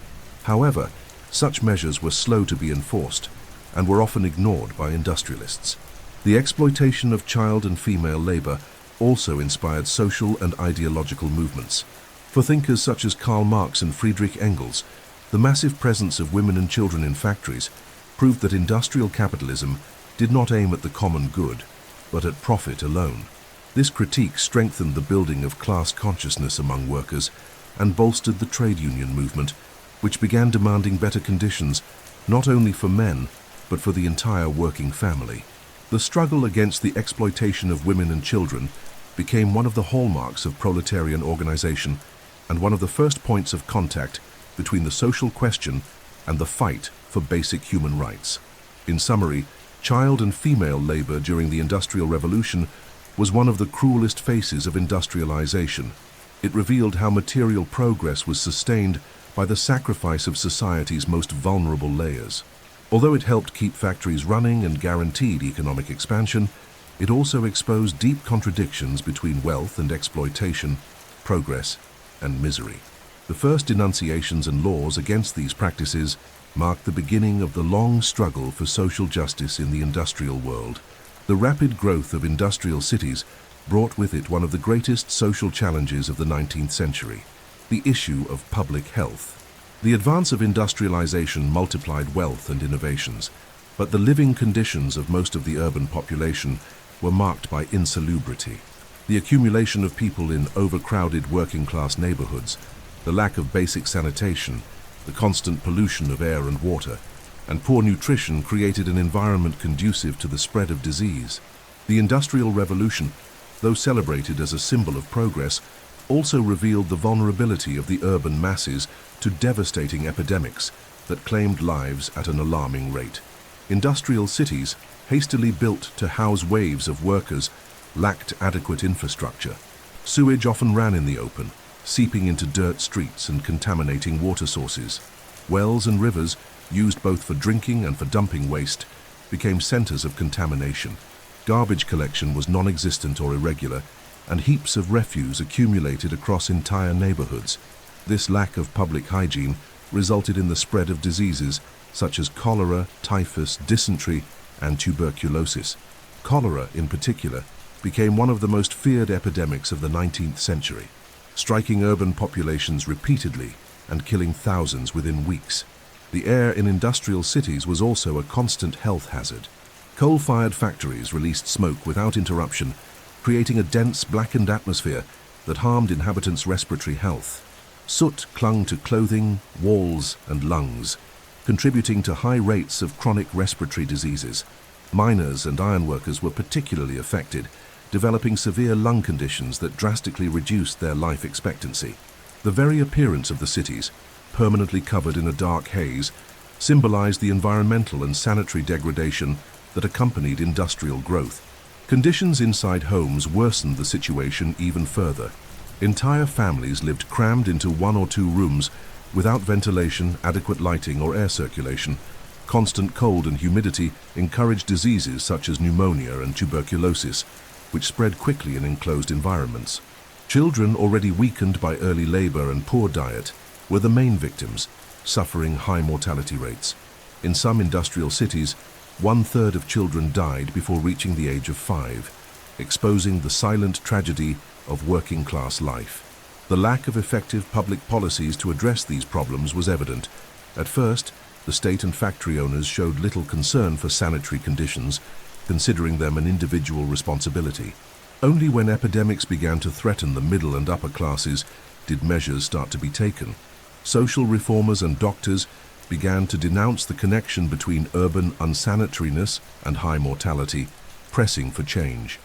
However, such measures were slow to be enforced and were often ignored by industrialists. The exploitation of child and female labor also inspired social and ideological movements. For thinkers such as Karl Marx and Friedrich Engels, the massive presence of women and children in factories proved that industrial capitalism did not aim at the common good, but at profit alone. This critique strengthened the building of class consciousness among workers and bolstered the trade union movement, which began demanding better conditions not only for men, but for the entire working family. The struggle against the exploitation of women and children became one of the hallmarks of proletarian organization and one of the first points of contact between the social question and the fight for basic human rights. In summary, child and female labor during the Industrial Revolution was one of the cruelest faces of industrialization. It revealed how material progress was sustained by the sacrifice of society's most vulnerable layers. Although it helped keep factories running and guaranteed economic expansion, it also exposed deep contradictions between wealth and exploitation, progress and misery. The first denunciations and laws against these practices marked the beginning of the long struggle for social justice in the industrial world. The rapid growth of industrial cities brought with it one of the greatest social challenges of the 19th century, the issue of public health. The advance of industrialization multiplied wealth and innovations, but the living conditions of most of the urban population were marked by insalubrity. The accumulation of people in overcrowded working-class neighborhoods, the lack of basic sanitation, the constant pollution of air and water, and poor nutrition created an environment conducive to the spread of disease. The Industrial Revolution, though celebrated as a symbol of progress, also revealed the vulnerability of the urban masses to devastating epidemics that claimed lives at an alarming rate. Industrial cities, hastily built to house waves of workers, lacked adequate infrastructure. Sewage often ran in the open, seeping into dirt streets and contaminating water sources. Wells and rivers, used both for drinking and for dumping waste, became centers of contamination. Garbage collection was non-existent or irregular, and heaps of refuse accumulated across entire neighborhoods. This lack of public hygiene resulted in the spread of diseases such as cholera, typhus, dysentery, and tuberculosis. Cholera, in particular, became one of the most feared epidemics of the 19th century, striking urban populations repeatedly and killing thousands within weeks. The air in industrial cities was also a constant health hazard. Coal-fired factories released smoke without interruption, creating a dense, blackened atmosphere that harmed inhabitants' respiratory health. Soot clung to clothing, walls, and lungs, contributing to high rates of chronic respiratory diseases. Miners and ironworkers were particularly affected, developing severe lung conditions that drastically reduced their life expectancy. The very appearance of the cities, permanently covered in a dark haze, symbolized the environmental and sanitary degradation that accompanied industrial growth. Conditions inside homes worsened the situation even further. Entire families lived crammed into one or two rooms without ventilation, adequate lighting, or air circulation. Constant cold and humidity encouraged diseases such as pneumonia and tuberculosis, which spread quickly in enclosed environments. Children, already weakened by early labor and poor diet, were the main victims, suffering high mortality rates. In some industrial cities, 1/3 of children died before reaching the age of 5, exposing the silent tragedy of working-class life. The lack of effective public policies to address these problems was evident. At first, the state and factory owners showed little concern for sanitary conditions, considering them an individual responsibility. Only when epidemics began to threaten the middle and upper classes did measures start to be taken. Social reformers and doctors began to denounce the connection between urban unsanitariness and high mortality, pressing for change.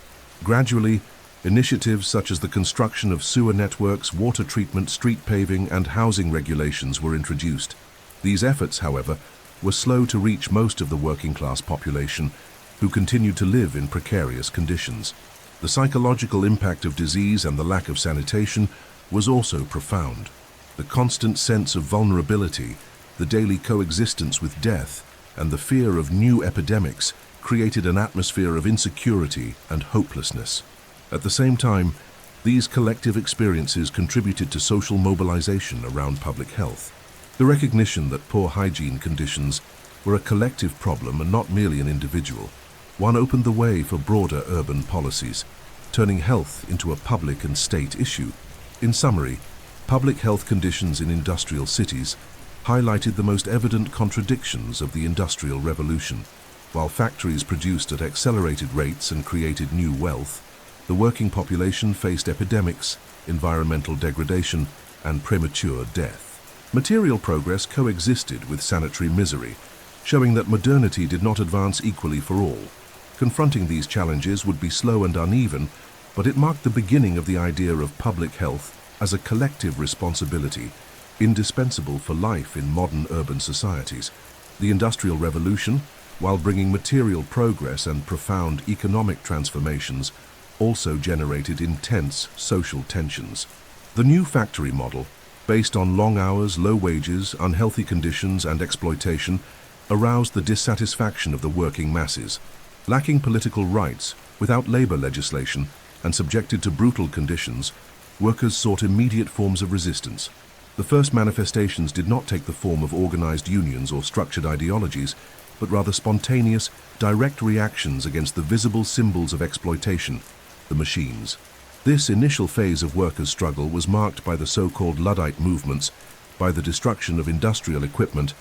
Gradually, initiatives such as the construction of sewer networks, water treatment, street paving, and housing regulations were introduced. These efforts, however, were slow to reach most of the working-class population, who continued to live in precarious conditions. The psychological impact of disease and the lack of sanitation was also profound. The constant sense of vulnerability, the daily coexistence with death, and the fear of new epidemics created an atmosphere of insecurity and hopelessness. At the same time, These collective experiences contributed to social mobilization around public health. The recognition that poor hygiene conditions were a collective problem and not merely an individual, one opened the way for broader urban policies, turning health into a public and state issue. In summary, public health conditions in industrial cities highlighted the most evident contradictions of the Industrial Revolution. While factories produced at accelerated rates and created new wealth, the working population faced epidemics, environmental degradation, and premature death. Material progress coexisted with sanitary misery, showing that modernity did not advance equally for all. Confronting these challenges would be slow and uneven, but it marked the beginning of the idea of public health as a collective responsibility, indispensable for life in modern urban societies. The Industrial Revolution, while bringing material progress and profound economic transformations, also generated intense social tensions. The new factory model, based on long hours, low wages, unhealthy conditions, and exploitation, aroused the dissatisfaction of the working masses. Lacking political rights, without labor legislation, and subjected to brutal conditions, workers sought immediate forms of resistance. The first manifestations did not take the form of organized unions or structured ideologies, but rather spontaneous, direct reactions against the visible symbols of exploitation, the machines. This initial phase of workers' struggle was marked by the so-called Luddite movements, by the destruction of industrial equipment,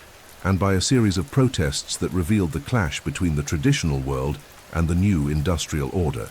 and by a series of protests that revealed the clash between the traditional world and the new industrial order.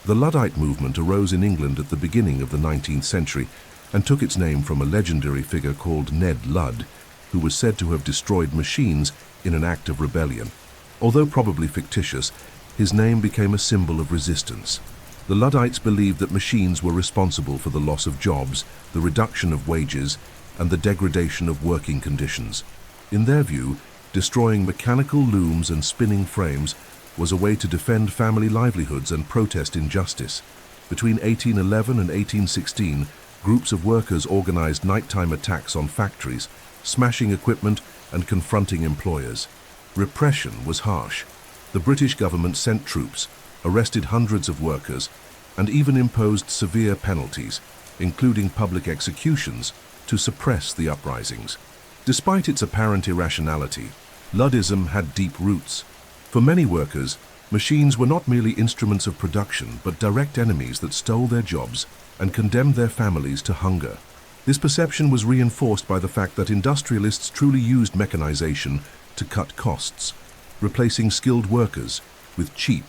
The Luddite movement arose in England at the beginning of the 19th century and took its name from a legendary figure called Ned Ludd, who was said to have destroyed machines in an act of rebellion. Although probably fictitious, his name became a symbol of resistance. The Luddites believed that machines were responsible for the loss of jobs, the reduction of wages, and the degradation of working conditions. In their view, destroying mechanical looms and spinning frames was a way to defend family livelihoods and protest injustice. Between 1811 and 1816, groups of workers organized nighttime attacks on factories, smashing equipment and confronting employers. Repression was harsh. The British government sent troops, arrested hundreds of workers, and even imposed severe penalties, including public executions, to suppress the uprisings. Despite its apparent irrationality, Luddism had deep roots. For many workers, machines were not merely instruments of production, but direct enemies that stole their jobs and condemned their families to hunger. This perception was reinforced by the fact that industrialists truly used mechanization to cut costs, replacing skilled workers with cheap,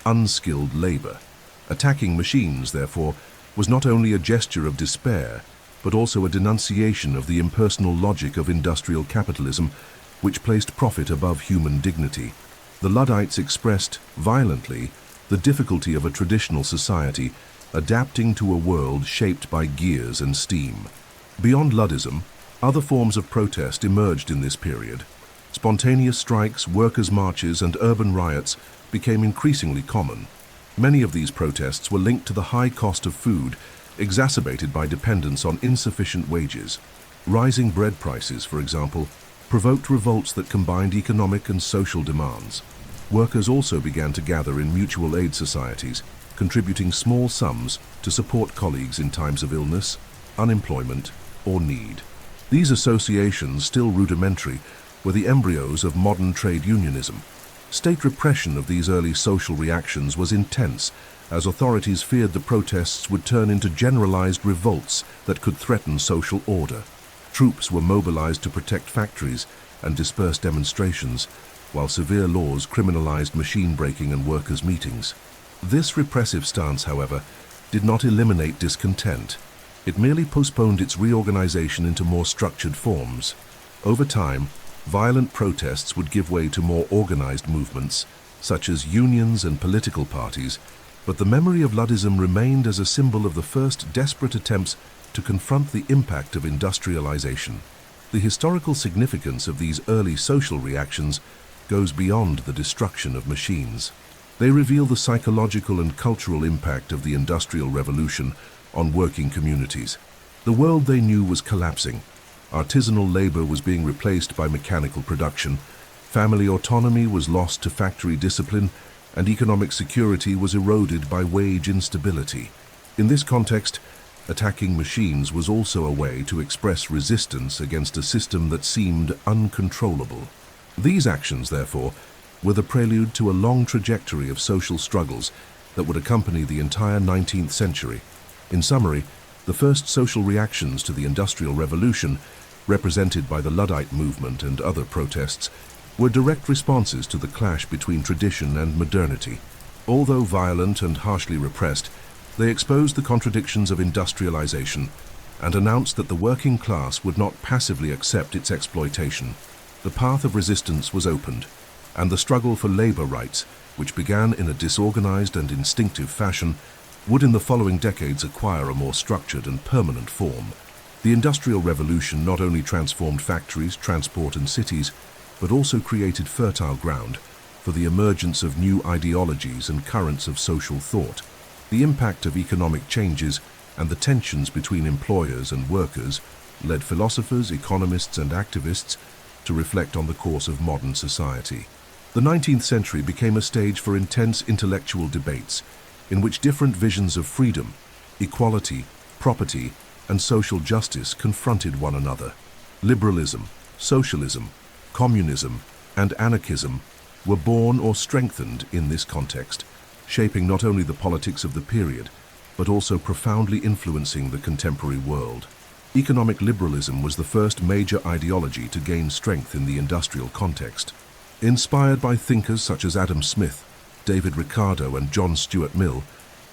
unskilled labor. Attacking machines, therefore, was not only a gesture of despair, but also a denunciation of the impersonal logic of industrial capitalism, which placed profit above human dignity. The Luddites expressed, violently, the difficulty of a traditional society adapting to a world shaped by gears and steam. Beyond Luddism, other forms of protest emerged in this period. Spontaneous strikes, workers' marches, and urban riots became increasingly common. Many of these protests were linked to the high cost of food, exacerbated by dependence on insufficient wages. Rising bread prices, for example, provoked revolts that combined economic and social demands. Workers also began to gather in mutual aid societies, contributing small sums to support colleagues in times of illness, unemployment, or need. These associations, still rudimentary, were the embryos of modern trade unionism. State repression of these early social reactions was intense, as authorities feared the protests would turn into generalized revolts that could threaten social order. Troops were mobilized to protect factories and disperse demonstrations, while severe laws criminalized machine breaking and workers' meetings. This repressive stance, however, did not eliminate discontent. It merely postponed its reorganization into more structured forms. Over time, violent protests would give way to more organized movements, such as unions and political parties, but the memory of Luddism remained as a symbol of the first desperate attempts to confront the impact of industrialization. The historical significance of these early social reactions goes beyond the destruction of machines. They reveal the psychological and cultural impact of the Industrial Revolution on working communities. The world they knew was collapsing. Artisanal labor was being replaced by mechanical production. Family autonomy was lost to factory discipline, and economic security was eroded by wage instability. In this context, attacking machines was also a way to express resistance against a system that seemed uncontrollable. These actions, therefore, were the prelude to a long trajectory of social struggles that would accompany the entire 19th century. In summary, the first social reactions to the Industrial Revolution, represented by the Luddite movement and other protests, were direct responses to the clash between tradition and modernity. Although violent and harshly repressed, they exposed the contradictions of industrialization and announced that the working class would not passively accept its exploitation. The path of resistance was opened, and the struggle for labor rights, which began in a disorganized and instinctive fashion, would in the following decades acquire a more structured and permanent form. The Industrial Revolution not only transformed factories, transport, and cities, but also created fertile ground for the emergence of new ideologies and currents of social thought. The impact of economic changes and the tensions between employers and workers led philosophers, economists, and activists to reflect on the course of modern society. The 19th century became a stage for intense intellectual debates in which different visions of freedom, equality, property, and social justice confronted one another. Liberalism, socialism, communism, and anarchism were born or strengthened in this context, shaping not only the politics of the period, but also profoundly influencing the contemporary world. Economic liberalism was the first major ideology to gain strength in the industrial context. Inspired by thinkers such as Adam Smith, David Ricardo, and John Stuart Mill,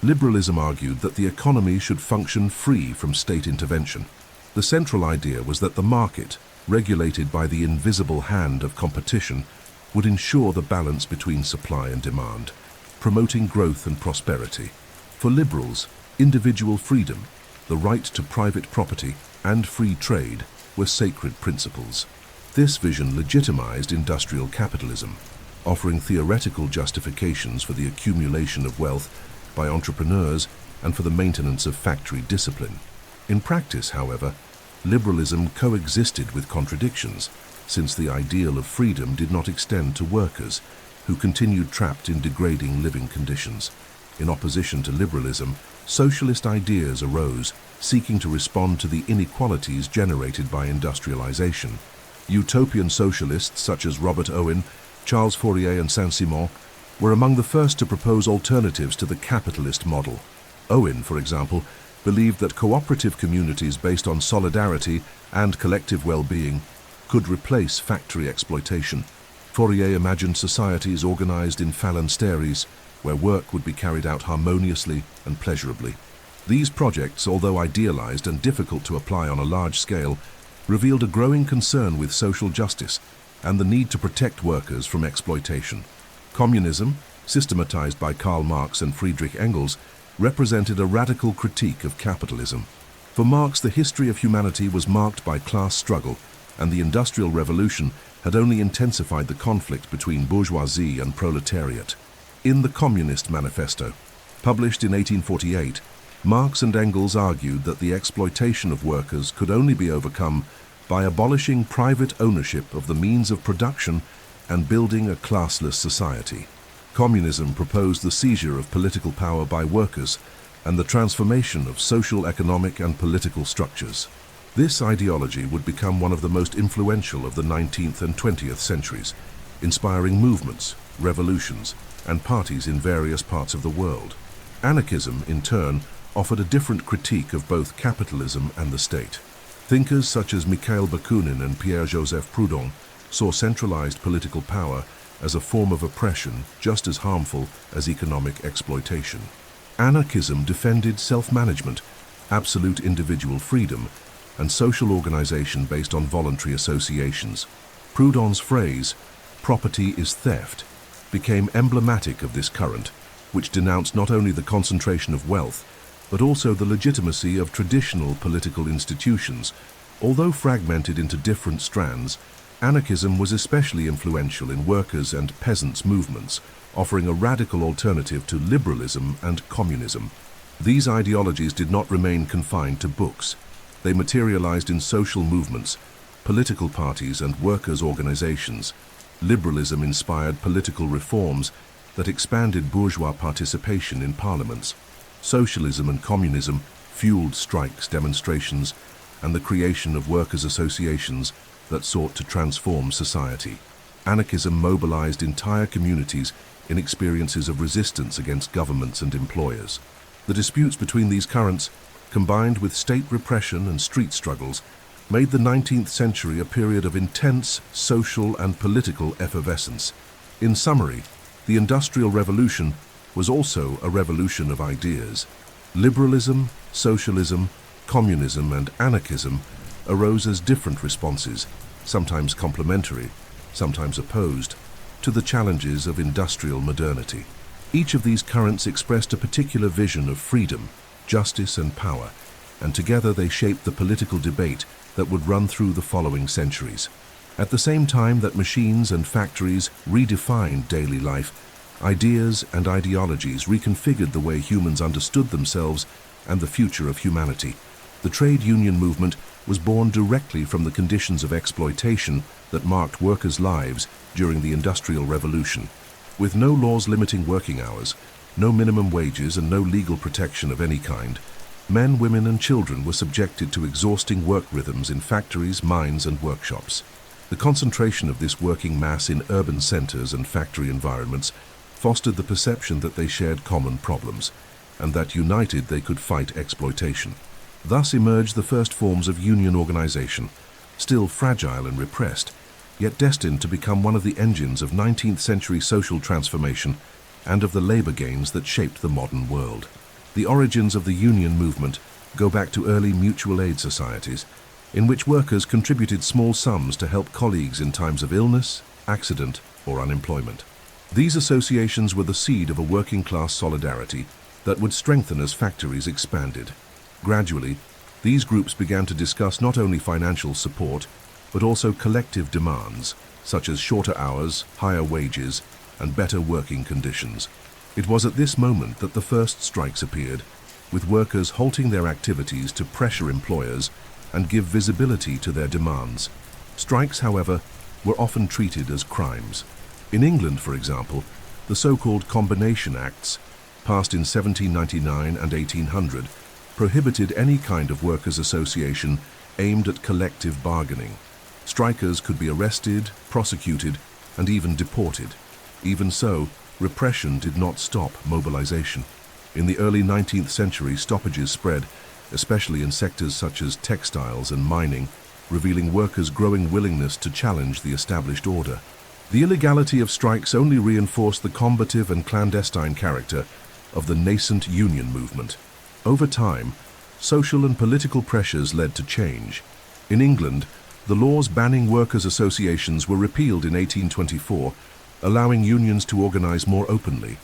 liberalism argued that the economy should function free from state intervention. The central idea was that the market, regulated by the invisible hand of competition, would ensure the balance between supply and demand, promoting growth and prosperity. For liberals, individual freedom, the right to private property, and free trade were sacred principles. This vision legitimized industrial capitalism, offering theoretical justifications for the accumulation of wealth by entrepreneurs and for the maintenance of factory discipline. In practice, however, liberalism coexisted with contradictions, since the ideal of freedom did not extend to workers, who continued trapped in degrading living conditions. In opposition to liberalism, socialist ideas arose, seeking to respond to the inequalities generated by industrialization. Utopian socialists such as Robert Owen, Charles Fourier, and Saint-Simon were among the first to propose alternatives to the capitalist model. Owen, for example, believed that cooperative communities based on solidarity and collective well-being could replace factory exploitation. Fourier imagined societies organized in phalansteries, where work would be carried out harmoniously and pleasurably. These projects, although idealized and difficult to apply on a large scale, revealed a growing concern with social justice and the need to protect workers from exploitation. Communism, systematized by Karl Marx and Friedrich Engels, represented a radical critique of capitalism. For Marx, the history of humanity was marked by class struggle, and the Industrial Revolution had only intensified the conflict between bourgeoisie and proletariat. In the Communist Manifesto, published in 1848, Marx and Engels argued that the exploitation of workers could only be overcome by abolishing private ownership of the means of production and building a classless society. Communism proposed the seizure of political power by workers and the transformation of social, economic, and political structures. This ideology would become one of the most influential of the 19th and 20th centuries, inspiring movements, revolutions, and parties in various parts of the world. Anarchism, in turn, offered a different critique of both capitalism and the state. Thinkers such as Mikhail Bakunin and Pierre-Joseph Proudhon saw centralized political power as a form of oppression just as harmful as economic exploitation. Anarchism defended self-management, absolute individual freedom, and social organization based on voluntary associations. Proudhon's phrase, "property is theft," became emblematic of this current, which denounced not only the concentration of wealth, but also the legitimacy of traditional political institutions. Although fragmented into different strands, anarchism was especially influential in workers' and peasants' movements, offering a radical alternative to liberalism and communism. These ideologies did not remain confined to books. They materialized in social movements, political parties, and workers' organizations. Liberalism inspired political reforms that expanded bourgeois participation in parliaments. Socialism and communism fueled strikes, demonstrations, and the creation of workers' associations that sought to transform society. Anarchism mobilized entire communities in experiences of resistance against governments and employers. The disputes between these currents, combined with state repression and street struggles, made the 19th century a period of intense social and political effervescence. In summary, the Industrial Revolution was also a revolution of ideas. Liberalism, socialism, communism, and anarchism arose as different responses, sometimes complementary, sometimes opposed, to the challenges of industrial modernity. Each of these currents expressed a particular vision of freedom, justice, and power, and together they shaped the political debate that would run through the following centuries. At the same time that machines and factories redefined daily life, ideas and ideologies reconfigured the way humans understood themselves and the future of humanity. The trade union movement was born directly from the conditions of exploitation that marked workers' lives during the Industrial Revolution. With no laws limiting working hours, no minimum wages, and no legal protection of any kind, men, women, and children were subjected to exhausting work rhythms in factories, mines, and workshops. The concentration of this working mass in urban centers and factory environments fostered the perception that they shared common problems, and that united they could fight exploitation. Thus emerged the first forms of union organization, still fragile and repressed, yet destined to become one of the engines of 19th century social transformation and of the labor gains that shaped the modern world. The origins of the union movement go back to early mutual aid societies, in which workers contributed small sums to help colleagues in times of illness, accident, or unemployment. These associations were the seed of a working-class solidarity that would strengthen as factories expanded. Gradually, these groups began to discuss not only financial support, but also collective demands, such as shorter hours, higher wages, and better working conditions. It was at this moment that the first strikes appeared, with workers halting their activities to pressure employers and give visibility to their demands. Strikes, however, were often treated as crimes. In England, for example, the so-called Combination Acts, passed in 1799 and 1800, prohibited any kind of workers' association aimed at collective bargaining. Strikers could be arrested, prosecuted, and even deported. Even so, repression did not stop mobilization. In the early 19th century, stoppages spread, especially in sectors such as textiles and mining, revealing workers' growing willingness to challenge the established order. The illegality of strikes only reinforced the combative and clandestine character of the nascent union movement. Over time, social and political pressures led to change. In England, the laws banning workers' associations were repealed in 1824, allowing unions to organize more openly.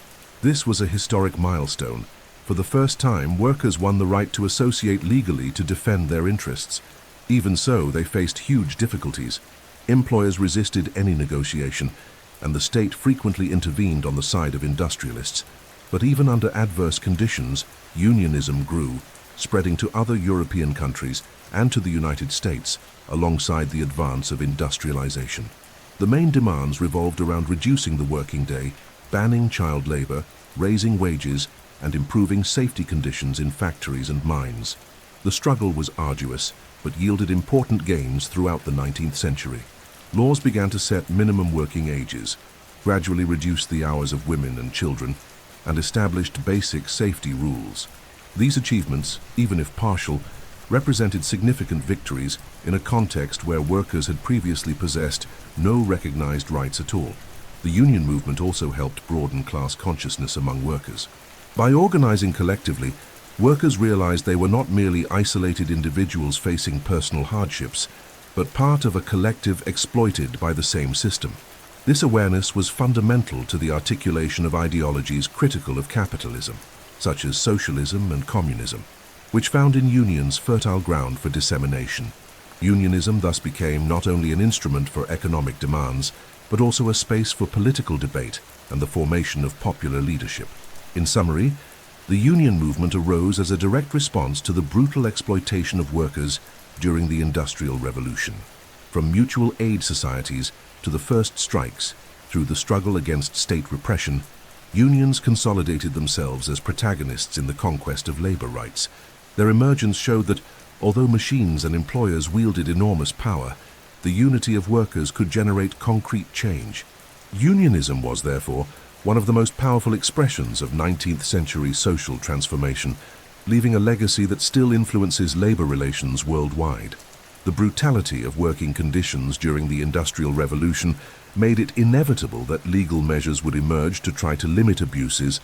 This was a historic milestone. For the first time, workers won the right to associate legally to defend their interests. Even so, they faced huge difficulties. Employers resisted any negotiation, and the state frequently intervened on the side of industrialists. But even under adverse conditions, unionism grew, spreading to other European countries and to the United States, alongside the advance of industrialization. The main demands revolved around reducing the working day, banning child labor, raising wages, and improving safety conditions in factories and mines. The struggle was arduous, but yielded important gains throughout the 19th century. Laws began to set minimum working ages, gradually reduced the hours of women and children, and established basic safety rules. These achievements, even if partial, represented significant victories in a context where workers had previously possessed no recognized rights at all. The union movement also helped broaden class consciousness among workers. By organizing collectively, workers realized they were not merely isolated individuals facing personal hardships, but part of a collective exploited by the same system. This awareness was fundamental to the articulation of ideologies critical of capitalism, such as socialism and communism, which found in unions fertile ground for dissemination. Unionism thus became not only an instrument for economic demands, but also a space for political debate and the formation of popular leadership. In summary, the union movement arose as a direct response to the brutal exploitation of workers during the Industrial Revolution. From mutual aid societies to the first strikes, through the struggle against state repression, Unions consolidated themselves as protagonists in the conquest of labor rights. Their emergence showed that, although machines and employers wielded enormous power, the unity of workers could generate concrete change. Unionism was, therefore, one of the most powerful expressions of 19th century social transformation, leaving a legacy that still influences labor relations worldwide. The brutality of working conditions during the Industrial Revolution made it inevitable that legal measures would emerge to try to limit abuses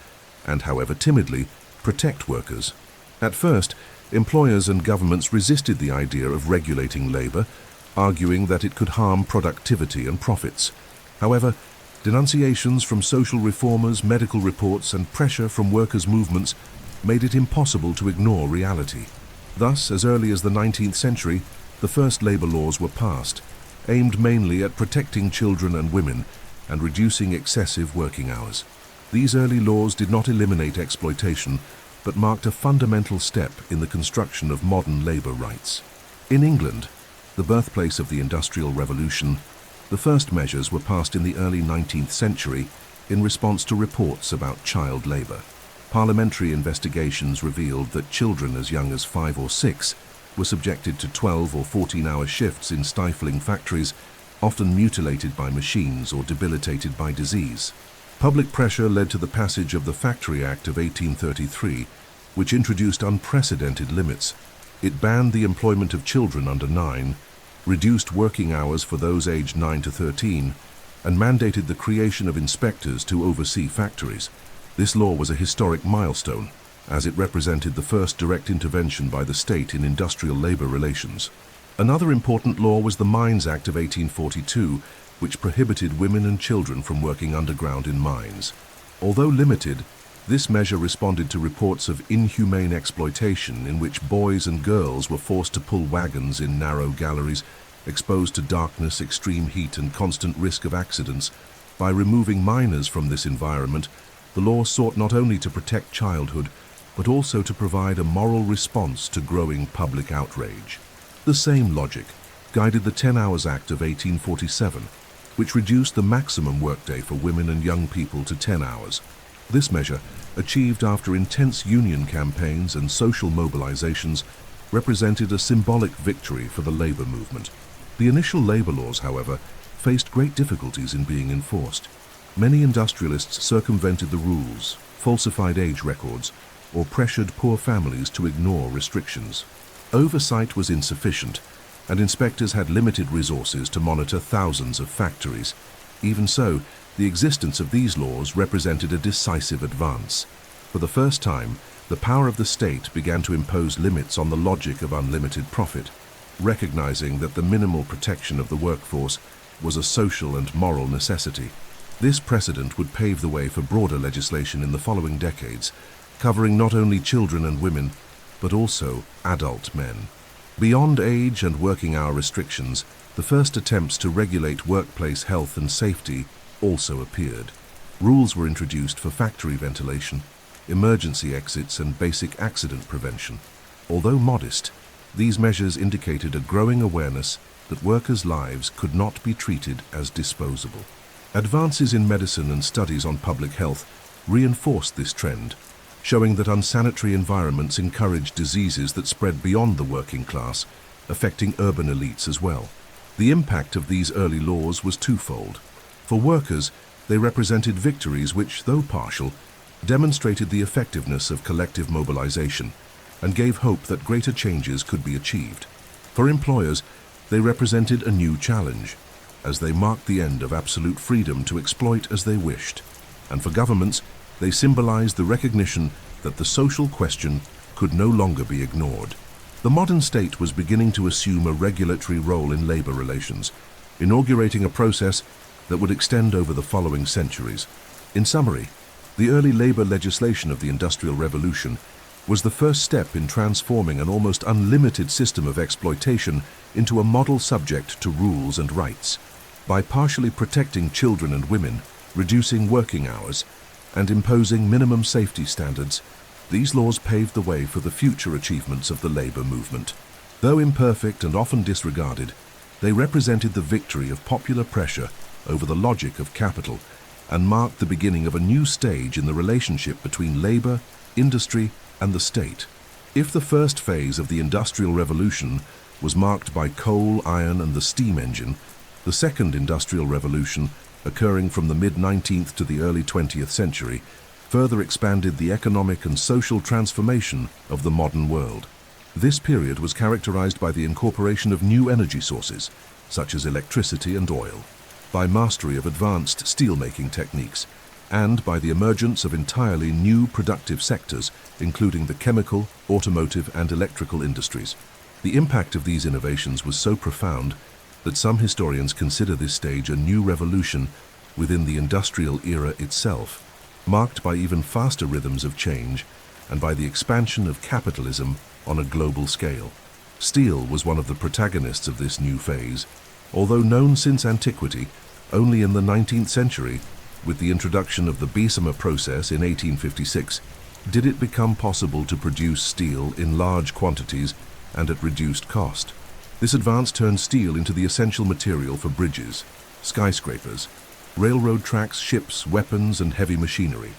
and, however timidly, protect workers. At first, employers and governments resisted the idea of regulating labor, arguing that it could harm productivity and profits. However, denunciations from social reformers, medical reports, and pressure from workers' movements made it impossible to ignore reality. Thus, as early as the 19th century, the first labor laws were passed, aimed mainly at protecting children and women and reducing excessive working hours. These early laws did not eliminate exploitation, but marked a fundamental step in the construction of modern labor rights. In England, the birthplace of the Industrial Revolution, the first measures were passed in the early 19th century in response to reports about child labor. Parliamentary investigations revealed that children as young as 5 or 6 were subjected to 12 or 14-hour shifts in stifling factories, often mutilated by machines or debilitated by disease. Public pressure led to the passage of the Factory Act of 1833, which introduced unprecedented limits. It banned the employment of children under 9, reduced working hours for those aged 9 to 13, and mandated the creation of inspectors to oversee factories. This law was a historic milestone, as it represented the first direct intervention by the state in industrial labor relations. Another important law was the Mines Act of 1842, which prohibited women and children from working underground in mines. Although limited, this measure responded to reports of inhumane exploitation in which boys and girls were forced to pull wagons in narrow galleries, exposed to darkness, extreme heat, and constant risk of accidents. By removing miners from this environment, the law sought not only to protect childhood, but also to provide a moral response to growing public outrage. The same logic guided the 10 Hours Act of 1847, which reduced the maximum workday for women and young people to 10 hours. This measure, achieved after intense union campaigns and social mobilizations, represented a symbolic victory for the labor movement. The initial labor laws, however, faced great difficulties in being enforced. Many industrialists circumvented the rules, falsified age records, or pressured poor families to ignore restrictions. Oversight was insufficient, and inspectors had limited resources to monitor thousands of factories. Even so, the existence of these laws represented a decisive advance. For the first time, the power of the state began to impose limits on the logic of unlimited profit, recognizing that the minimal protection of the workforce was a social and moral necessity. This precedent would pave the way for broader legislation in the following decades, covering not only children and women, but also adult men. Beyond age and working hour restrictions, the first attempts to regulate workplace health and safety also appeared. Rules were introduced for factory ventilation, emergency exits, and basic accident prevention. Although modest, these measures indicated a growing awareness that workers' lives could not be treated as disposable. Advances in medicine and studies on public health reinforced this trend, showing that unsanitary environments encouraged diseases that spread beyond the working class, affecting urban elites as well. The impact of these early laws was twofold. For workers, they represented victories which, though partial, demonstrated the effectiveness of collective mobilization and gave hope that greater changes could be achieved. For employers, they represented a new challenge, as they marked the end of absolute freedom to exploit as they wished. And for governments, they symbolized the recognition that the social question could no longer be ignored. The modern state was beginning to assume a regulatory role in labor relations, inaugurating a process that would extend over the following centuries. In summary, the early labor legislation of the Industrial Revolution was the first step in transforming an almost unlimited system of exploitation into a model subject to rules and rights. By partially protecting children and women, reducing working hours, and imposing minimum safety standards, these laws paved the way for the future achievements of the labor movement. Though imperfect and often disregarded, they represented the victory of popular pressure over the logic of capital and marked the beginning of a new stage in the relationship between labor, industry, and the state. If the first phase of the Industrial Revolution was marked by coal, iron, and the steam engine, the second Industrial Revolution, occurring from the mid-19th to the early 20th century, further expanded the economic and social transformation of the modern world. This period was characterized by the incorporation of new energy sources, such as electricity and oil, by mastery of advanced steelmaking techniques, and by the emergence of entirely new productive sectors, including the chemical, automotive, and electrical industries. The impact of these innovations was so profound that some historians consider this stage a new revolution within the industrial era itself, marked by even faster rhythms of change and by the expansion of capitalism on a global scale. Steel was one of the protagonists of this new phase, although known since antiquity. Only in the 19th century, with the introduction of the Bessemer process in 1856, did it become possible to produce steel in large quantities and at reduced cost. This advance turned steel into the essential material for bridges, skyscrapers, railroad tracks, ships, weapons, and heavy machinery.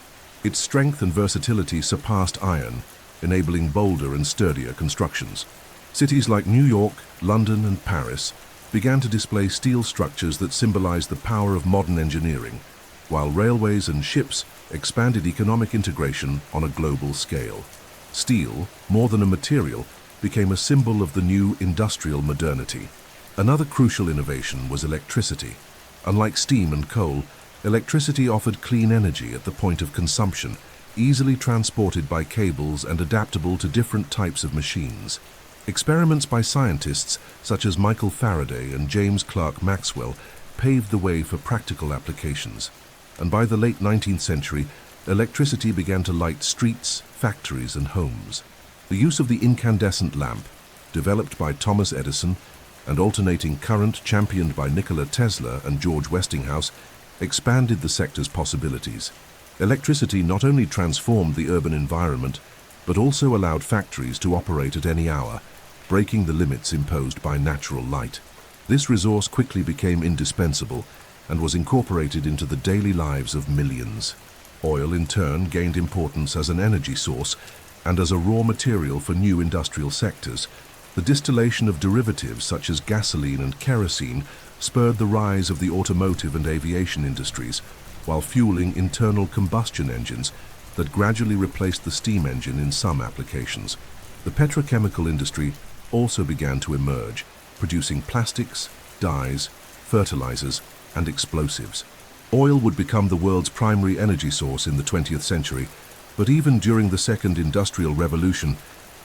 Its strength and versatility surpassed iron, enabling bolder and sturdier constructions. Cities like New York, London, and Paris began to display steel structures that symbolized the power of modern engineering, while railways and ships expanded economic integration on a global scale. Steel, more than a material, became a symbol of the new industrial modernity. Another crucial innovation was electricity. Unlike steam and coal, electricity offered clean energy at the point of consumption, easily transported by cables and adaptable to different types of machines. Experiments by scientists such as Michael Faraday and James Clerk Maxwell paved the way for practical applications. And by the late 19th century, electricity began to light streets, factories, and homes. The use of the incandescent lamp, developed by Thomas Edison, and alternating current championed by Nikola Tesla and George Westinghouse, expanded the sector's possibilities. Electricity not only transformed the urban environment, but also allowed factories to operate at any hour, breaking the limits imposed by natural light. This resource quickly became indispensable and was incorporated into the daily lives of millions. Oil, in turn, gained importance as an energy source and as a raw material for new industrial sectors. The distillation of derivatives such as gasoline and kerosene spurred the rise of the automotive and aviation industries, while fueling internal combustion engines that gradually replaced the steam engine in some applications. The petrochemical industry also began to emerge, producing plastics, dyes, fertilizers, and explosives. Oil would become the world's primary energy source in the 20th century, but even during the Second Industrial Revolution,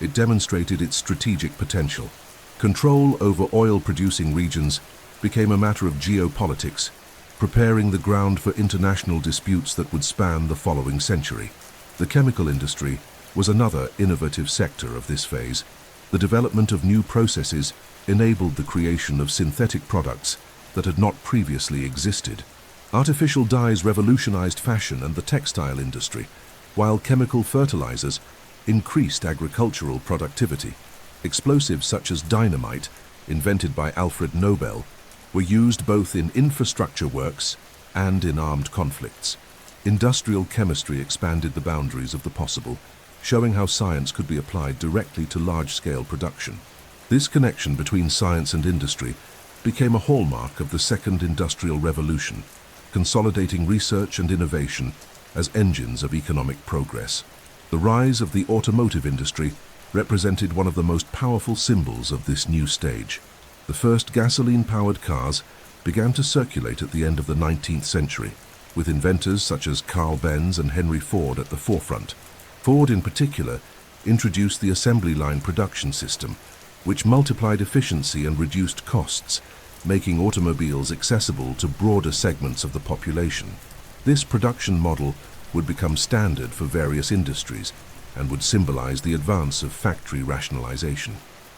it demonstrated its strategic potential. Control over oil-producing regions became a matter of geopolitics, preparing the ground for international disputes that would span the following century. The chemical industry was another innovative sector of this phase. The development of new processes enabled the creation of synthetic products that had not previously existed. Artificial dyes revolutionized fashion and the textile industry, while chemical fertilizers increased agricultural productivity. Explosives such as dynamite, invented by Alfred Nobel, were used both in infrastructure works and in armed conflicts. Industrial chemistry expanded the boundaries of the possible, showing how science could be applied directly to large-scale production. This connection between science and industry became a hallmark of the Second Industrial Revolution, consolidating research and innovation as engines of economic progress. The rise of the automotive industry represented one of the most powerful symbols of this new stage. The first gasoline-powered cars began to circulate at the end of the 19th century, with inventors such as Carl Benz and Henry Ford at the forefront. Ford, in particular, introduced the assembly line production system, which multiplied efficiency and reduced costs, making automobiles accessible to broader segments of the population. This production model would become standard for various industries and would symbolize the advance of factory rationalization.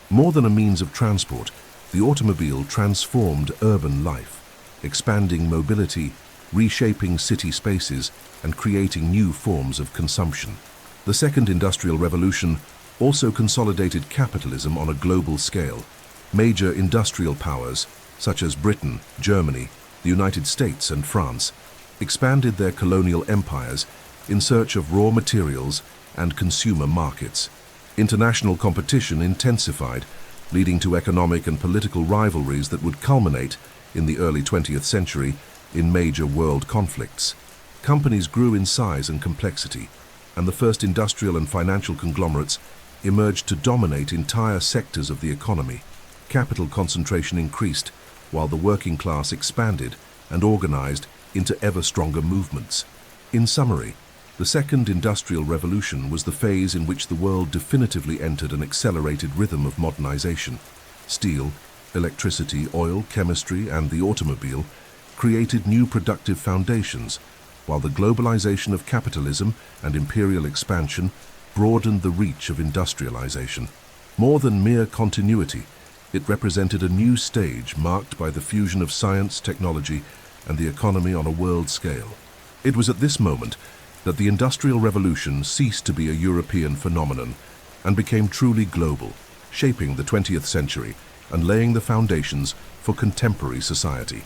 More than a means of transport, the automobile transformed urban life, expanding mobility, reshaping city spaces, and creating new forms of consumption. The Second Industrial Revolution also consolidated capitalism on a global scale. Major industrial powers, such as Britain, Germany, the United States, and France, expanded their colonial empires in search of raw materials and consumer markets. International competition intensified, leading to economic and political rivalries that would culminate in the early 20th century in major world conflicts. Companies grew in size and complexity, and the first industrial and financial conglomerates emerged to dominate entire sectors of the economy. Capital concentration increased, while the working class expanded and organized into ever stronger movements. In summary, the Second Industrial Revolution was the phase in which the world definitively entered an accelerated rhythm of modernization. Steel, electricity, oil, chemistry, and the automobile created new productive foundations, while the globalization of capitalism and imperial expansion broadened the reach of industrialization. More than mere continuity, it represented a new stage marked by the fusion of science, technology, and the economy on a world scale. It was at this moment that the Industrial Revolution ceased to be a European phenomenon and became truly global, shaping the 20th century and laying the foundations for contemporary society.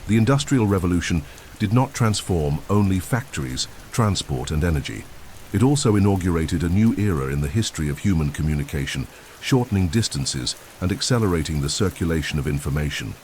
The Industrial Revolution did not transform only factories, transport, and energy. It also inaugurated a new era in the history of human communication, shortening distances and accelerating the circulation of information.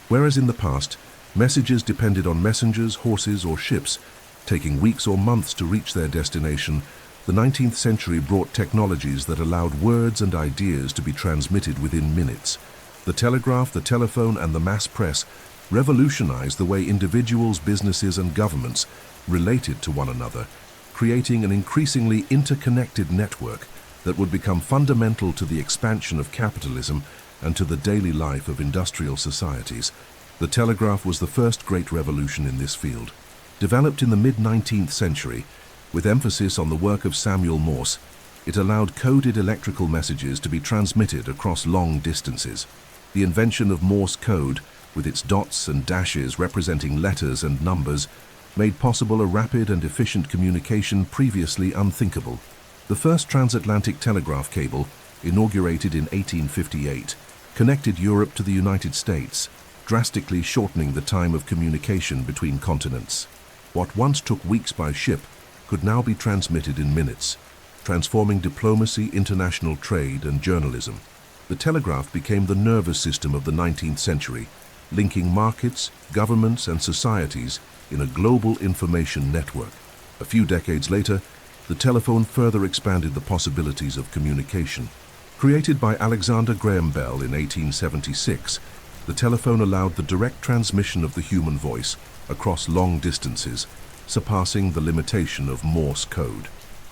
Whereas in the past, messages depended on messengers, horses, or ships, taking weeks or months to reach their destination, the 19th century brought technologies that allowed words and ideas to be transmitted within minutes. The telegraph, the telephone, and the mass press revolutionized the way individuals, businesses, and governments related to one another, creating an increasingly interconnected network that would become fundamental to the expansion of capitalism and to the daily life of industrial societies. The telegraph was the first great revolution in this field. Developed in the mid-19th century, with emphasis on the work of Samuel Morse, it allowed coded electrical messages to be transmitted across long distances. The invention of Morse code, with its dots and dashes representing letters and numbers, made possible a rapid and efficient communication previously unthinkable. The first transatlantic telegraph cable, inaugurated in 1858, connected Europe to the United States, drastically shortening the time of communication between continents. What once took weeks by ship could now be transmitted in minutes, transforming diplomacy, international trade, and journalism. The telegraph became the nervous system of the 19th century, linking markets, governments, and societies in a global information network. A few decades later, the telephone further expanded the possibilities of communication. Created by Alexander Graham Bell in 1876, the telephone allowed the direct transmission of the human voice across long distances, surpassing the limitation of Morse code.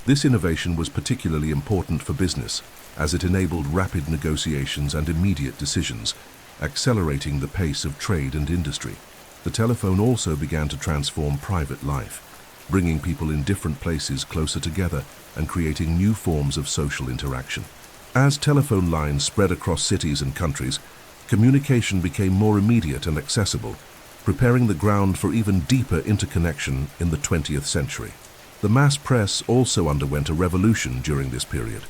This innovation was particularly important for business, as it enabled rapid negotiations and immediate decisions, accelerating the pace of trade and industry. The telephone also began to transform private life, bringing people in different places closer together and creating new forms of social interaction. As telephone lines spread across cities and countries, communication became more immediate and accessible, preparing the ground for even deeper interconnection in the 20th century. The mass press also underwent a revolution during this period.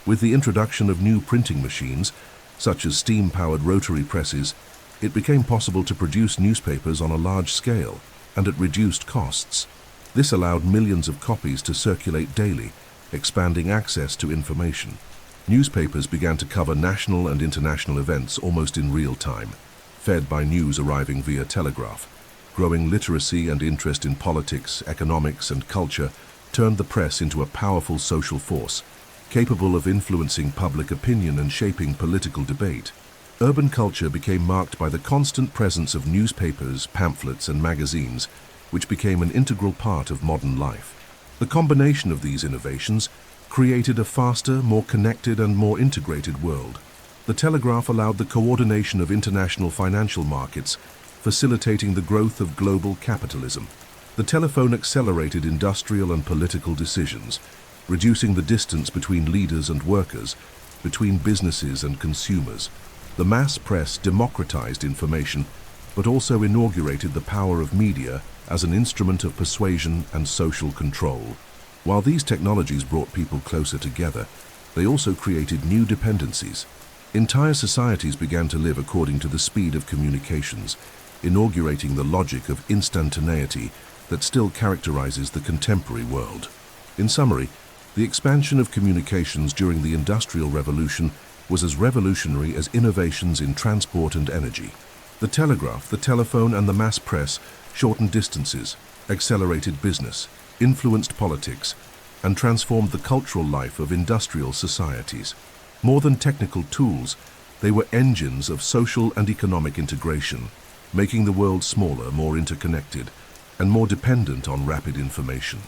With the introduction of new printing machines, such as steam-powered rotary presses, it became possible to produce newspapers on a large scale and at reduced costs. This allowed millions of copies to circulate daily, expanding access to information. Newspapers began to cover national and international events almost in real time, fed by news arriving via telegraph. Growing literacy and interest in politics, economics, and culture turned the press into a powerful social force, capable of influencing public opinion and shaping political debate. Urban culture became marked by the constant presence of newspapers, pamphlets, and magazines, which became an integral part of modern life. The combination of these innovations created a faster, more connected, and more integrated world. The telegraph allowed the coordination of international financial markets, facilitating the growth of global capitalism. The telephone accelerated industrial and political decisions, reducing the distance between leaders and workers, between businesses and consumers. The mass press democratized information, but also inaugurated the power of media as an instrument of persuasion and social control. While these technologies brought people closer together, they also created new dependencies. Entire societies began to live according to the speed of communications, inaugurating the logic of instantaneity that still characterizes the contemporary world. In summary, the expansion of communications during the Industrial Revolution was as revolutionary as innovations in transport and energy. The telegraph, the telephone, and the mass press shortened distances, accelerated business, influenced politics, and transformed the cultural life of industrial societies. More than technical tools, they were engines of social and economic integration, making the world smaller, more interconnected, and more dependent on rapid information.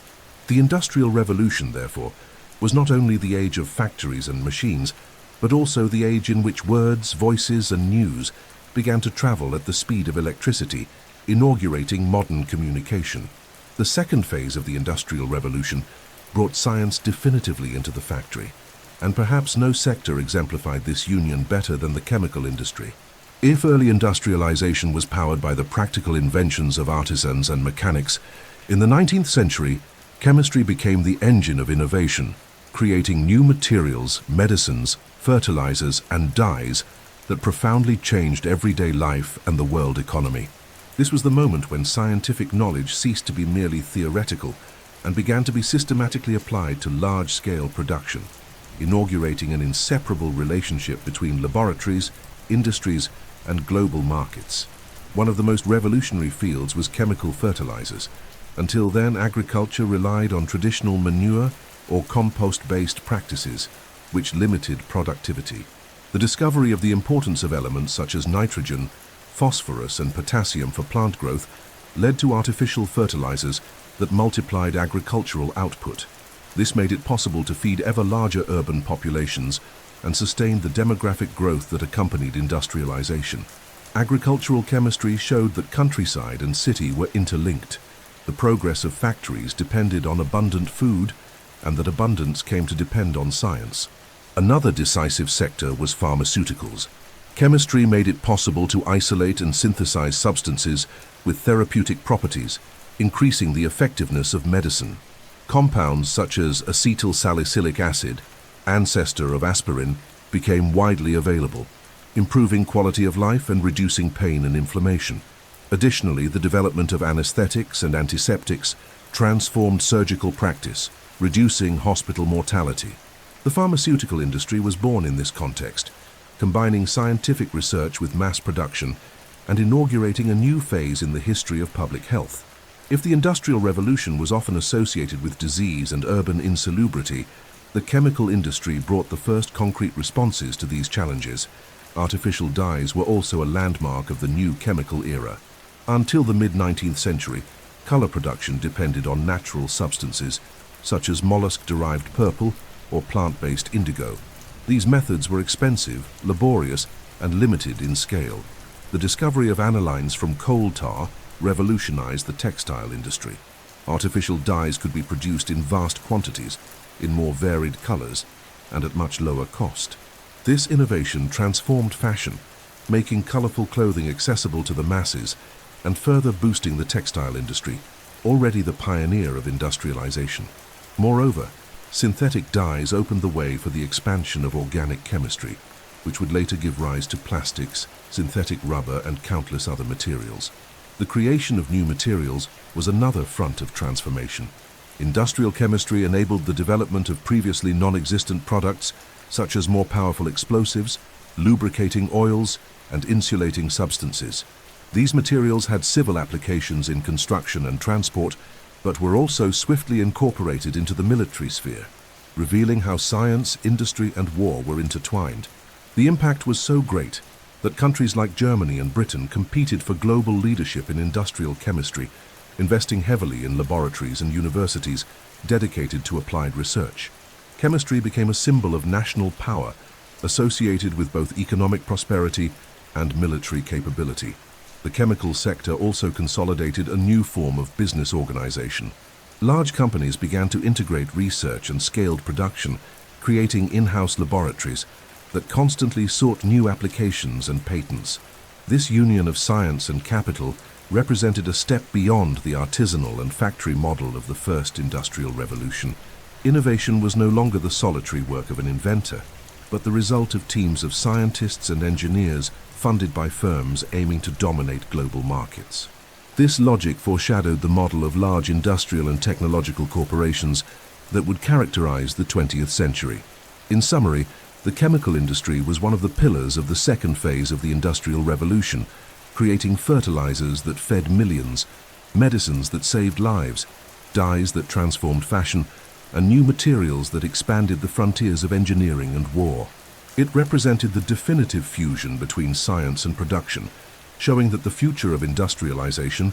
The Industrial Revolution, therefore, was not only the age of factories and machines, but also the age in which words, voices, and news began to travel at the speed of electricity, inaugurating modern communication. The second phase of the Industrial Revolution brought science definitively into the factory, and perhaps no sector exemplified this union better than the chemical industry. If early industrialization was powered by the practical inventions of artisans and mechanics, in the 19th century, chemistry became the engine of innovation, creating new materials, medicines, fertilizers, and dyes that profoundly changed everyday life and the world economy. This was the moment when scientific knowledge ceased to be merely theoretical and began to be systematically applied to large-scale production, inaugurating an inseparable relationship between laboratories, industries, and global markets. One of the most revolutionary fields was chemical fertilizers. Until then, agriculture relied on traditional manure or compost-based practices, which limited productivity. The discovery of the importance of elements such as nitrogen, phosphorus, and potassium for plant growth led to artificial fertilizers that multiplied agricultural output. This made it possible to feed ever larger urban populations and sustain the demographic growth that accompanied industrialization. Agricultural chemistry showed that countryside and city were interlinked. The progress of factories depended on abundant food, and that abundance came to depend on science. Another decisive sector was pharmaceuticals. Chemistry made it possible to isolate and synthesize substances with therapeutic properties, increasing the effectiveness of medicine. Compounds such as acetyl salicylic acid, ancestor of aspirin, became widely available, improving quality of life and reducing pain and inflammation. Additionally, the development of anesthetics and antiseptics transformed surgical practice, reducing hospital mortality. The pharmaceutical industry was born in this context, combining scientific research with mass production and inaugurating a new phase in the history of public health. If the Industrial Revolution was often associated with disease and urban insalubrity, the chemical industry brought the first concrete responses to these challenges. Artificial dyes were also a landmark of the new chemical era. Until the mid-19th century, color production depended on natural substances, such as mollusk-derived purple or plant-based indigo. These methods were expensive, laborious, and limited in scale. The discovery of anilines from coal tar revolutionized the textile industry. Artificial dyes could be produced in vast quantities, in more varied colors, and at much lower cost. This innovation transformed fashion, making colorful clothing accessible to the masses and further boosting the textile industry, already the pioneer of industrialization. Moreover, synthetic dyes opened the way for the expansion of organic chemistry, which would later give rise to plastics, synthetic rubber, and countless other materials. The creation of new materials was another front of transformation. Industrial chemistry enabled the development of previously non-existent products, such as more powerful explosives, lubricating oils, and insulating substances. These materials had civil applications in construction and transport, but were also swiftly incorporated into the military sphere, revealing how science, industry, and war were intertwined. The impact was so great that countries like Germany and Britain competed for global leadership in industrial chemistry, investing heavily in laboratories and universities dedicated to applied research. Chemistry became a symbol of national power, associated with both economic prosperity and military capability. The chemical sector also consolidated a new form of business organization. Large companies began to integrate research and scaled production, creating in-house laboratories that constantly sought new applications and patents. This union of science and capital represented a step beyond the artisanal and factory model of the first industrial revolution. Innovation was no longer the solitary work of an inventor, but the result of teams of scientists and engineers funded by firms aiming to dominate global markets. This logic foreshadowed the model of large industrial and technological corporations that would characterize the 20th century. In summary, the chemical industry was one of the pillars of the second phase of the Industrial Revolution, creating fertilizers that fed millions, medicines that saved lives, dyes that transformed fashion, and new materials that expanded the frontiers of engineering and war. It represented the definitive fusion between science and production, showing that the future of industrialization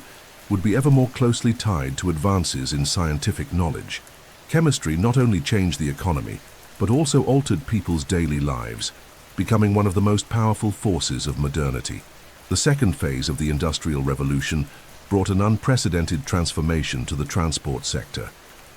would be ever more closely tied to advances in scientific knowledge. Chemistry not only changed the economy, but also altered people's daily lives, becoming one of the most powerful forces of modernity. The second phase of the Industrial Revolution brought an unprecedented transformation to the transport sector.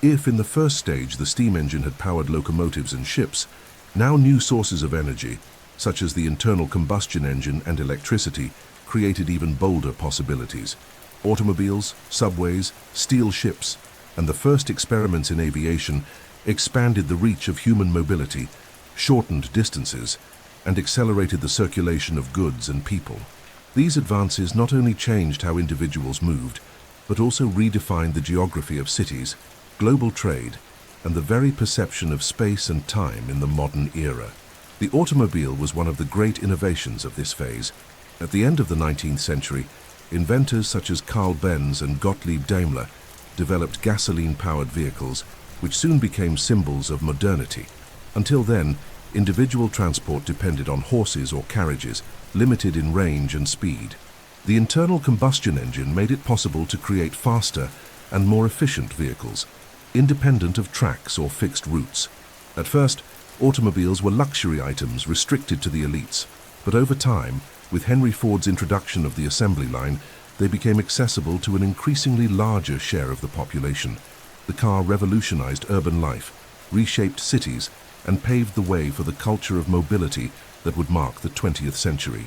If in the first stage the steam engine had powered locomotives and ships, now new sources of energy, such as the internal combustion engine and electricity, created even bolder possibilities. Automobiles, subways, steel ships, and the first experiments in aviation expanded the reach of human mobility, shortened distances, and accelerated the circulation of goods and people. These advances not only changed how individuals moved, but also redefined the geography of cities, global trade, and the very perception of space and time in the modern era. The automobile was one of the great innovations of this phase. At the end of the 19th century, inventors such as Carl Benz and Gottlieb Daimler developed gasoline-powered vehicles, which soon became symbols of modernity. Until then, individual transport depended on horses or carriages, limited in range and speed. The internal combustion engine made it possible to create faster and more efficient vehicles, independent of tracks or fixed routes. At first, automobiles were luxury items restricted to the elites, but over time, with Henry Ford's introduction of the assembly line, they became accessible to an increasingly larger share of the population. The car revolutionized urban life, reshaped cities, and paved the way for the culture of mobility that would mark the 20th century.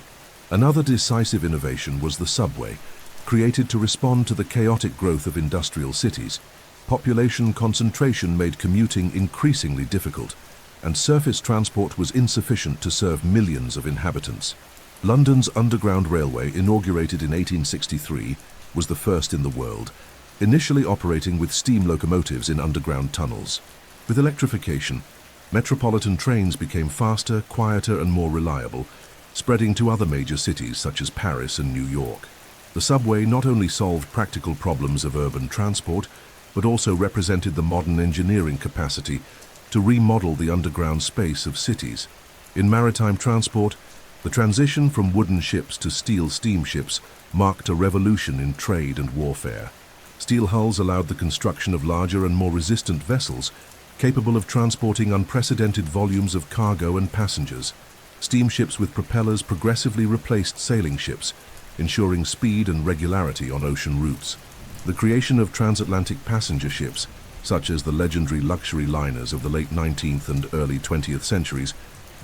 Another decisive innovation was the subway, created to respond to the chaotic growth of industrial cities. Population concentration made commuting increasingly difficult, and surface transport was insufficient to serve millions of inhabitants. London's Underground Railway, inaugurated in 1863, was the first in the world, initially operating with steam locomotives in underground tunnels. With electrification, metropolitan trains became faster, quieter, and more reliable, spreading to other major cities such as Paris and New York. The subway not only solved practical problems of urban transport, but also represented the modern engineering capacity to remodel the underground space of cities. In maritime transport, the transition from wooden ships to steel steamships marked a revolution in trade and warfare. Steel hulls allowed the construction of larger and more resistant vessels, capable of transporting unprecedented volumes of cargo and passengers. Steamships with propellers progressively replaced sailing ships, ensuring speed and regularity on ocean routes. The creation of transatlantic passenger ships, such as the legendary luxury liners of the late 19th and early 20th centuries,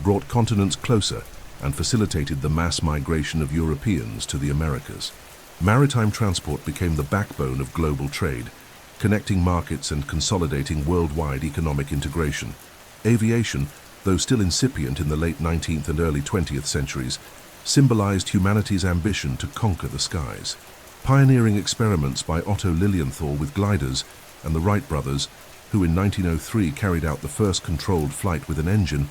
brought continents closer and facilitated the mass migration of Europeans to the Americas. Maritime transport became the backbone of global trade, connecting markets and consolidating worldwide economic integration. Aviation, though still incipient in the late 19th and early 20th centuries, symbolized humanity's ambition to conquer the skies. Pioneering experiments by Otto Lilienthal with gliders and the Wright brothers, who in 1903 carried out the first controlled flight with an engine,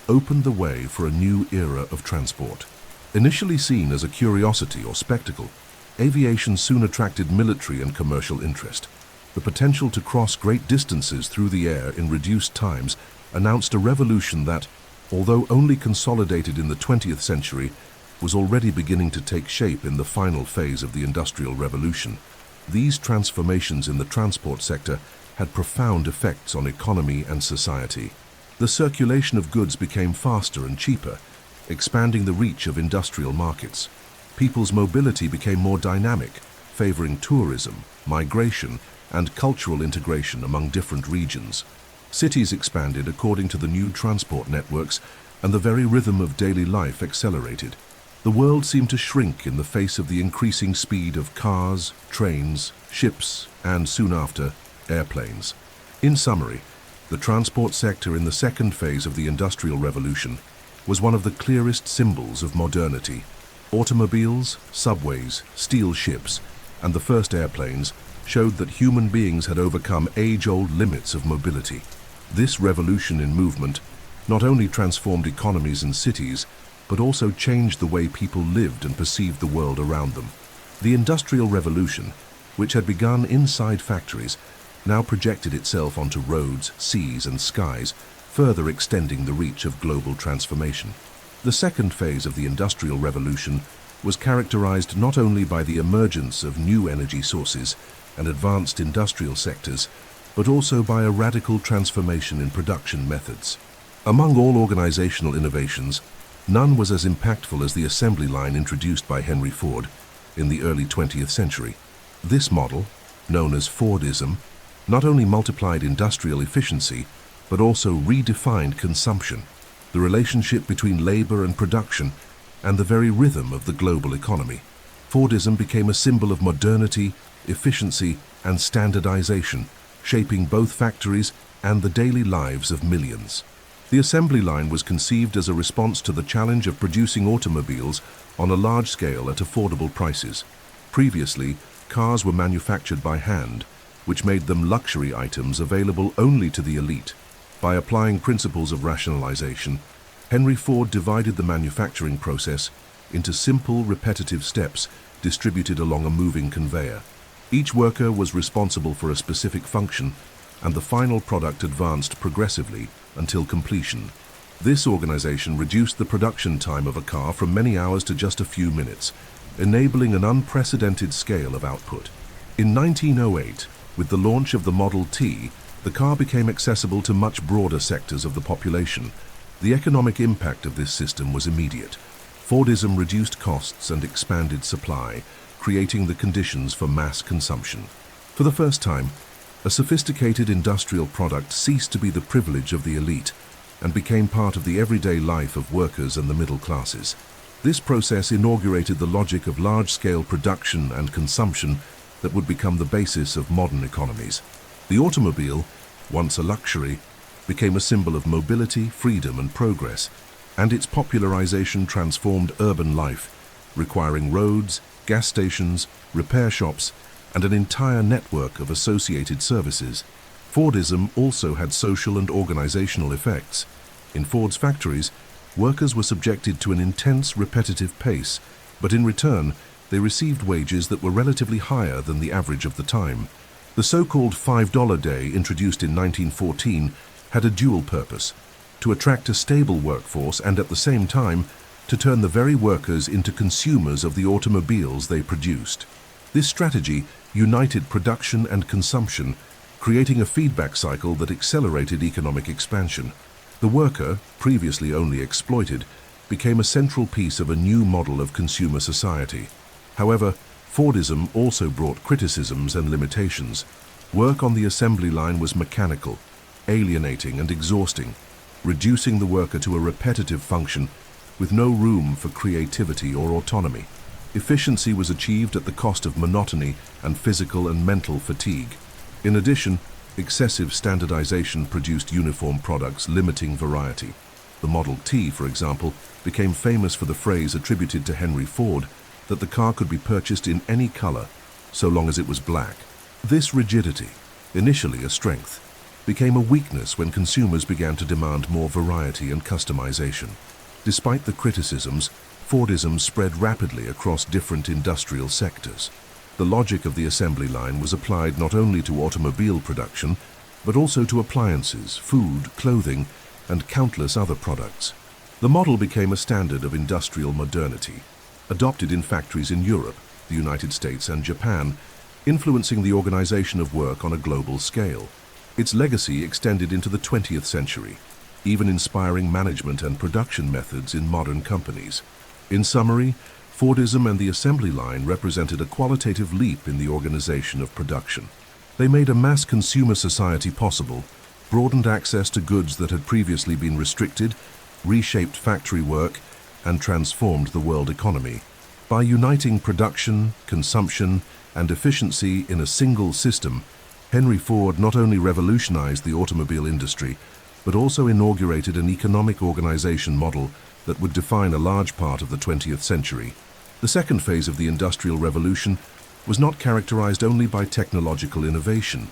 opened the way for a new era of transport. Initially seen as a curiosity or spectacle, aviation soon attracted military and commercial interest. The potential to cross great distances through the air in reduced times announced a revolution that, although only consolidated in the 20th century, was already beginning to take shape in the final phase of the Industrial Revolution. These transformations in the transport sector had profound effects on economy and society. The circulation of goods became faster and cheaper, expanding the reach of industrial markets. People's mobility became more dynamic, favoring tourism, migration, and cultural integration among different regions. Cities expanded according to the new transport networks, and the very rhythm of daily life accelerated. The world seemed to shrink in the face of the increasing speed of cars, trains, ships, and soon after, airplanes. In summary, the transport sector in the second phase of the Industrial Revolution was one of the clearest symbols of modernity. Automobiles, subways, steel ships, and the first airplanes showed that human beings had overcome age-old limits of mobility. This revolution in movement not only transformed economies and cities, but also changed the way people lived and perceived the world around them. The Industrial Revolution, which had begun inside factories, now projected itself onto roads, seas, and skies, further extending the reach of global transformation. The second phase of the Industrial Revolution was characterized not only by the emergence of new energy sources and advanced industrial sectors, but also by a radical transformation in production methods. Among all organizational innovations, none was as impactful as the assembly line introduced by Henry Ford in the early 20th century. This model, known as Fordism, not only multiplied industrial efficiency, but also redefined consumption, the relationship between labor and production, and the very rhythm of the global economy. Fordism became a symbol of modernity, efficiency, and standardization, shaping both factories and the daily lives of millions. The assembly line was conceived as a response to the challenge of producing automobiles on a large scale at affordable prices. Previously, cars were manufactured by hand, which made them luxury items available only to the elite. By applying principles of rationalization, Henry Ford divided the manufacturing process into simple, repetitive steps distributed along a moving conveyor. Each worker was responsible for a specific function, and the final product advanced progressively until completion. This organization reduced the production time of a car from many hours to just a few minutes, enabling an unprecedented scale of output. In 1908, with the launch of the Model T, the car became accessible to much broader sectors of the population. The economic impact of this system was immediate. Fordism reduced costs and expanded supply, creating the conditions for mass consumption. For the first time, a sophisticated industrial product ceased to be the privilege of the elite and became part of the everyday life of workers and the middle classes. This process inaugurated the logic of large-scale production and consumption that would become the basis of modern economies. The automobile, once a luxury, became a symbol of mobility, freedom, and progress, and its popularization transformed urban life, requiring roads, gas stations, repair shops, and an entire network of associated services. Fordism also had social and organizational effects. In Ford's factories, workers were subjected to an intense, repetitive pace, but in return, they received wages that were relatively higher than the average of the time. The so-called $5 day, introduced in 1914, had a dual purpose: to attract a stable workforce and at the same time, to turn the very workers into consumers of the automobiles they produced. This strategy united production and consumption, creating a feedback cycle that accelerated economic expansion. The worker, previously only exploited, became a central piece of a new model of consumer society. However, Fordism also brought criticisms and limitations. Work on the assembly line was mechanical, alienating and exhausting, reducing the worker to a repetitive function with no room for creativity or autonomy. Efficiency was achieved at the cost of monotony and physical and mental fatigue. In addition, excessive standardization produced uniform products, limiting variety. The Model T, for example, became famous for the phrase attributed to Henry Ford that the car could be purchased in any color, so long as it was black. This rigidity, initially a strength, became a weakness when consumers began to demand more variety and customization. Despite the criticisms, Fordism spread rapidly across different industrial sectors. The logic of the assembly line was applied not only to automobile production, but also to appliances, food, clothing, and countless other products. The model became a standard of industrial modernity, adopted in factories in Europe, the United States, and Japan, influencing the organization of work on a global scale. Its legacy extended into the 20th century, even inspiring management and production methods in modern companies. In summary, Fordism and the assembly line represented a qualitative leap in the organization of production. They made a mass consumer society possible, broadened access to goods that had previously been restricted, reshaped factory work, and transformed the world economy. By uniting production, consumption, and efficiency in a single system, Henry Ford not only revolutionized the automobile industry, but also inaugurated an economic organization model that would define a large part of the 20th century. The second phase of the Industrial Revolution was not characterized only by technological innovation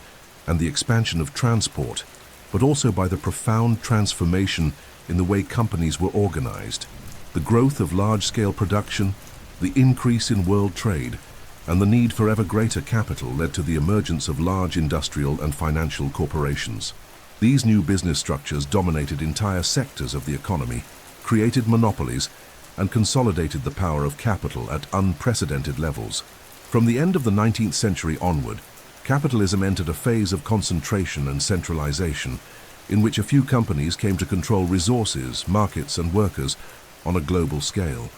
and the expansion of transport, but also by the profound transformation in the way companies were organized. The growth of large-scale production, the increase in world trade, and the need for ever greater capital led to the emergence of large industrial and financial corporations. These new business structures dominated entire sectors of the economy, created monopolies, and consolidated the power of capital at unprecedented levels. From the end of the 19th century onward, capitalism entered a phase of concentration and centralization, in which a few companies came to control resources, markets, and workers on a global scale.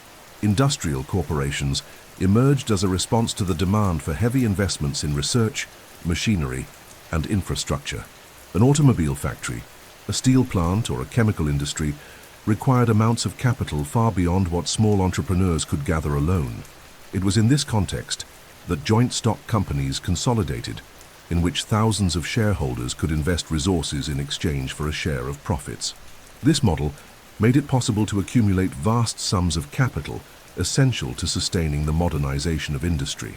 Industrial corporations emerged as a response to the demand for heavy investments in research, machinery, and infrastructure. An automobile factory, a steel plant, or a chemical industry required amounts of capital far beyond what small entrepreneurs could gather alone. It was in this context that joint stock companies consolidated, in which thousands of shareholders could invest resources in exchange for a share of profits. This model made it possible to accumulate vast sums of capital essential to sustaining the modernization of industry.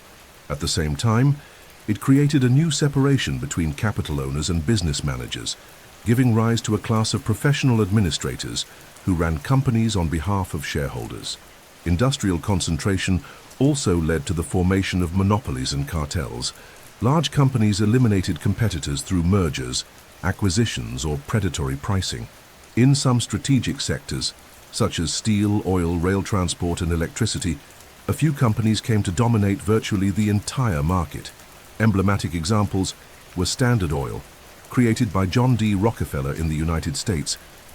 At the same time, it created a new separation between capital owners and business managers, giving rise to a class of professional administrators who ran companies on behalf of shareholders. Industrial concentration also led to the formation of monopolies and cartels. Large companies eliminated competitors through mergers, acquisitions, or predatory pricing. In some strategic sectors, such as steel, oil, rail transport, and electricity, a few companies came to dominate virtually the entire market. Emblematic examples were Standard Oil, created by John D. Rockefeller in the United States,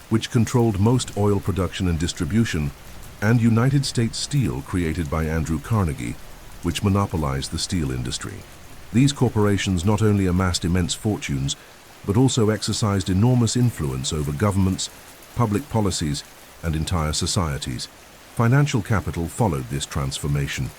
which controlled most oil production and distribution, and United States Steel, created by Andrew Carnegie, which monopolized the steel industry. These corporations not only amassed immense fortunes, but also exercised enormous influence over governments, public policies, and entire societies. Financial capital followed this transformation.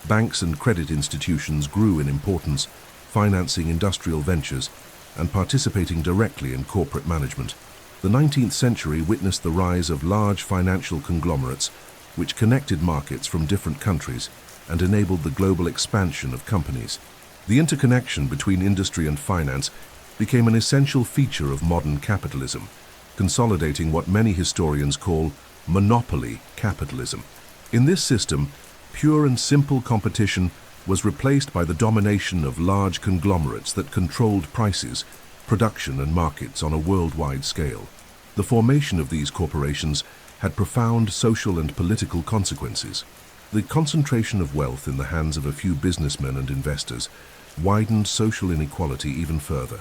Banks and credit institutions grew in importance, financing industrial ventures and participating directly in corporate management. The 19th century witnessed the rise of large financial conglomerates, which connected markets from different countries and enabled the global expansion of companies. The interconnection between industry and finance became an essential feature of modern capitalism, consolidating what many historians call monopoly capitalism. In this system, pure and simple competition was replaced by the domination of large conglomerates that controlled prices, production, and markets on a worldwide scale. The formation of these corporations had profound social and political consequences. The concentration of wealth in the hands of a few businessmen and investors widened social inequality even further.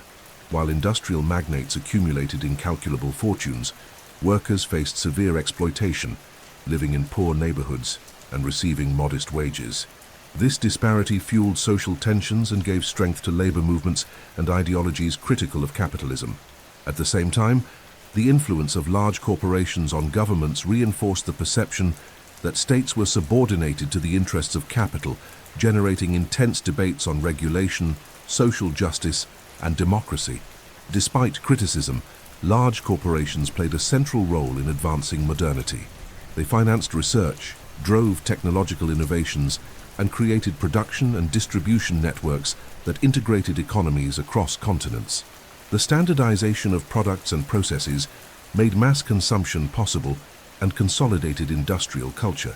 While industrial magnates accumulated incalculable fortunes, workers faced severe exploitation, living in poor neighborhoods and receiving modest wages. This disparity fueled social tensions and gave strength to labor movements and ideologies critical of capitalism. At the same time, the influence of large corporations on governments reinforced the perception that states were subordinated to the interests of capital, generating intense debates on regulation, social justice, and democracy. Despite criticism, large corporations played a central role in advancing modernity. They financed research, drove technological innovations, and created production and distribution networks that integrated economies across continents. The standardization of products and processes made mass consumption possible and consolidated industrial culture.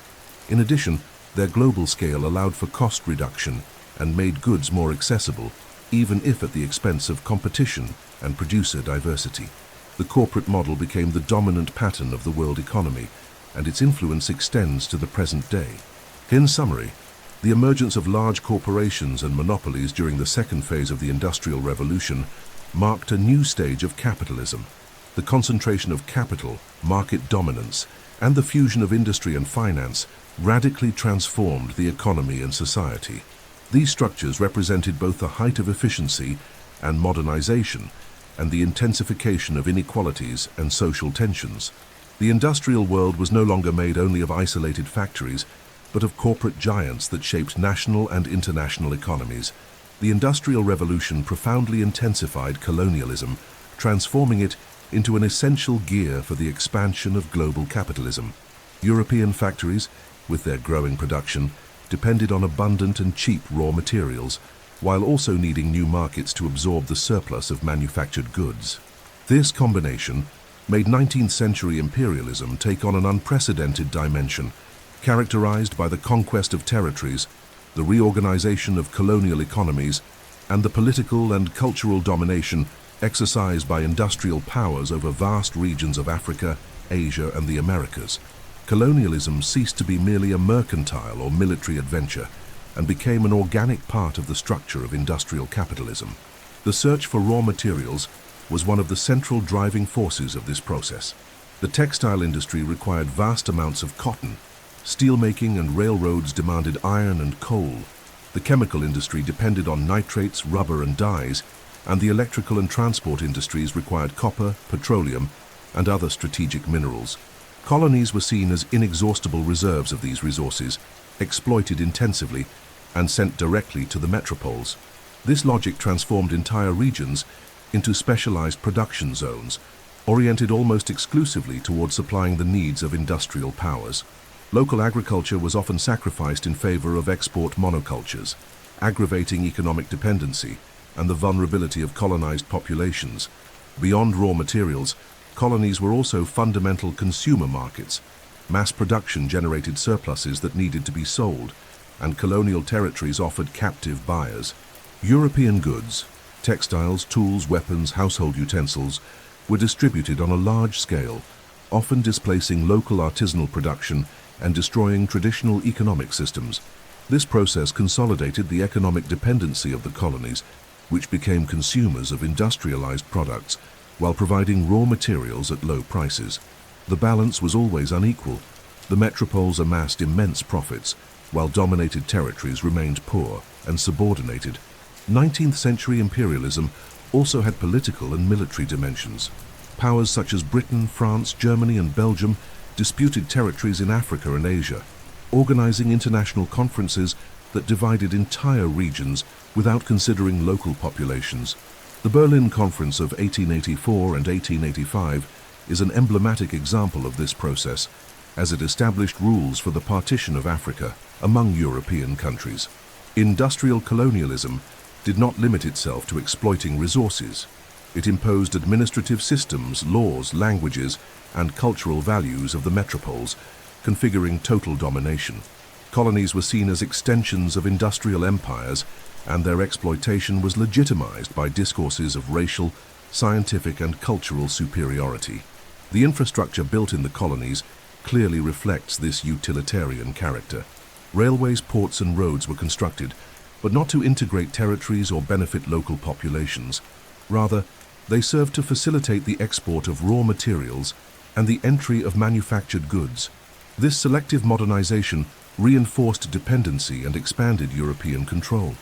In addition, their global scale allowed for cost reduction and made goods more accessible, even if at the expense of competition and producer diversity. The corporate model became the dominant pattern of the world economy, and its influence extends to the present day. In summary, the emergence of large corporations and monopolies during the second phase of the Industrial Revolution marked a new stage of capitalism. The concentration of capital, market dominance, and the fusion of industry and finance radically transformed the economy and society. These structures represented both the height of efficiency and modernization, and the intensification of inequalities and social tensions. The industrial world was no longer made only of isolated factories, but of corporate giants that shaped national and international economies. The Industrial Revolution profoundly intensified colonialism, transforming it into an essential gear for the expansion of global capitalism. European factories, with their growing production, depended on abundant and cheap raw materials, while also needing new markets to absorb the surplus of manufactured goods. This combination made 19th century imperialism take on an unprecedented dimension, characterized by the conquest of territories, the reorganization of colonial economies, and the political and cultural domination exercised by industrial powers over vast regions of Africa, Asia, and the Americas. Colonialism ceased to be merely a mercantile or military adventure and became an organic part of the structure of industrial capitalism. The search for raw materials was one of the central driving forces of this process. The textile industry required vast amounts of cotton. Steelmaking and railroads demanded iron and coal. The chemical industry depended on nitrates, rubber, and dyes, and the electrical and transport industries required copper, petroleum, and other strategic minerals. Colonies were seen as inexhaustible reserves of these resources, exploited intensively, and sent directly to the metropoles. This logic transformed entire regions into specialized production zones, oriented almost exclusively toward supplying the needs of industrial powers. Local agriculture was often sacrificed in favor of export monocultures, aggravating economic dependency and the vulnerability of colonized populations. Beyond raw materials, colonies were also fundamental consumer markets. Mass production generated surpluses that needed to be sold, and colonial territories offered captive buyers. European goods, textiles, tools, weapons, household utensils, were distributed on a large scale, often displacing local artisanal production and destroying traditional economic systems. This process consolidated the economic dependency of the colonies, which became consumers of industrialized products while providing raw materials at low prices. The balance was always unequal. The metropoles amassed immense profits, while dominated territories remained poor and subordinated. 19th century imperialism also had political and military dimensions. Powers such as Britain, France, Germany, and Belgium disputed territories in Africa and Asia, organizing international conferences that divided entire regions without considering local populations. The Berlin Conference of 1884 and 1885 is an emblematic example of this process, as it established rules for the partition of Africa among European countries. Industrial colonialism did not limit itself to exploiting resources. It imposed administrative systems, laws, languages, and cultural values of the metropoles, configuring total domination. Colonies were seen as extensions of industrial empires, and their exploitation was legitimized by discourses of racial, scientific, and cultural superiority. The infrastructure built in the colonies clearly reflects this utilitarian character. Railways, ports, and roads were constructed, but not to integrate territories or benefit local populations. Rather, they served to facilitate the export of raw materials and the entry of manufactured goods. This selective modernization reinforced dependency and expanded European control.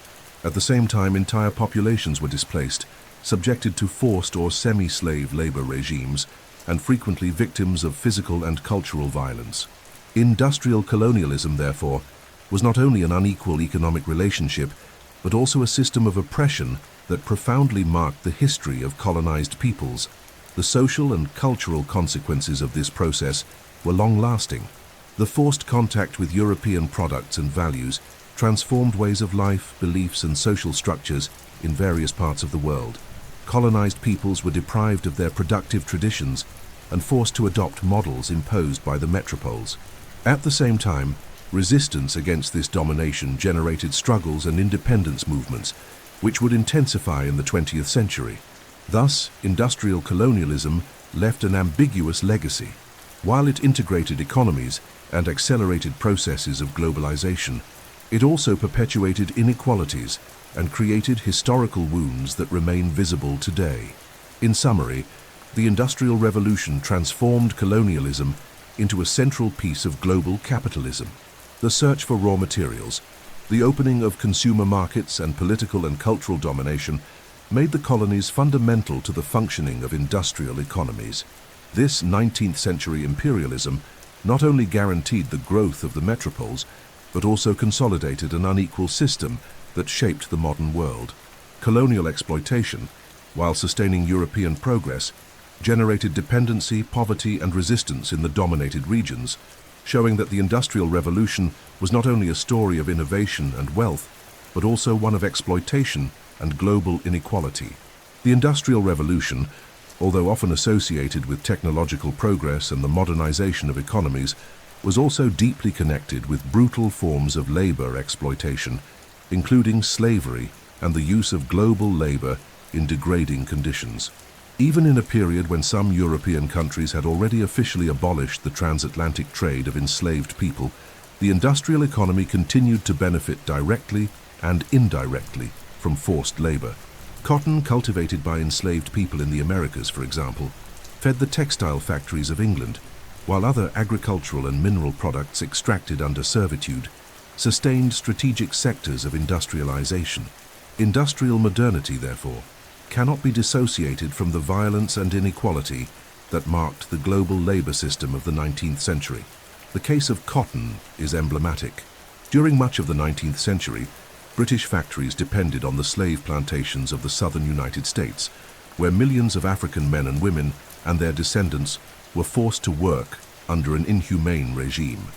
At the same time, entire populations were displaced, subjected to forced or semi-slave labor regimes, and frequently victims of physical and cultural violence. Industrial colonialism, therefore, was not only an unequal economic relationship, but also a system of oppression that profoundly marked the history of colonized peoples. The social and cultural consequences of this process were long-lasting. The forced contact with European products and values transformed ways of life, beliefs, and social structures in various parts of the world. Colonized peoples were deprived of their productive traditions and forced to adopt models imposed by the metropoles. At the same time, resistance against this domination generated struggles and independence movements, which would intensify in the 20th century. Thus, industrial colonialism left an ambiguous legacy. While it integrated economies and accelerated processes of globalization, it also perpetuated inequalities and created historical wounds that remain visible today. In summary, the Industrial Revolution transformed colonialism into a central piece of global capitalism. The search for raw materials, the opening of consumer markets, and political and cultural domination made the colonies fundamental to the functioning of industrial economies. This 19th century imperialism not only guaranteed the growth of the metropoles, but also consolidated an unequal system that shaped the modern world. Colonial exploitation, while sustaining European progress, generated dependency, poverty, and resistance in the dominated regions, showing that the Industrial Revolution was not only a story of innovation and wealth, but also one of exploitation and global inequality. The Industrial Revolution, although often associated with technological progress and the modernization of economies, was also deeply connected with brutal forms of labor exploitation, including slavery and the use of global labor in degrading conditions. Even in a period when some European countries had already officially abolished the transatlantic trade of enslaved people, the industrial economy continued to benefit directly and indirectly from forced labor. Cotton cultivated by enslaved people in the Americas, for example, fed the textile factories of England, while other agricultural and mineral products extracted under servitude sustained strategic sectors of industrialization. Industrial modernity, therefore, cannot be dissociated from the violence and inequality that marked the global labor system of the 19th century. The case of cotton is emblematic. During much of the 19th century, British factories depended on the slave plantations of the southern United States, where millions of African men and women and their descendants were forced to work under an inhumane regime.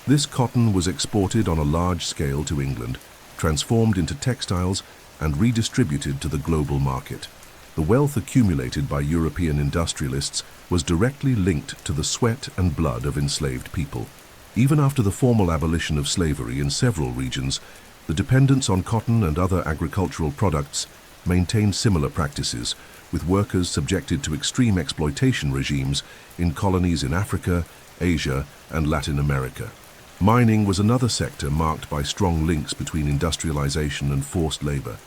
This cotton was exported on a large scale to England, transformed into textiles, and redistributed to the global market. The wealth accumulated by European industrialists was directly linked to the sweat and blood of enslaved people. Even after the formal abolition of slavery in several regions, the dependence on cotton and other agricultural products maintained similar practices, with workers subjected to extreme exploitation regimes in colonies in Africa, Asia, and Latin America. Mining was another sector marked by strong links between industrialization and forced labor.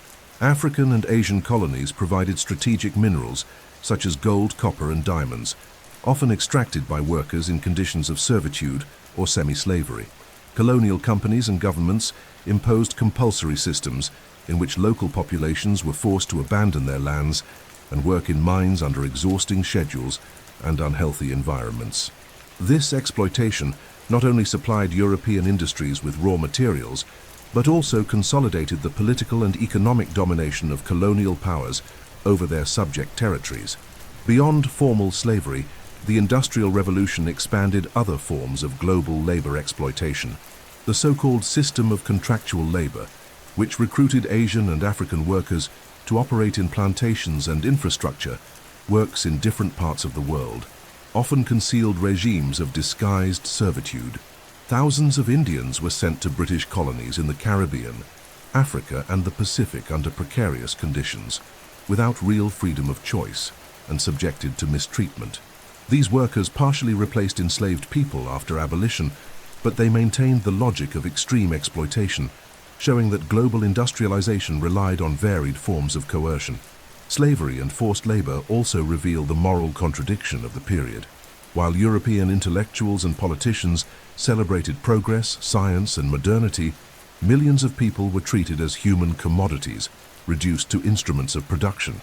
African and Asian colonies provided strategic minerals such as gold, copper, and diamonds, often extracted by workers in conditions of servitude or semi-slavery. Colonial companies and governments imposed compulsory systems in which local populations were forced to abandon their lands and work in mines under exhausting schedules and unhealthy environments. This exploitation not only supplied European industries with raw materials, but also consolidated the political and economic domination of colonial powers over their subject territories. Beyond formal slavery, the Industrial Revolution expanded other forms of global labor exploitation. The so-called system of contractual labor, which recruited Asian and African workers to operate in plantations and infrastructure, works in different parts of the world, often concealed regimes of disguised servitude. Thousands of Indians were sent to British colonies in the Caribbean, Africa, and the Pacific under precarious conditions, without real freedom of choice, and subjected to mistreatment. These workers partially replaced enslaved people after abolition, but they maintained the logic of extreme exploitation, showing that global industrialization relied on varied forms of coercion. Slavery and forced labor also reveal the moral contradiction of the period. While European intellectuals and politicians celebrated progress, science, and modernity, millions of people were treated as human commodities, reduced to instruments of production.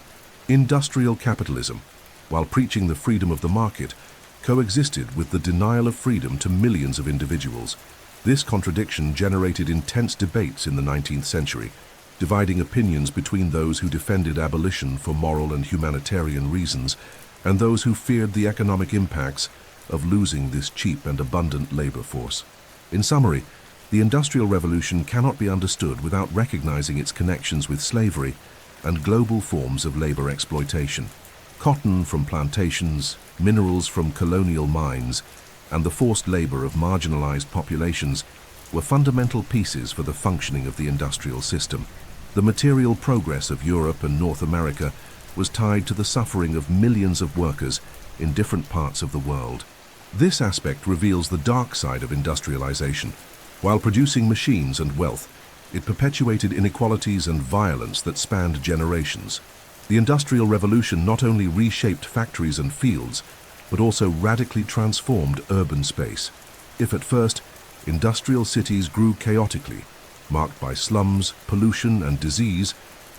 Industrial capitalism, while preaching the freedom of the market, coexisted with the denial of freedom to millions of individuals. This contradiction generated intense debates in the 19th century, dividing opinions between those who defended abolition for moral and humanitarian reasons and those who feared the economic impacts of losing this cheap and abundant labor force. In summary, the Industrial Revolution cannot be understood without recognizing its connections with slavery and global forms of labor exploitation. Cotton from plantations, minerals from colonial mines, and the forced labor of marginalized populations were fundamental pieces for the functioning of the industrial system. The material progress of Europe and North America was tied to the suffering of millions of workers in different parts of the world. This aspect reveals the dark side of industrialization. While producing machines and wealth, it perpetuated inequalities and violence that spanned generations. The Industrial Revolution not only reshaped factories and fields, but also radically transformed urban space. If at first, industrial cities grew chaotically, marked by slums, pollution, and disease,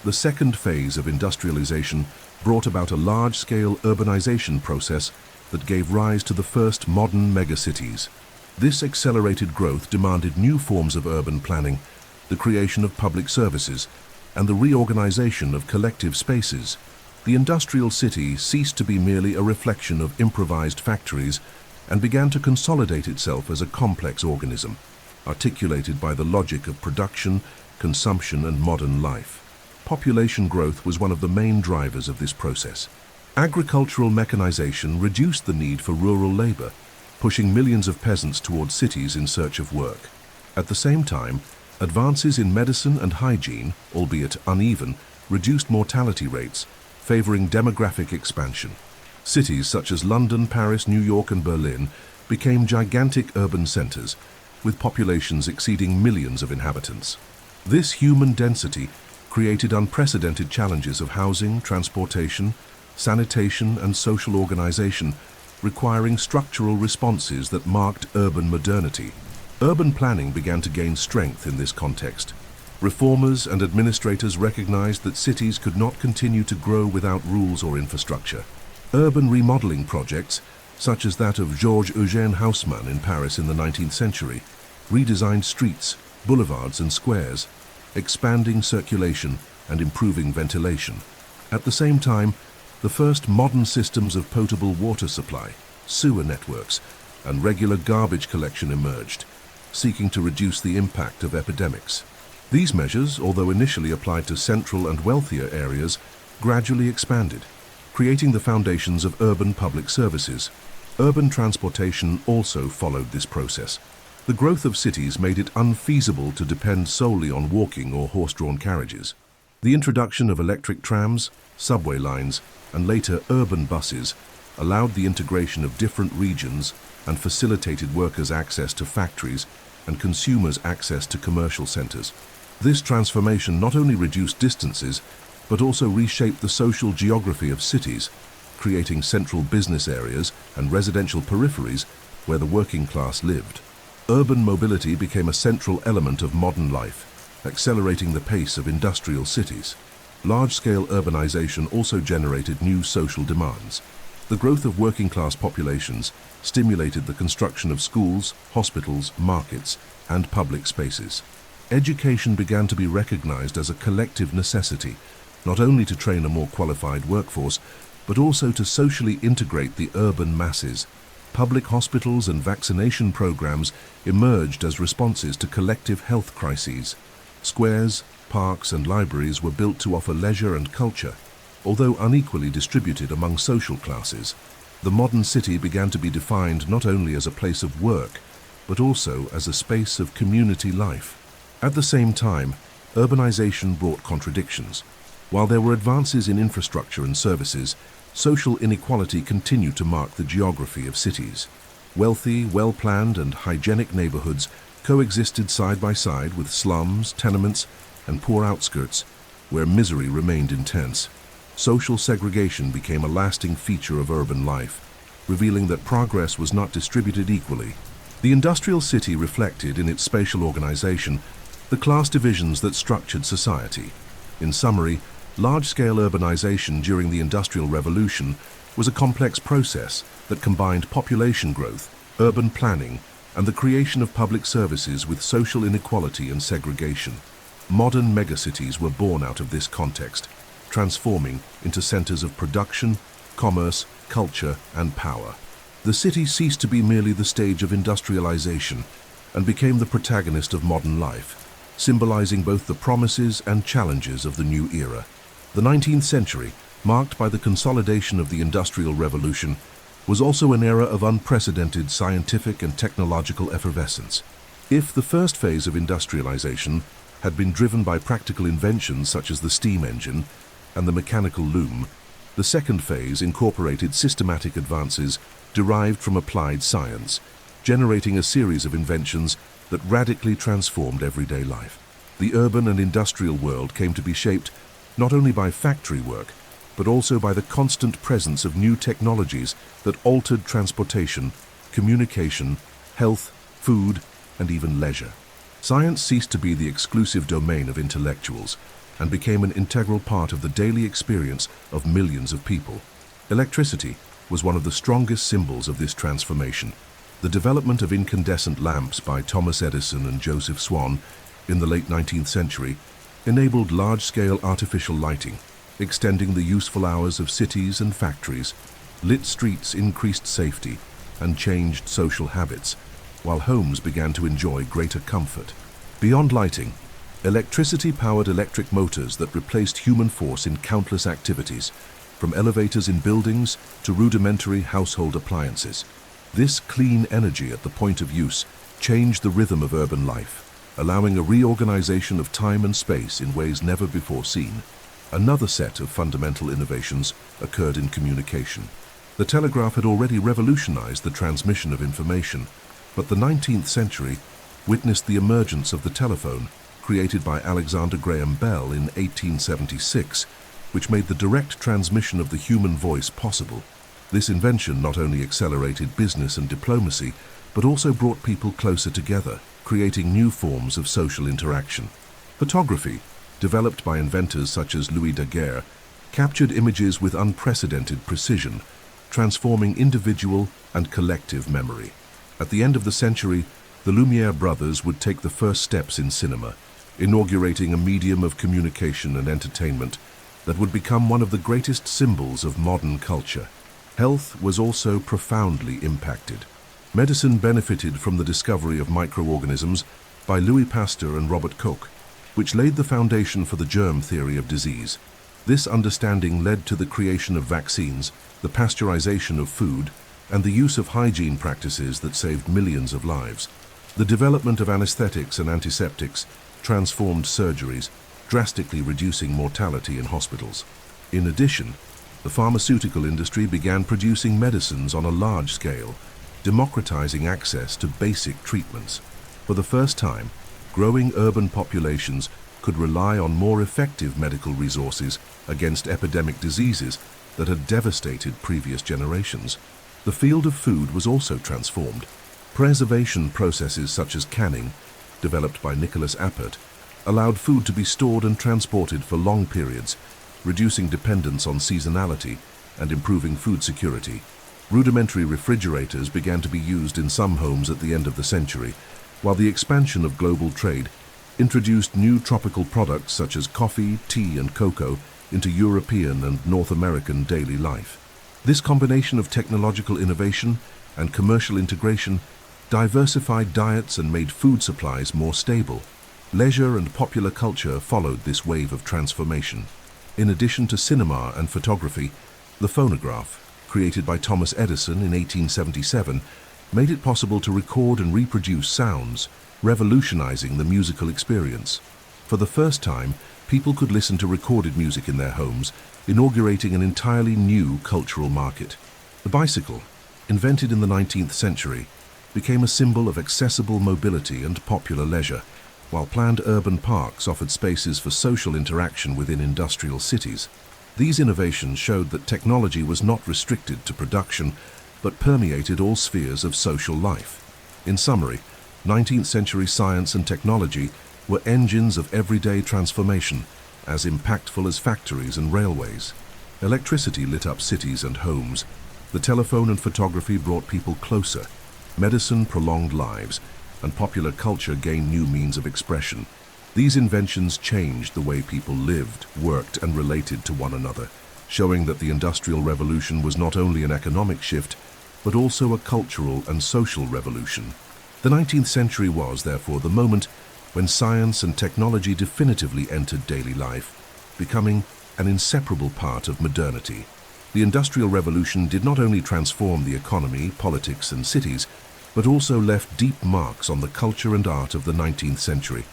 the second phase of industrialization brought about a large-scale urbanization process that gave rise to the first modern megacities. This accelerated growth demanded new forms of urban planning, the creation of public services, and the reorganization of collective spaces. The industrial city ceased to be merely a reflection of improvised factories and began to consolidate itself as a complex organism, articulated by the logic of production, consumption, and modern life. Population growth was one of the main drivers of this process. Agricultural mechanization reduced the need for rural labor, pushing millions of peasants towards cities in search of work. At the same time, advances in medicine and hygiene, albeit uneven, reduced mortality rates, favoring demographic expansion. Cities such as London, Paris, New York, and Berlin became gigantic urban centers, with populations exceeding millions of inhabitants. This human density created unprecedented challenges of housing, transportation, sanitation, and social organization, requiring structural responses that marked urban modernity. Urban planning began to gain strength in this context. Reformers and administrators recognized that cities could not continue to grow without rules or infrastructure. Urban remodeling projects, such as that of Georges Eugène Haussmann in Paris in the 19th century, redesigned streets, boulevards, and squares, expanding circulation and improving ventilation. At the same time, the first modern systems of potable water supply, sewer networks, and regular garbage collection emerged, seeking to reduce the impact of epidemics. These measures, although initially applied to central and wealthier areas, gradually expanded, creating the foundations of urban public services. Urban transportation also followed this process. The growth of cities made it unfeasible to depend solely on walking or horse-drawn carriages. The introduction of electric trams, subway lines, and later urban buses allowed the integration of different regions and facilitated workers' access to factories and consumers' access to commercial centers. This transformation not only reduced distances, but also reshaped the social geography of cities, creating central business areas and residential peripheries where the working class lived. Urban mobility became a central element of modern life, accelerating the pace of industrial cities. Large-scale urbanization also generated new social demands. The growth of working-class populations stimulated the construction of schools, hospitals, markets, and public spaces. Education began to be recognized as a collective necessity, not only to train a more qualified workforce, but also to socially integrate the urban masses. Public hospitals and vaccination programs emerged as responses to collective health crises. Squares, parks, and libraries were built to offer leisure and culture. Although unequally distributed among social classes, the modern city began to be defined not only as a place of work, but also as a space of community life. At the same time, urbanization brought contradictions. While there were advances in infrastructure and services, social inequality continued to mark the geography of cities. Wealthy, well-planned, and hygienic neighborhoods coexisted side by side with slums, tenements, and poor outskirts, where misery remained intense. Social segregation became a lasting feature of urban life, revealing that progress was not distributed equally. The industrial city reflected in its spatial organization the class divisions that structured society. In summary, large-scale urbanization during the Industrial Revolution was a complex process that combined population growth, urban planning, and the creation of public services with social inequality and segregation. Modern megacities were born out of this context, transforming into centers of production, commerce, culture, and power. The city ceased to be merely the stage of industrialization and became the protagonist of modern life, symbolizing both the promises and challenges of the new era. The 19th century, marked by the consolidation of the Industrial Revolution, was also an era of unprecedented scientific and technological effervescence. If the first phase of industrialization had been driven by practical inventions such as the steam engine and the mechanical loom, the second phase incorporated systematic advances derived from applied science, generating a series of inventions that radically transformed everyday life. The urban and industrial world came to be shaped not only by factory work, but also by the constant presence of new technologies that altered transportation, communication, health, food, and even leisure. Science ceased to be the exclusive domain of intellectuals and became an integral part of the daily experience of millions of people. Electricity was one of the strongest symbols of this transformation. The development of incandescent lamps by Thomas Edison and Joseph Swan in the late 19th century enabled large-scale artificial lighting, extending the useful hours of cities and factories. Lit streets increased safety, and changed social habits, while homes began to enjoy greater comfort. Beyond lighting, electricity powered electric motors that replaced human force in countless activities, from elevators in buildings to rudimentary household appliances. This clean energy at the point of use changed the rhythm of urban life, allowing a reorganization of time and space in ways never before seen. Another set of fundamental innovations occurred in communication. The telegraph had already revolutionized the transmission of information, but the 19th century witnessed the emergence of the telephone, created by Alexander Graham Bell in 1876, which made the direct transmission of the human voice possible. This invention not only accelerated business and diplomacy, but also brought people closer together, creating new forms of social interaction. Photography, developed by inventors such as Louis Daguerre, captured images with unprecedented precision, transforming individual and collective memory. At the end of the century, the Lumiere brothers would take the first steps in cinema, inaugurating a medium of communication and entertainment that would become one of the greatest symbols of modern culture. Health was also profoundly impacted. Medicine benefited from the discovery of microorganisms by Louis Pasteur and Robert Koch, which laid the foundation for the germ theory of disease. This understanding led to the creation of vaccines, the pasteurization of food, and the use of hygiene practices that saved millions of lives. The development of anesthetics and antiseptics transformed surgeries, drastically reducing mortality in hospitals. In addition, the pharmaceutical industry began producing medicines on a large scale, democratizing access to basic treatments. For the first time, growing urban populations could rely on more effective medical resources against epidemic diseases that had devastated previous generations. The field of food was also transformed. Preservation processes such as canning, developed by Nicholas Appert, allowed food to be stored and transported for long periods, reducing dependence on seasonality and improving food security. Rudimentary refrigerators began to be used in some homes at the end of the century, while the expansion of global trade introduced new tropical products such as coffee, tea, and cocoa into European and North American daily life. This combination of technological innovation and commercial integration diversified diets and made food supplies more stable. Leisure and popular culture followed this wave of transformation. In addition to cinema and photography, the phonograph, created by Thomas Edison in 1877, made it possible to record and reproduce sounds, revolutionizing the musical experience. For the first time, people could listen to recorded music in their homes, inaugurating an entirely new cultural market. The bicycle, invented in the 19th century, became a symbol of accessible mobility and popular leisure, while planned urban parks offered spaces for social interaction within industrial cities. These innovations showed that technology was not restricted to production, but permeated all spheres of social life. In summary, 19th century science and technology were engines of everyday transformation, as impactful as factories and railways. Electricity lit up cities and homes. The telephone and photography brought people closer. Medicine prolonged lives, and popular culture gained new means of expression. These inventions changed the way people lived, worked, and related to one another, showing that the Industrial Revolution was not only an economic shift, but also a cultural and social revolution. The 19th century was, therefore, the moment when science and technology definitively entered daily life, becoming an inseparable part of modernity. The Industrial Revolution did not only transform the economy, politics, and cities, but also left deep marks on the culture and art of the 19th century.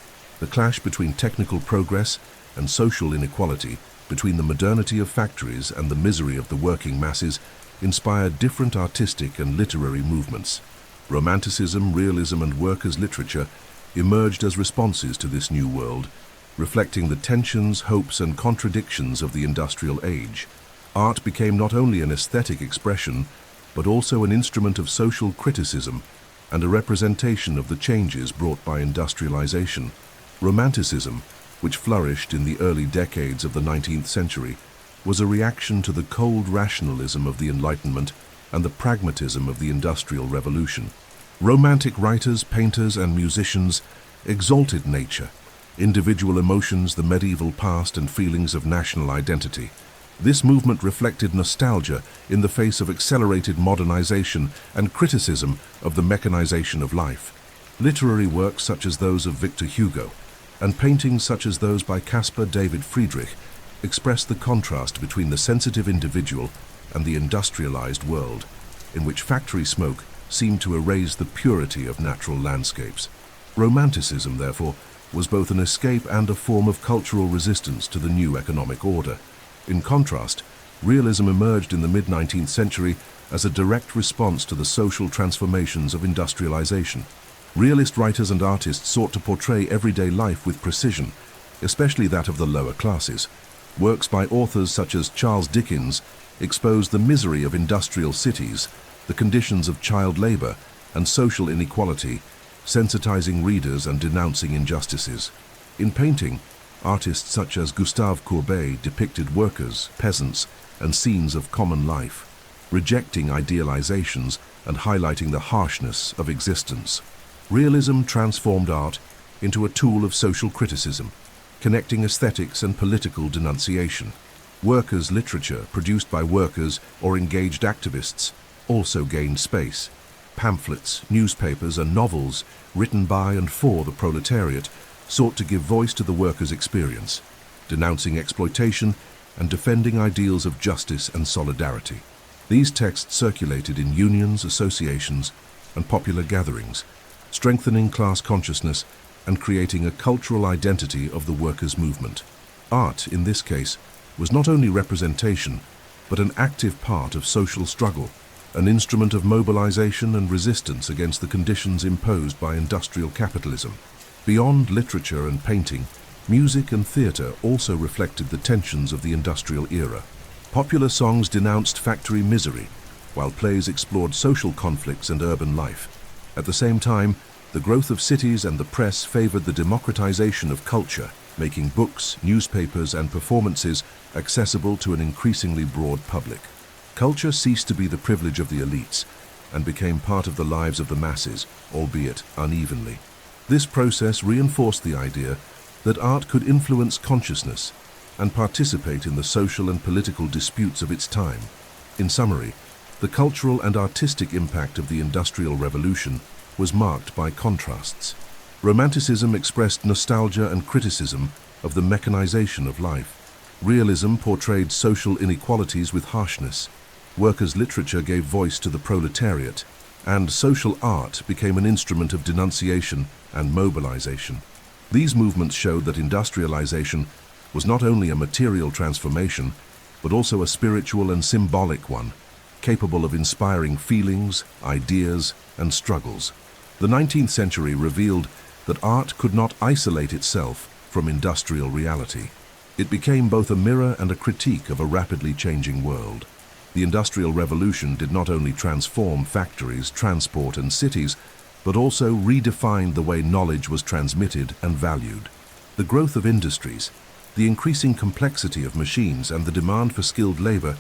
The clash between technical progress and social inequality, between the modernity of factories and the misery of the working masses, inspired different artistic and literary movements. Romanticism, realism, and workers' literature emerged as responses to this new world, reflecting the tensions, hopes, and contradictions of the industrial age. Art became not only an aesthetic expression, but also an instrument of social criticism and a representation of the changes brought by industrialization. Romanticism, which flourished in the early decades of the 19th century, was a reaction to the cold rationalism of the Enlightenment and the pragmatism of the Industrial Revolution. Romantic writers, painters, and musicians exalted nature, individual emotions, the medieval past, and feelings of national identity. This movement reflected nostalgia in the face of accelerated modernization and criticism of the mechanization of life. Literary works such as those of Victor Hugo and paintings such as those by Caspar David Friedrich expressed the contrast between the sensitive individual and the industrialized world, in which factory smoke seemed to erase the purity of natural landscapes. Romanticism, therefore, was both an escape and a form of cultural resistance to the new economic order. In contrast, realism emerged in the mid-19th century as a direct response to the social transformations of industrialization. Realist writers and artists sought to portray everyday life with precision, especially that of the lower classes. Works by authors such as Charles Dickens exposed the misery of industrial cities, the conditions of child labor, and social inequality, sensitizing readers and denouncing injustices. In painting, artists such as Gustave Courbet depicted workers, peasants, and scenes of common life, rejecting idealizations and highlighting the harshness of existence. Realism transformed art into a tool of social criticism, connecting aesthetics and political denunciation. Workers' literature produced by workers or engaged activists also gained space. Pamphlets, newspapers, and novels written by and for the proletariat sought to give voice to the workers' experience, denouncing exploitation and defending ideals of justice and solidarity. These texts circulated in unions, associations, and popular gatherings, strengthening class consciousness and creating a cultural identity of the workers' movement. Art, in this case, was not only representation, but an active part of social struggle, an instrument of mobilization and resistance against the conditions imposed by industrial capitalism. Beyond literature and painting, music and theater also reflected the tensions of the industrial era. Popular songs denounced factory misery, while plays explored social conflicts and urban life. At the same time, the growth of cities and the press favored the democratization of culture, making books, newspapers, and performances accessible to an increasingly broad public. Culture ceased to be the privilege of the elites and became part of the lives of the masses, albeit unevenly. This process reinforced the idea that art could influence consciousness and participate in the social and political disputes of its time. In summary, the cultural and artistic impact of the Industrial Revolution was marked by contrasts. Romanticism expressed nostalgia and criticism of the mechanization of life. Realism portrayed social inequalities with harshness. Workers' literature gave voice to the proletariat, and social art became an instrument of denunciation and mobilization. These movements showed that industrialization was not only a material transformation, but also a spiritual and symbolic one, capable of inspiring feelings, ideas, and struggles. The 19th century revealed that art could not isolate itself from industrial reality. It became both a mirror and a critique of a rapidly changing world. The Industrial Revolution did not only transform factories, transport, and cities, but also redefined the way knowledge was transmitted and valued. The growth of industries, the increasing complexity of machines, and the demand for skilled labor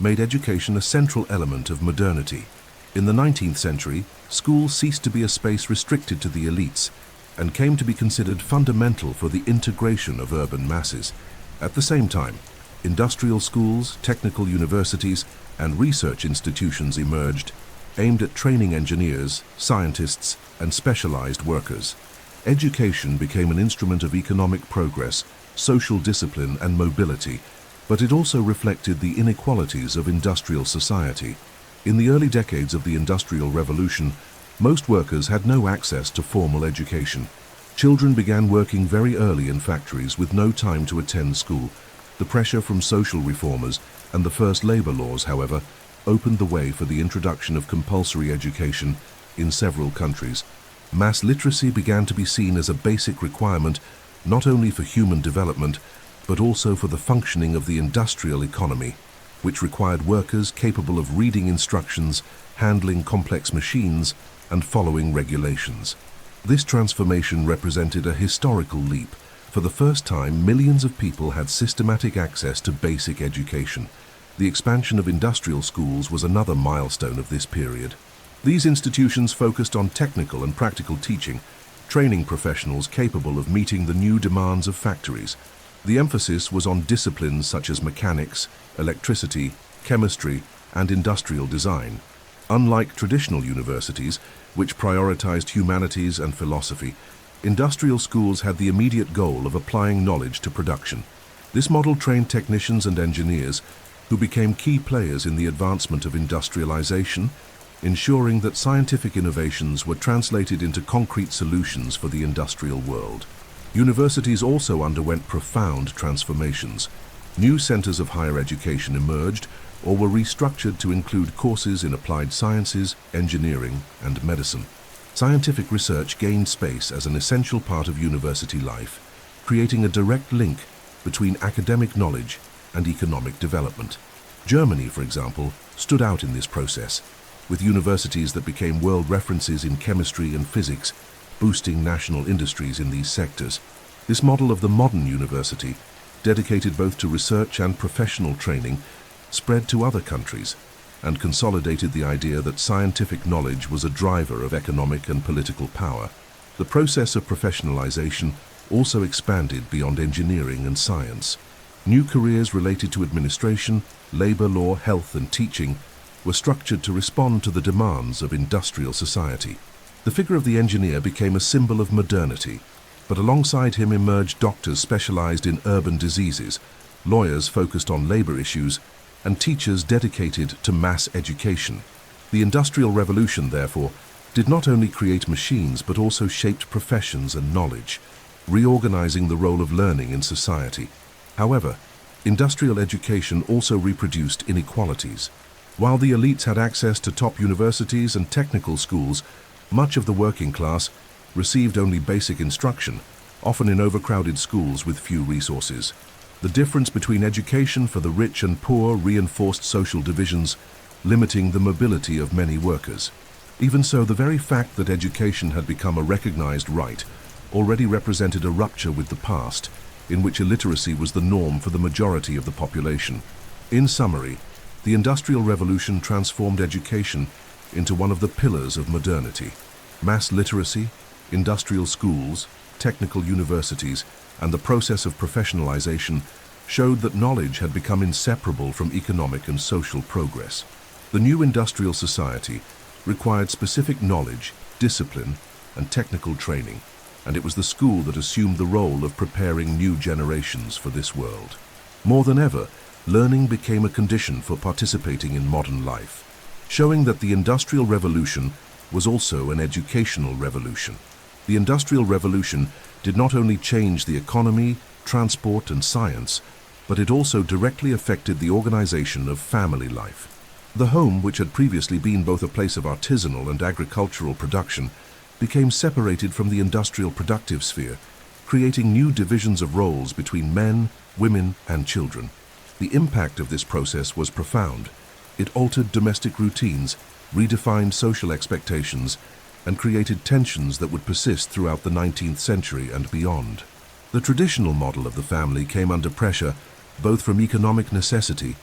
made education a central element of modernity. In the 19th century, schools ceased to be a space restricted to the elites and came to be considered fundamental for the integration of urban masses. At the same time, industrial schools, technical universities, and research institutions emerged, aimed at training engineers, scientists, and specialized workers. Education became an instrument of economic progress, social discipline, and mobility, but it also reflected the inequalities of industrial society. In the early decades of the Industrial Revolution, most workers had no access to formal education. Children began working very early in factories with no time to attend school. The pressure from social reformers and the first labor laws, however, opened the way for the introduction of compulsory education in several countries. Mass literacy began to be seen as a basic requirement not only for human development, but also for the functioning of the industrial economy, which required workers capable of reading instructions, handling complex machines, and following regulations. This transformation represented a historical leap. For the first time, millions of people had systematic access to basic education. The expansion of industrial schools was another milestone of this period. These institutions focused on technical and practical teaching, training professionals capable of meeting the new demands of factories. The emphasis was on disciplines such as mechanics, electricity, chemistry, and industrial design. Unlike traditional universities, which prioritized humanities and philosophy, industrial schools had the immediate goal of applying knowledge to production. This model trained technicians and engineers who became key players in the advancement of industrialization, ensuring that scientific innovations were translated into concrete solutions for the industrial world. Universities also underwent profound transformations. New centers of higher education emerged or were restructured to include courses in applied sciences, engineering, and medicine. Scientific research gained space as an essential part of university life, creating a direct link between academic knowledge and economic development. Germany, for example, stood out in this process, with universities that became world references in chemistry and physics, boosting national industries in these sectors. This model of the modern university, dedicated both to research and professional training, spread to other countries and consolidated the idea that scientific knowledge was a driver of economic and political power. The process of professionalization also expanded beyond engineering and science. New careers related to administration, labor law, health, and teaching were structured to respond to the demands of industrial society. The figure of the engineer became a symbol of modernity, but alongside him emerged doctors specialized in urban diseases, lawyers focused on labor issues, and teachers dedicated to mass education. The Industrial Revolution, therefore, did not only create machines but also shaped professions and knowledge, reorganizing the role of learning in society. However, industrial education also reproduced inequalities. While the elites had access to top universities and technical schools, much of the working class received only basic instruction, often in overcrowded schools with few resources. The difference between education for the rich and poor reinforced social divisions, limiting the mobility of many workers. Even so, the very fact that education had become a recognized right already represented a rupture with the past, in which illiteracy was the norm for the majority of the population. In summary, the Industrial Revolution transformed education into one of the pillars of modernity. Mass literacy, industrial schools, technical universities, and the process of professionalization showed that knowledge had become inseparable from economic and social progress. The new industrial society required specific knowledge, discipline, and technical training, and it was the school that assumed the role of preparing new generations for this world. More than ever, learning became a condition for participating in modern life, showing that the Industrial Revolution was also an educational revolution. The Industrial Revolution did not only change the economy, transport, and science, but it also directly affected the organization of family life. The home, which had previously been both a place of artisanal and agricultural production, became separated from the industrial productive sphere, creating new divisions of roles between men, women, and children. The impact of this process was profound. It altered domestic routines, redefined social expectations, and created tensions that would persist throughout the 19th century and beyond. The traditional model of the family came under pressure both from economic necessity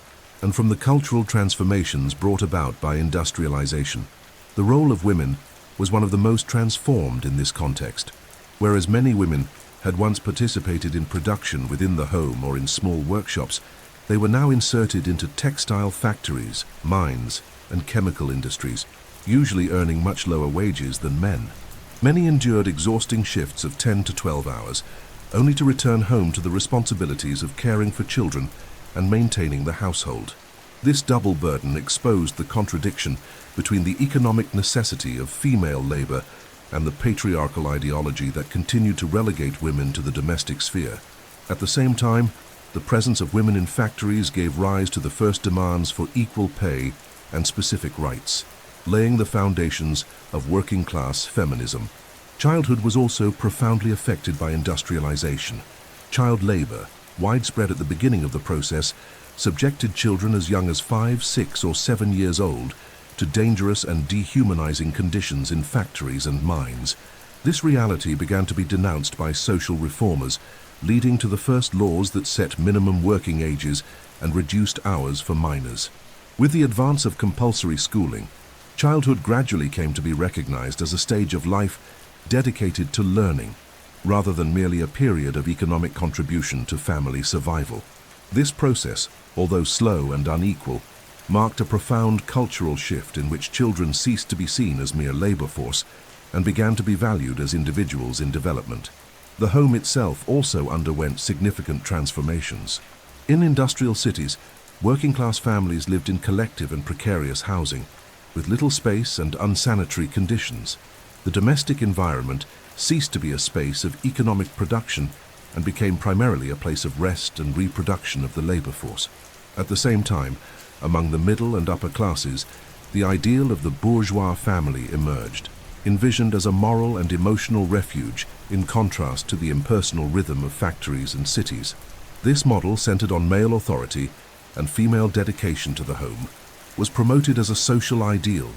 and from the cultural transformations brought about by industrialization. The role of women was one of the most transformed in this context. Whereas many women had once participated in production within the home or in small workshops, they were now inserted into textile factories, mines, and chemical industries, usually earning much lower wages than men. Many endured exhausting shifts of 10 to 12 hours, only to return home to the responsibilities of caring for children and maintaining the household. This double burden exposed the contradiction between the economic necessity of female labor and the patriarchal ideology that continued to relegate women to the domestic sphere. At the same time, the presence of women in factories gave rise to the first demands for equal pay and specific rights, laying the foundations of working-class feminism. Childhood was also profoundly affected by industrialization. Child labor, widespread at the beginning of the process, subjected children as young as 5, 6, or 7 years old to dangerous and dehumanizing conditions in factories and mines. This reality began to be denounced by social reformers, leading to the first laws that set minimum working ages and reduced hours for minors. With the advance of compulsory schooling, childhood gradually came to be recognized as a stage of life dedicated to learning. rather than merely a period of economic contribution to family survival. This process, although slow and unequal, marked a profound cultural shift in which children ceased to be seen as mere labor force and began to be valued as individuals in development. The home itself also underwent significant transformations. In industrial cities, working-class families lived in collective and precarious housing, with little space and unsanitary conditions. The domestic environment ceased to be a space of economic production and became primarily a place of rest and reproduction of the labor force. At the same time, among the middle and upper classes, the ideal of the bourgeois family emerged, envisioned as a moral and emotional refuge in contrast to the impersonal rhythm of factories and cities. This model, centered on male authority and female dedication to the home, was promoted as a social ideal,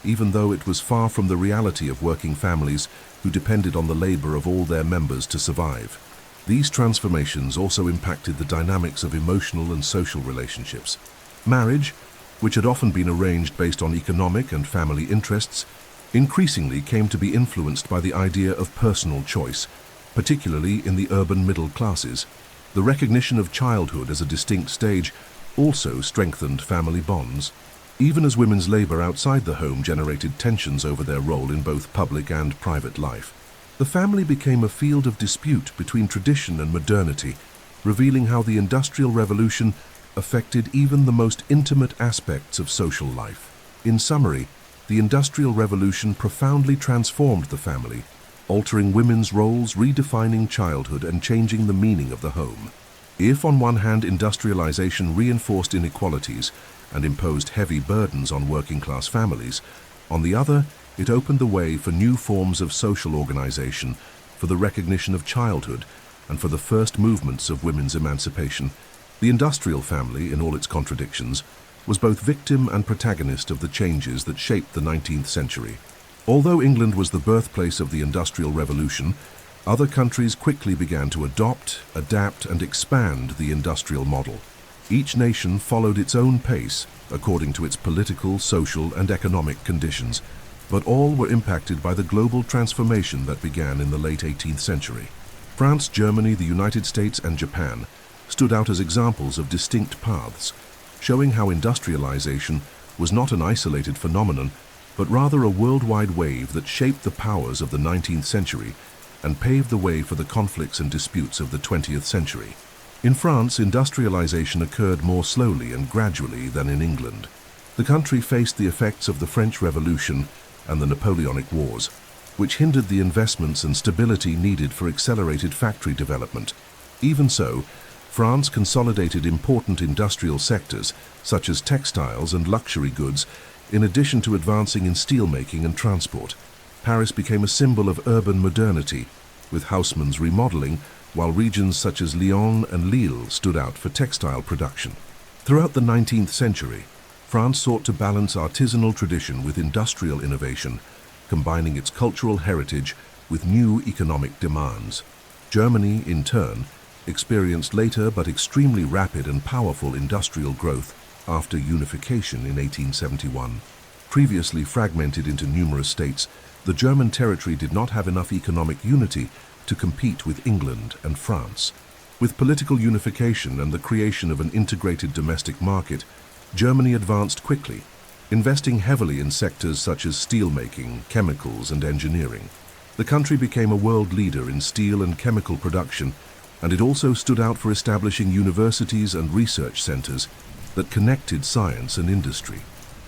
even though it was far from the reality of working families who depended on the labor of all their members to survive. These transformations also impacted the dynamics of emotional and social relationships. Marriage, which had often been arranged based on economic and family interests, increasingly came to be influenced by the idea of personal choice, particularly in the urban middle classes. The recognition of childhood as a distinct stage also strengthened family bonds, even as women's labor outside the home generated tensions over their role in both public and private life. The family became a field of dispute between tradition and modernity, revealing how the Industrial Revolution affected even the most intimate aspects of social life. In summary, the Industrial Revolution profoundly transformed the family, altering women's roles, redefining childhood, and changing the meaning of the home. If, on one hand, industrialization reinforced inequalities and imposed heavy burdens on working-class families, on the other, it opened the way for new forms of social organization, for the recognition of childhood, and for the first movements of women's emancipation. The industrial family, in all its contradictions, was both victim and protagonist of the changes that shaped the 19th century. Although England was the birthplace of the Industrial Revolution, other countries quickly began to adopt, adapt, and expand the industrial model. Each nation followed its own pace according to its political, social, and economic conditions, but all were impacted by the global transformation that began in the late 18th century. France, Germany, the United States, and Japan stood out as examples of distinct paths, showing how industrialization was not an isolated phenomenon, but rather a worldwide wave that shaped the powers of the 19th century and paved the way for the conflicts and disputes of the 20th century. In France, industrialization occurred more slowly and gradually than in England. The country faced the effects of the French Revolution and the Napoleonic Wars, which hindered the investments and stability needed for accelerated factory development. Even so, France consolidated important industrial sectors, such as textiles and luxury goods, in addition to advancing in steelmaking and transport. Paris became a symbol of urban modernity, with Haussmann's remodeling, while regions such as Lyon and Lille stood out for textile production. Throughout the 19th century, France sought to balance artisanal tradition with industrial innovation, combining its cultural heritage with new economic demands. Germany, in turn, experienced later but extremely rapid and powerful industrial growth after unification in 1871. Previously fragmented into numerous states, the German territory did not have enough economic unity to compete with England and France. With political unification and the creation of an integrated domestic market, Germany advanced quickly, investing heavily in sectors such as steelmaking, chemicals, and engineering. The country became a world leader in steel and chemical production, and it also stood out for establishing universities and research centers that connected science and industry.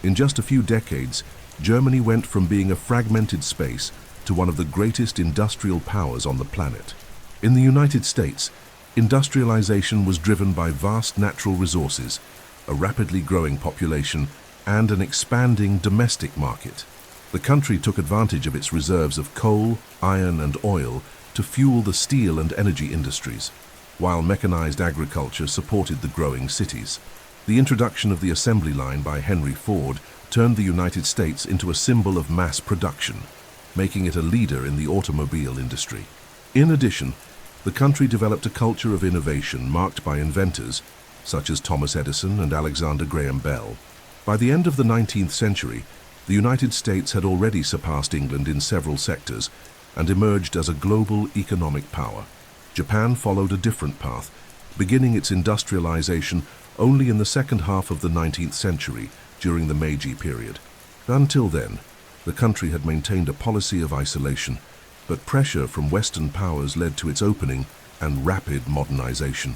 In just a few decades, Germany went from being a fragmented space to one of the greatest industrial powers on the planet. In the United States, industrialization was driven by vast natural resources, a rapidly growing population, and an expanding domestic market. The country took advantage of its reserves of coal, iron, and oil to fuel the steel and energy industries, while mechanized agriculture supported the growing cities. The introduction of the assembly line by Henry Ford turned the United States into a symbol of mass production, making it a leader in the automobile industry. In addition, the country developed a culture of innovation marked by inventors such as Thomas Edison and Alexander Graham Bell. By the end of the 19th century, the United States had already surpassed England in several sectors, and emerged as a global economic power. Japan followed a different path, beginning its industrialization only in the second half of the 19th century during the Meiji period. Until then, the country had maintained a policy of isolation, but pressure from Western powers led to its opening and rapid modernization.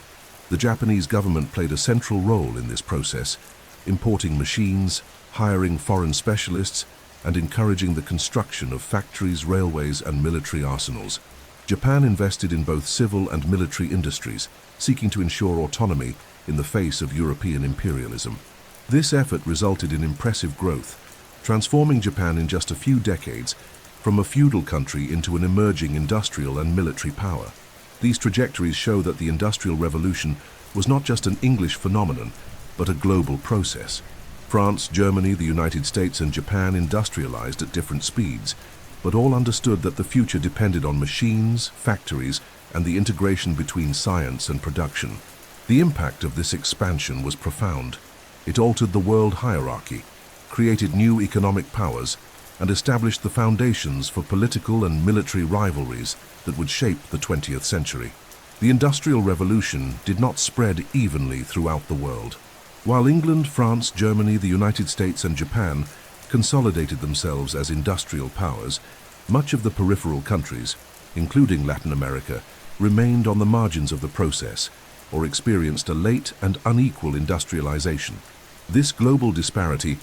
The Japanese government played a central role in this process, importing machines, hiring foreign specialists, and encouraging the construction of factories, railways, and military arsenals. Japan invested in both civil and military industries, seeking to ensure autonomy in the face of European imperialism. This effort resulted in impressive growth, transforming Japan in just a few decades from a feudal country into an emerging industrial and military power. These trajectories show that the Industrial Revolution was not just an English phenomenon, but a global process. France, Germany, the United States, and Japan industrialized at different speeds, but all understood that the future depended on machines, factories, and the integration between science and production. The impact of this expansion was profound. It altered the world hierarchy, created new economic powers, and established the foundations for political and military rivalries that would shape the 20th century. The Industrial Revolution did not spread evenly throughout the world. While England, France, Germany, the United States, and Japan consolidated themselves as industrial powers, much of the peripheral countries, including Latin America, remained on the margins of the process or experienced a late and unequal industrialization. This global disparity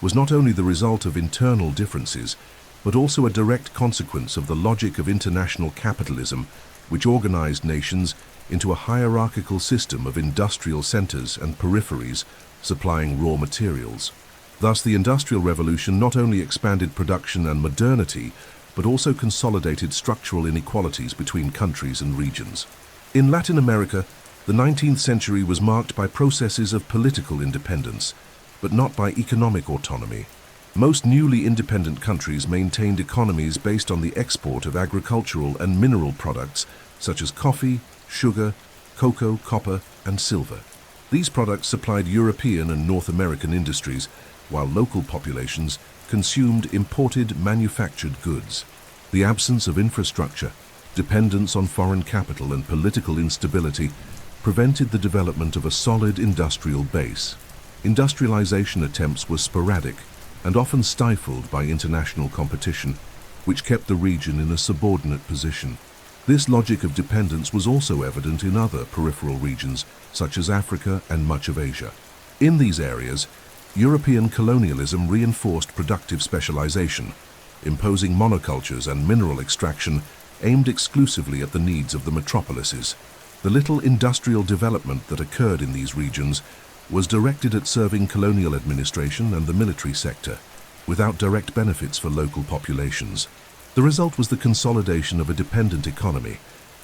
was not only the result of internal differences, but also a direct consequence of the logic of international capitalism, which organized nations into a hierarchical system of industrial centers and peripheries supplying raw materials. Thus, the Industrial Revolution not only expanded production and modernity, but also consolidated structural inequalities between countries and regions. In Latin America, the 19th century was marked by processes of political independence, but not by economic autonomy. Most newly independent countries maintained economies based on the export of agricultural and mineral products such as coffee, sugar, cocoa, copper, and silver. These products supplied European and North American industries, while local populations consumed imported manufactured goods. The absence of infrastructure, dependence on foreign capital, and political instability prevented the development of a solid industrial base. Industrialization attempts were sporadic and often stifled by international competition, which kept the region in a subordinate position. This logic of dependence was also evident in other peripheral regions, such as Africa and much of Asia. In these areas, European colonialism reinforced productive specialization, imposing monocultures and mineral extraction aimed exclusively at the needs of the metropolises. The little industrial development that occurred in these regions was directed at serving colonial administration and the military sector, without direct benefits for local populations. The result was the consolidation of a dependent economy,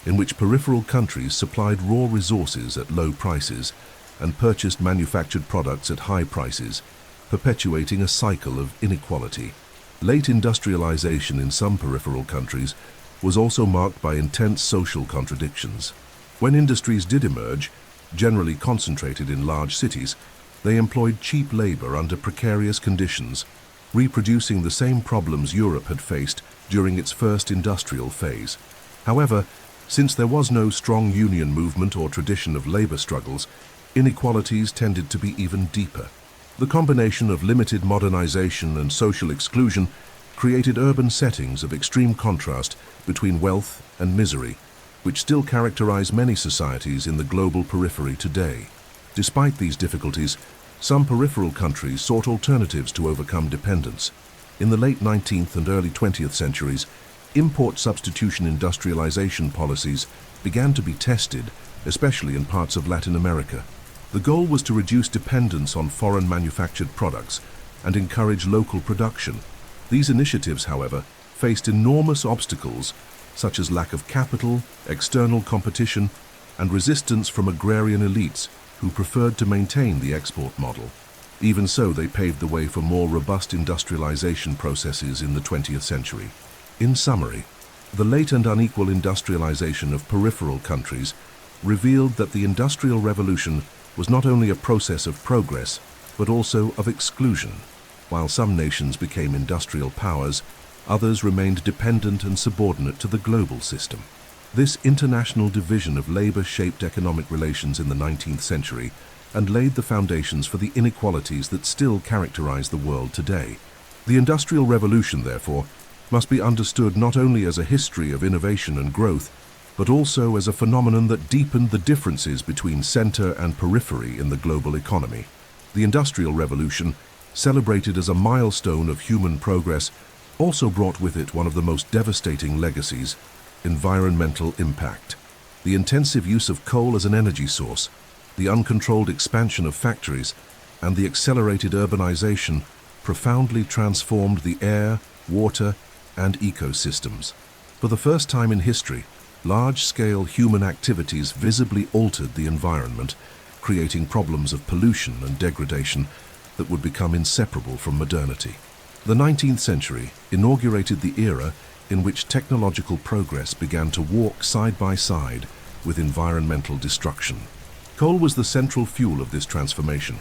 in which peripheral countries supplied raw resources at low prices and purchased manufactured products at high prices, perpetuating a cycle of inequality. Late industrialization in some peripheral countries was also marked by intense social contradictions. When industries did emerge, generally concentrated in large cities, they employed cheap labor under precarious conditions, reproducing the same problems Europe had faced during its first industrial phase. However, since there was no strong union movement or tradition of labor struggles, inequalities tended to be even deeper. The combination of limited modernization and social exclusion created urban settings of extreme contrast between wealth and misery, which still characterize many societies in the global periphery today. Despite these difficulties, some peripheral countries sought alternatives to overcome dependence. In the late 19th and early 20th centuries, import substitution industrialization policies began to be tested, especially in parts of Latin America. The goal was to reduce dependence on foreign manufactured products and encourage local production. These initiatives, however, faced enormous obstacles such as lack of capital, external competition, and resistance from agrarian elites who preferred to maintain the export model. Even so, they paved the way for more robust industrialization processes in the 20th century. In summary, the late and unequal industrialization of peripheral countries revealed that the Industrial Revolution was not only a process of progress, but also of exclusion. While some nations became industrial powers, Others remained dependent and subordinate to the global system. This international division of labor shaped economic relations in the 19th century and laid the foundations for the inequalities that still characterize the world today. The Industrial Revolution, therefore, must be understood not only as a history of innovation and growth, but also as a phenomenon that deepened the differences between center and periphery in the global economy. The Industrial Revolution, celebrated as a milestone of human progress, also brought with it one of the most devastating legacies: environmental impact. The intensive use of coal as an energy source, the uncontrolled expansion of factories, and the accelerated urbanization profoundly transformed the air, water, and ecosystems. For the first time in history, large-scale human activities visibly altered the environment, creating problems of pollution and degradation that would become inseparable from modernity. The 19th century inaugurated the era in which technological progress began to walk side by side with environmental destruction. Coal was the central fuel of this transformation.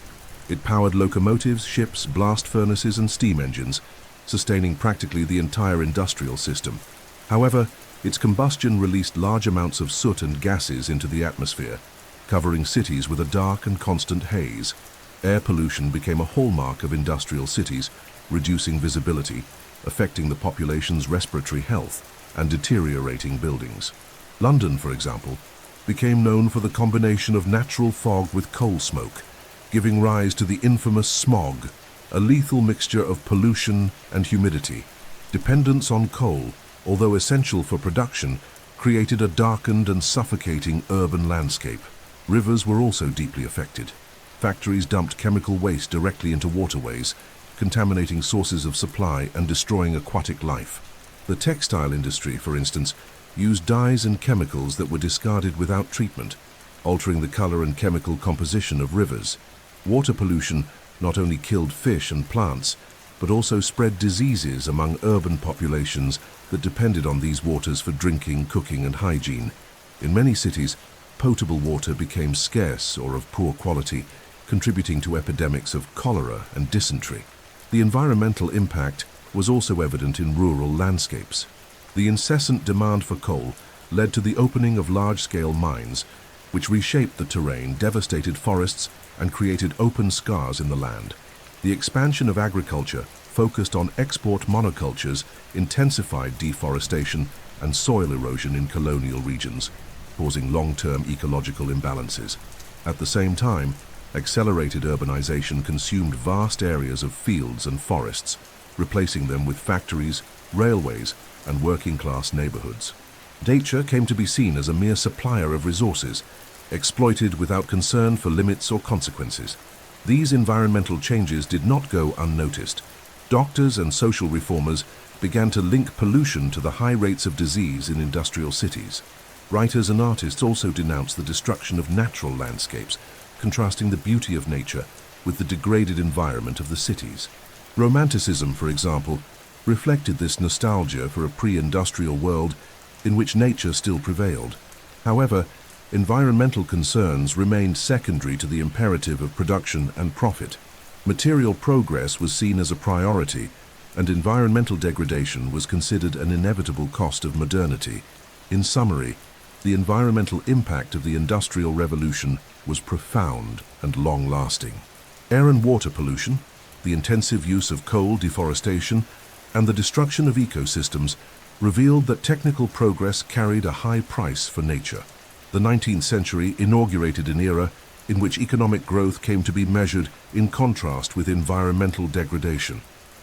It powered locomotives, ships, blast furnaces, and steam engines, sustaining practically the entire industrial system. However, its combustion released large amounts of soot and gases into the atmosphere, covering cities with a dark and constant haze. Air pollution became a hallmark of industrial cities, reducing visibility, affecting the population's respiratory health, and deteriorating buildings. London, for example, became known for the combination of natural fog with coal smoke, giving rise to the infamous smog, a lethal mixture of pollution and humidity. Dependence on coal, although essential for production, created a darkened and suffocating urban landscape. Rivers were also deeply affected. Factories dumped chemical waste directly into waterways, contaminating sources of supply and destroying aquatic life. The textile industry, for instance, used dyes and chemicals that were discarded without treatment, altering the color and chemical composition of rivers. Water pollution not only killed fish and plants, but also spread diseases among urban populations that depended on these waters for drinking, cooking, and hygiene. In many cities, potable water became scarce or of poor quality, contributing to epidemics of cholera and dysentery. The environmental impact was also evident in rural landscapes. The incessant demand for coal led to the opening of large-scale mines, which reshaped the terrain, devastated forests, and created open scars in the land. The expansion of agriculture, focused on export monocultures, intensified deforestation and soil erosion in colonial regions, causing long-term ecological imbalances. At the same time, accelerated urbanization consumed vast areas of fields and forests, replacing them with factories, railways, and working-class neighborhoods. Nature came to be seen as a mere supplier of resources, exploited without concern for limits or consequences. These environmental changes did not go unnoticed. Doctors and social reformers began to link pollution to the high rates of disease in industrial cities. Writers and artists also denounced the destruction of natural landscapes, contrasting the beauty of nature with the degraded environment of the cities. Romanticism, for example, reflected this nostalgia for a pre-industrial world in which nature still prevailed. However, environmental concerns remained secondary to the imperative of production and profit. Material progress was seen as a priority, and environmental degradation was considered an inevitable cost of modernity. In summary, the environmental impact of the Industrial Revolution was profound and long-lasting. Air and water pollution, the intensive use of coal, deforestation, and the destruction of ecosystems revealed that technical progress carried a high price for nature. The 19th century inaugurated an era in which economic growth came to be measured in contrast with environmental degradation.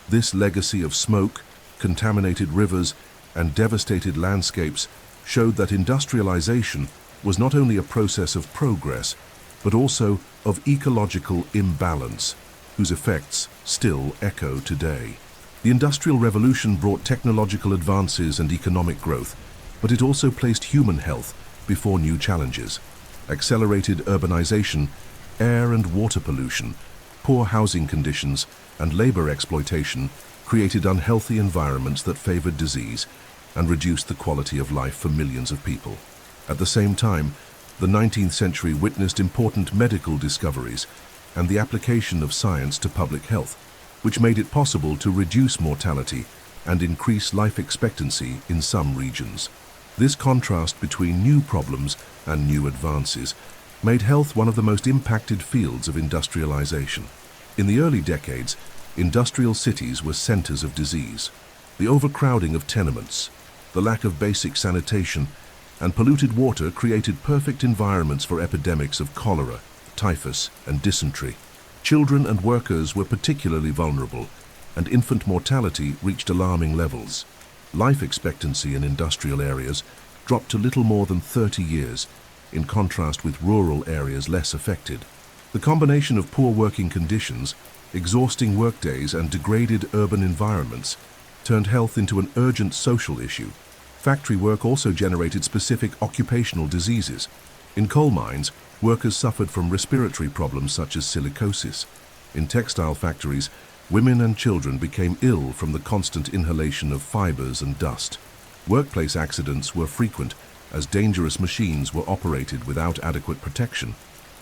This legacy of smoke, contaminated rivers, and devastated landscapes showed that industrialization was not only a process of progress, but also of ecological imbalance, whose effects still echo today. The Industrial Revolution brought technological advances and economic growth, but it also placed human health before new challenges. Accelerated urbanization, air and water pollution, poor housing conditions, and labor exploitation created unhealthy environments that favored disease and reduced the quality of life for millions of people. At the same time, the 19th century witnessed important medical discoveries and the application of science to public health, which made it possible to reduce mortality and increase life expectancy in some regions. This contrast between new problems and new advances made health one of the most impacted fields of industrialization. In the early decades, industrial cities were centers of disease. The overcrowding of tenements, the lack of basic sanitation, and polluted water created perfect environments for epidemics of cholera, typhus, and dysentery. Children and workers were particularly vulnerable, and infant mortality reached alarming levels. Life expectancy in industrial areas dropped to little more than 30 years, in contrast with rural areas less affected. The combination of poor working conditions, exhausting workdays, and degraded urban environments turned health into an urgent social issue. Factory work also generated specific occupational diseases. In coal mines, workers suffered from respiratory problems such as silicosis. In textile factories, women and children became ill from the constant inhalation of fibers and dust. Workplace accidents were frequent as dangerous machines were operated without adequate protection.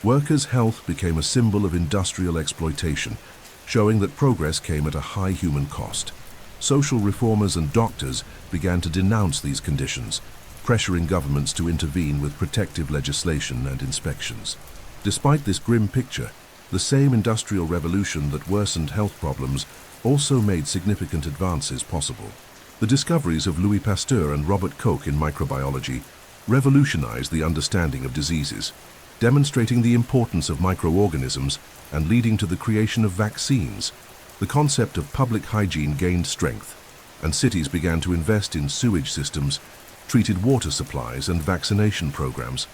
Workers' health became a symbol of industrial exploitation, showing that progress came at a high human cost. Social reformers and doctors began to denounce these conditions, pressuring governments to intervene with protective legislation and inspections. Despite this grim picture, the same industrial revolution that worsened health problems also made significant advances possible. The discoveries of Louis Pasteur and Robert Koch in microbiology revolutionized the understanding of diseases, demonstrating the importance of microorganisms and leading to the creation of vaccines. The concept of public hygiene gained strength, and cities began to invest in sewage systems, treated water supplies, and vaccination programs.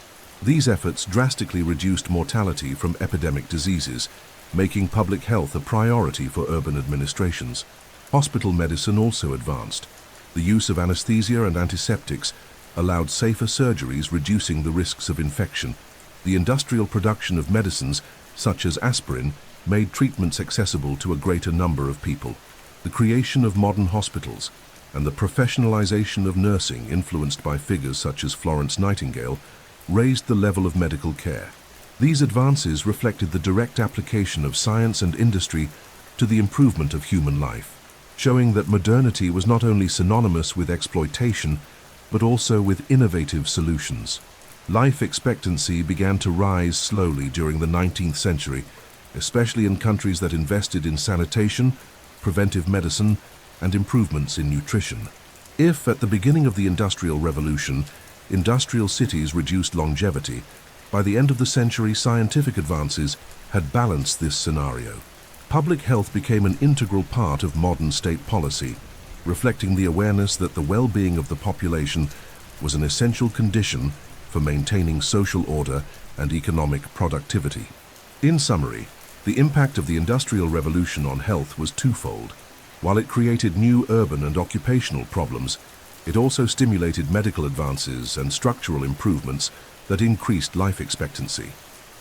These efforts drastically reduced mortality from epidemic diseases, making public health a priority for urban administrations. Hospital medicine also advanced. The use of anesthesia and antiseptics allowed safer surgeries, reducing the risks of infection. The industrial production of medicines, such as aspirin, made treatments accessible to a greater number of people. The creation of modern hospitals and the professionalization of nursing, influenced by figures such as Florence Nightingale, raised the level of medical care. These advances reflected the direct application of science and industry to the improvement of human life, showing that modernity was not only synonymous with exploitation, but also with innovative solutions. Life expectancy began to rise slowly during the 19th century, especially in countries that invested in sanitation, preventive medicine, and improvements in nutrition. If, at the beginning of the Industrial Revolution, industrial cities reduced longevity, by the end of the century, scientific advances had balanced this scenario. Public health became an integral part of modern state policy, reflecting the awareness that the well-being of the population was an essential condition for maintaining social order and economic productivity. In summary, the impact of the Industrial Revolution on health was twofold. While it created new urban and occupational problems, it also stimulated medical advances and structural improvements that increased life expectancy.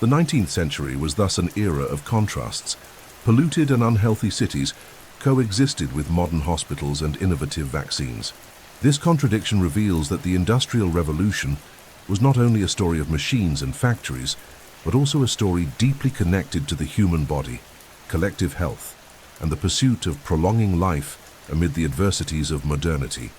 The 19th century was thus an era of contrasts. Polluted and unhealthy cities coexisted with modern hospitals and innovative vaccines. This contradiction reveals that the Industrial Revolution was not only a story of machines and factories, but also a story deeply connected to the human body, collective health, and the pursuit of prolonging life amid the adversities of modernity.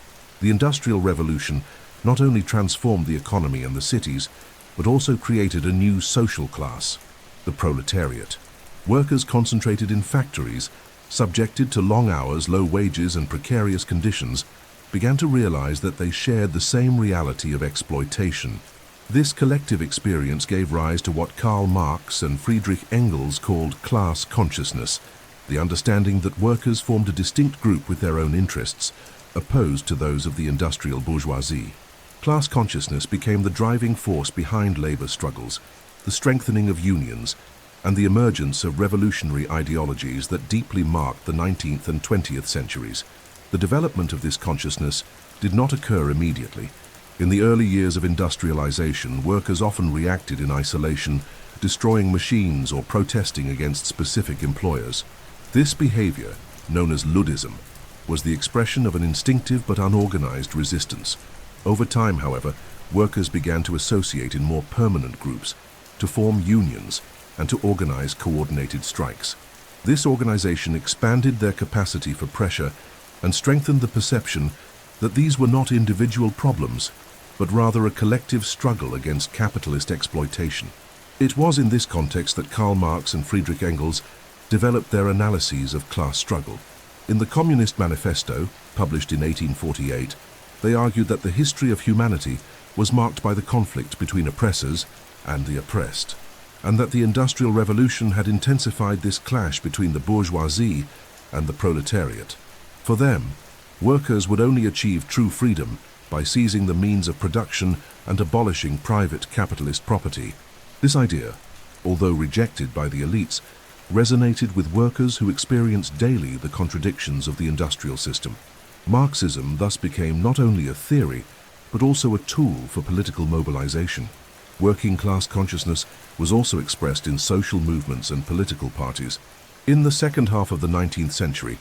The Industrial Revolution not only transformed the economy and the cities, but also created a new social class, the proletariat. Workers concentrated in factories, subjected to long hours, low wages, and precarious conditions, began to realize that they shared the same reality of exploitation. This collective experience gave rise to what Karl Marx and Friedrich Engels called class consciousness, the understanding that workers formed a distinct group with their own interests, opposed to those of the industrial bourgeoisie. Class consciousness became the driving force behind labor struggles, the strengthening of unions, and the emergence of revolutionary ideologies that deeply marked the 19th and 20th centuries. The development of this consciousness did not occur immediately. In the early years of industrialization, workers often reacted in isolation, destroying machines or protesting against specific employers. This behavior, known as Luddism, was the expression of an instinctive but unorganized resistance. Over time, however, workers began to associate in more permanent groups, to form unions, and to organize coordinated strikes. This organization expanded their capacity for pressure and strengthened the perception that these were not individual problems, but rather a collective struggle against capitalist exploitation. It was in this context that Karl Marx and Friedrich Engels developed their analyses of class struggle. In the Communist Manifesto, published in 1848, they argued that the history of humanity was marked by the conflict between oppressors and the oppressed, and that the Industrial Revolution had intensified this clash between the bourgeoisie and the proletariat. For them, workers would only achieve true freedom by seizing the means of production and abolishing private capitalist property. This idea, although rejected by the elites, resonated with workers who experienced daily the contradictions of the industrial system. Marxism thus became not only a theory, but also a tool for political mobilization. Working class consciousness was also expressed in social movements and political parties. In the second half of the 19th century,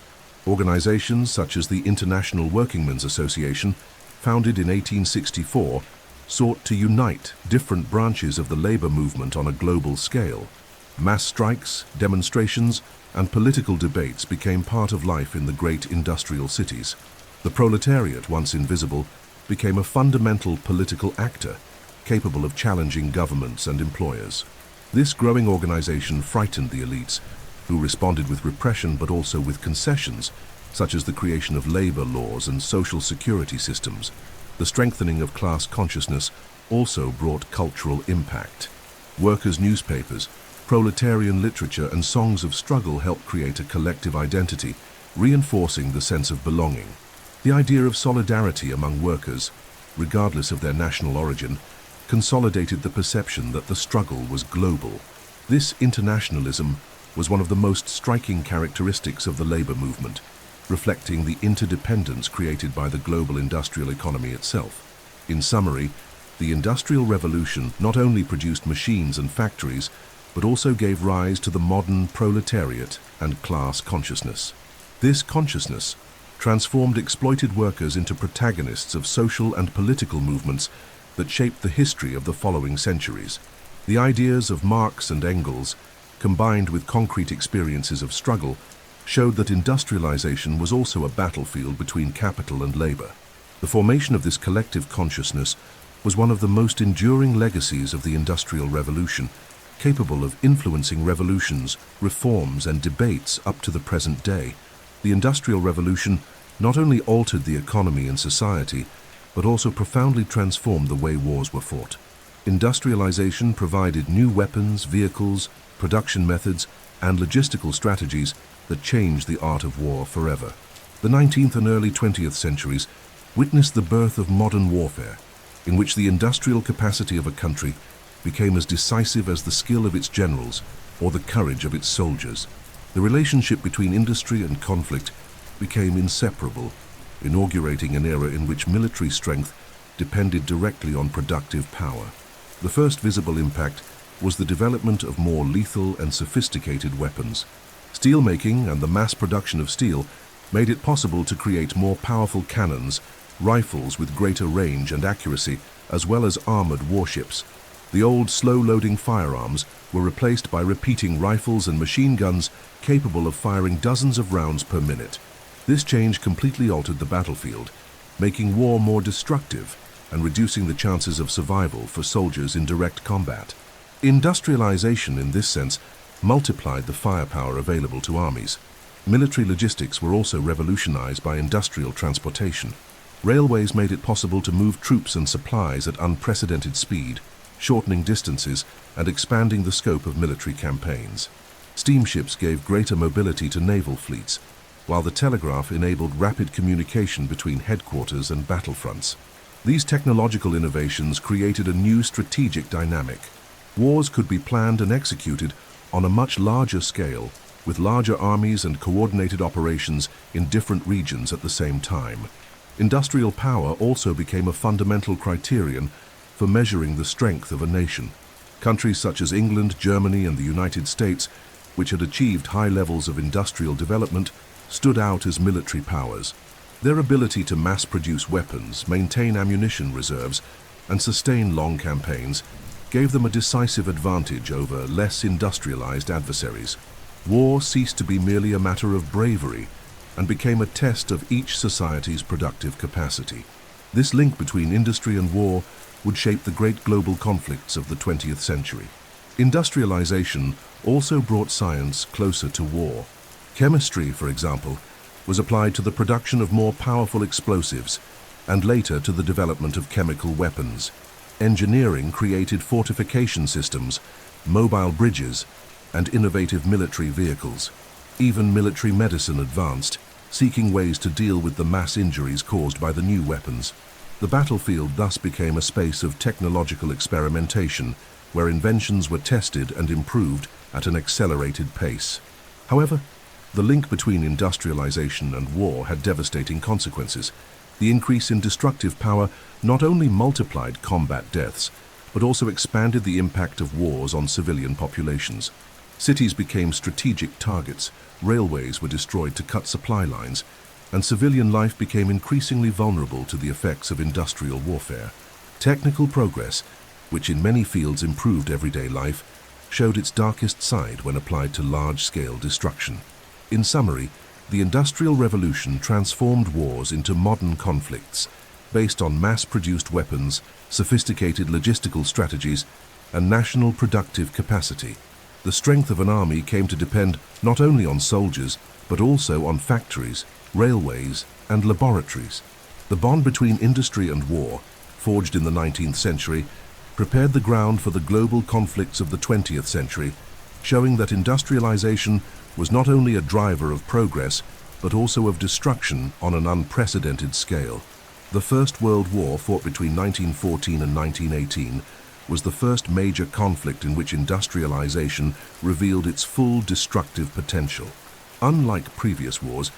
organizations such as the International Workingmen's Association, founded in 1864, sought to unite different branches of the labor movement on a global scale. Mass strikes, demonstrations, and political debates became part of life in the great industrial cities. The proletariat, once invisible, became a fundamental political actor, capable of challenging governments and employers. This growing organization frightened the elites, who responded with repression but also with concessions, such as the creation of labor laws and social security systems. The strengthening of class consciousness also brought cultural impact. Workers' newspapers, proletarian literature, and songs of struggle helped create a collective identity, reinforcing the sense of belonging. The idea of solidarity among workers, regardless of their national origin, consolidated the perception that the struggle was global. This internationalism was one of the most striking characteristics of the labor movement, reflecting the interdependence created by the global industrial economy itself. In summary, the Industrial Revolution not only produced machines and factories, but also gave rise to the modern proletariat and class consciousness. This consciousness transformed exploited workers into protagonists of social and political movements that shaped the history of the following centuries. The ideas of Marx and Engels, combined with concrete experiences of struggle, showed that industrialization was also a battlefield between capital and labor. The formation of this collective consciousness was one of the most enduring legacies of the Industrial Revolution, capable of influencing revolutions, reforms, and debates up to the present day. The Industrial Revolution not only altered the economy and society, but also profoundly transformed the way wars were fought. Industrialization provided new weapons, vehicles, production methods, and logistical strategies that changed the art of war forever. The 19th and early 20th centuries witnessed the birth of modern warfare, in which the industrial capacity of a country became as decisive as the skill of its generals or the courage of its soldiers. The relationship between industry and conflict became inseparable, inaugurating an era in which military strength depended directly on productive power. The first visible impact was the development of more lethal and sophisticated weapons. Steelmaking and the mass production of steel made it possible to create more powerful cannons, rifles with greater range and accuracy, as well as armored warships. The old slow-loading firearms were replaced by repeating rifles and machine guns capable of firing dozens of rounds per minute. This change completely altered the battlefield, making war more destructive and reducing the chances of survival for soldiers in direct combat. Industrialization, in this sense, multiplied the firepower available to armies. Military logistics were also revolutionized by industrial transportation. Railways made it possible to move troops and supplies at unprecedented speed, shortening distances and expanding the scope of military campaigns. Steamships gave greater mobility to naval fleets, while the telegraph enabled rapid communication between headquarters and battlefronts. These technological innovations created a new strategic dynamic. Wars could be planned and executed on a much larger scale, with larger armies and coordinated operations in different regions at the same time. Industrial power also became a fundamental criterion for measuring the strength of a nation. Countries such as England, Germany, and the United States, which had achieved high levels of industrial development, stood out as military powers. Their ability to mass-produce weapons, maintain ammunition reserves, and sustain long campaigns gave them a decisive advantage over less industrialized adversaries. War ceased to be merely a matter of bravery and became a test of each society's productive capacity. This link between industry and war would shape the great global conflicts of the 20th century. Industrialization also brought science closer to war. Chemistry, for example, was applied to the production of more powerful explosives and later to the development of chemical weapons. Engineering created fortification systems, mobile bridges, and innovative military vehicles. Even military medicine advanced, seeking ways to deal with the mass injuries caused by the new weapons. The battlefield thus became a space of technological experimentation, where inventions were tested and improved at an accelerated pace. However, the link between industrialization and war had devastating consequences. The increase in destructive power not only multiplied combat deaths, but also expanded the impact of wars on civilian populations. Cities became strategic targets, railways were destroyed to cut supply lines, and civilian life became increasingly vulnerable to the effects of industrial warfare. Technical progress, which in many fields improved everyday life, showed its darkest side when applied to large-scale destruction. In summary, the Industrial Revolution transformed wars into modern conflicts based on mass-produced weapons, sophisticated logistical strategies, and national productive capacity. The strength of an army came to depend not only on soldiers, but also on factories, railways, and laboratories. The bond between industry and war, forged in the 19th century, prepared the ground for the global conflicts of the 20th century, showing that industrialization was not only a driver of progress, but also of destruction on an unprecedented scale. The First World War, fought between 1914 and 1918, was the first major conflict in which industrialization revealed its full destructive potential. Unlike previous wars,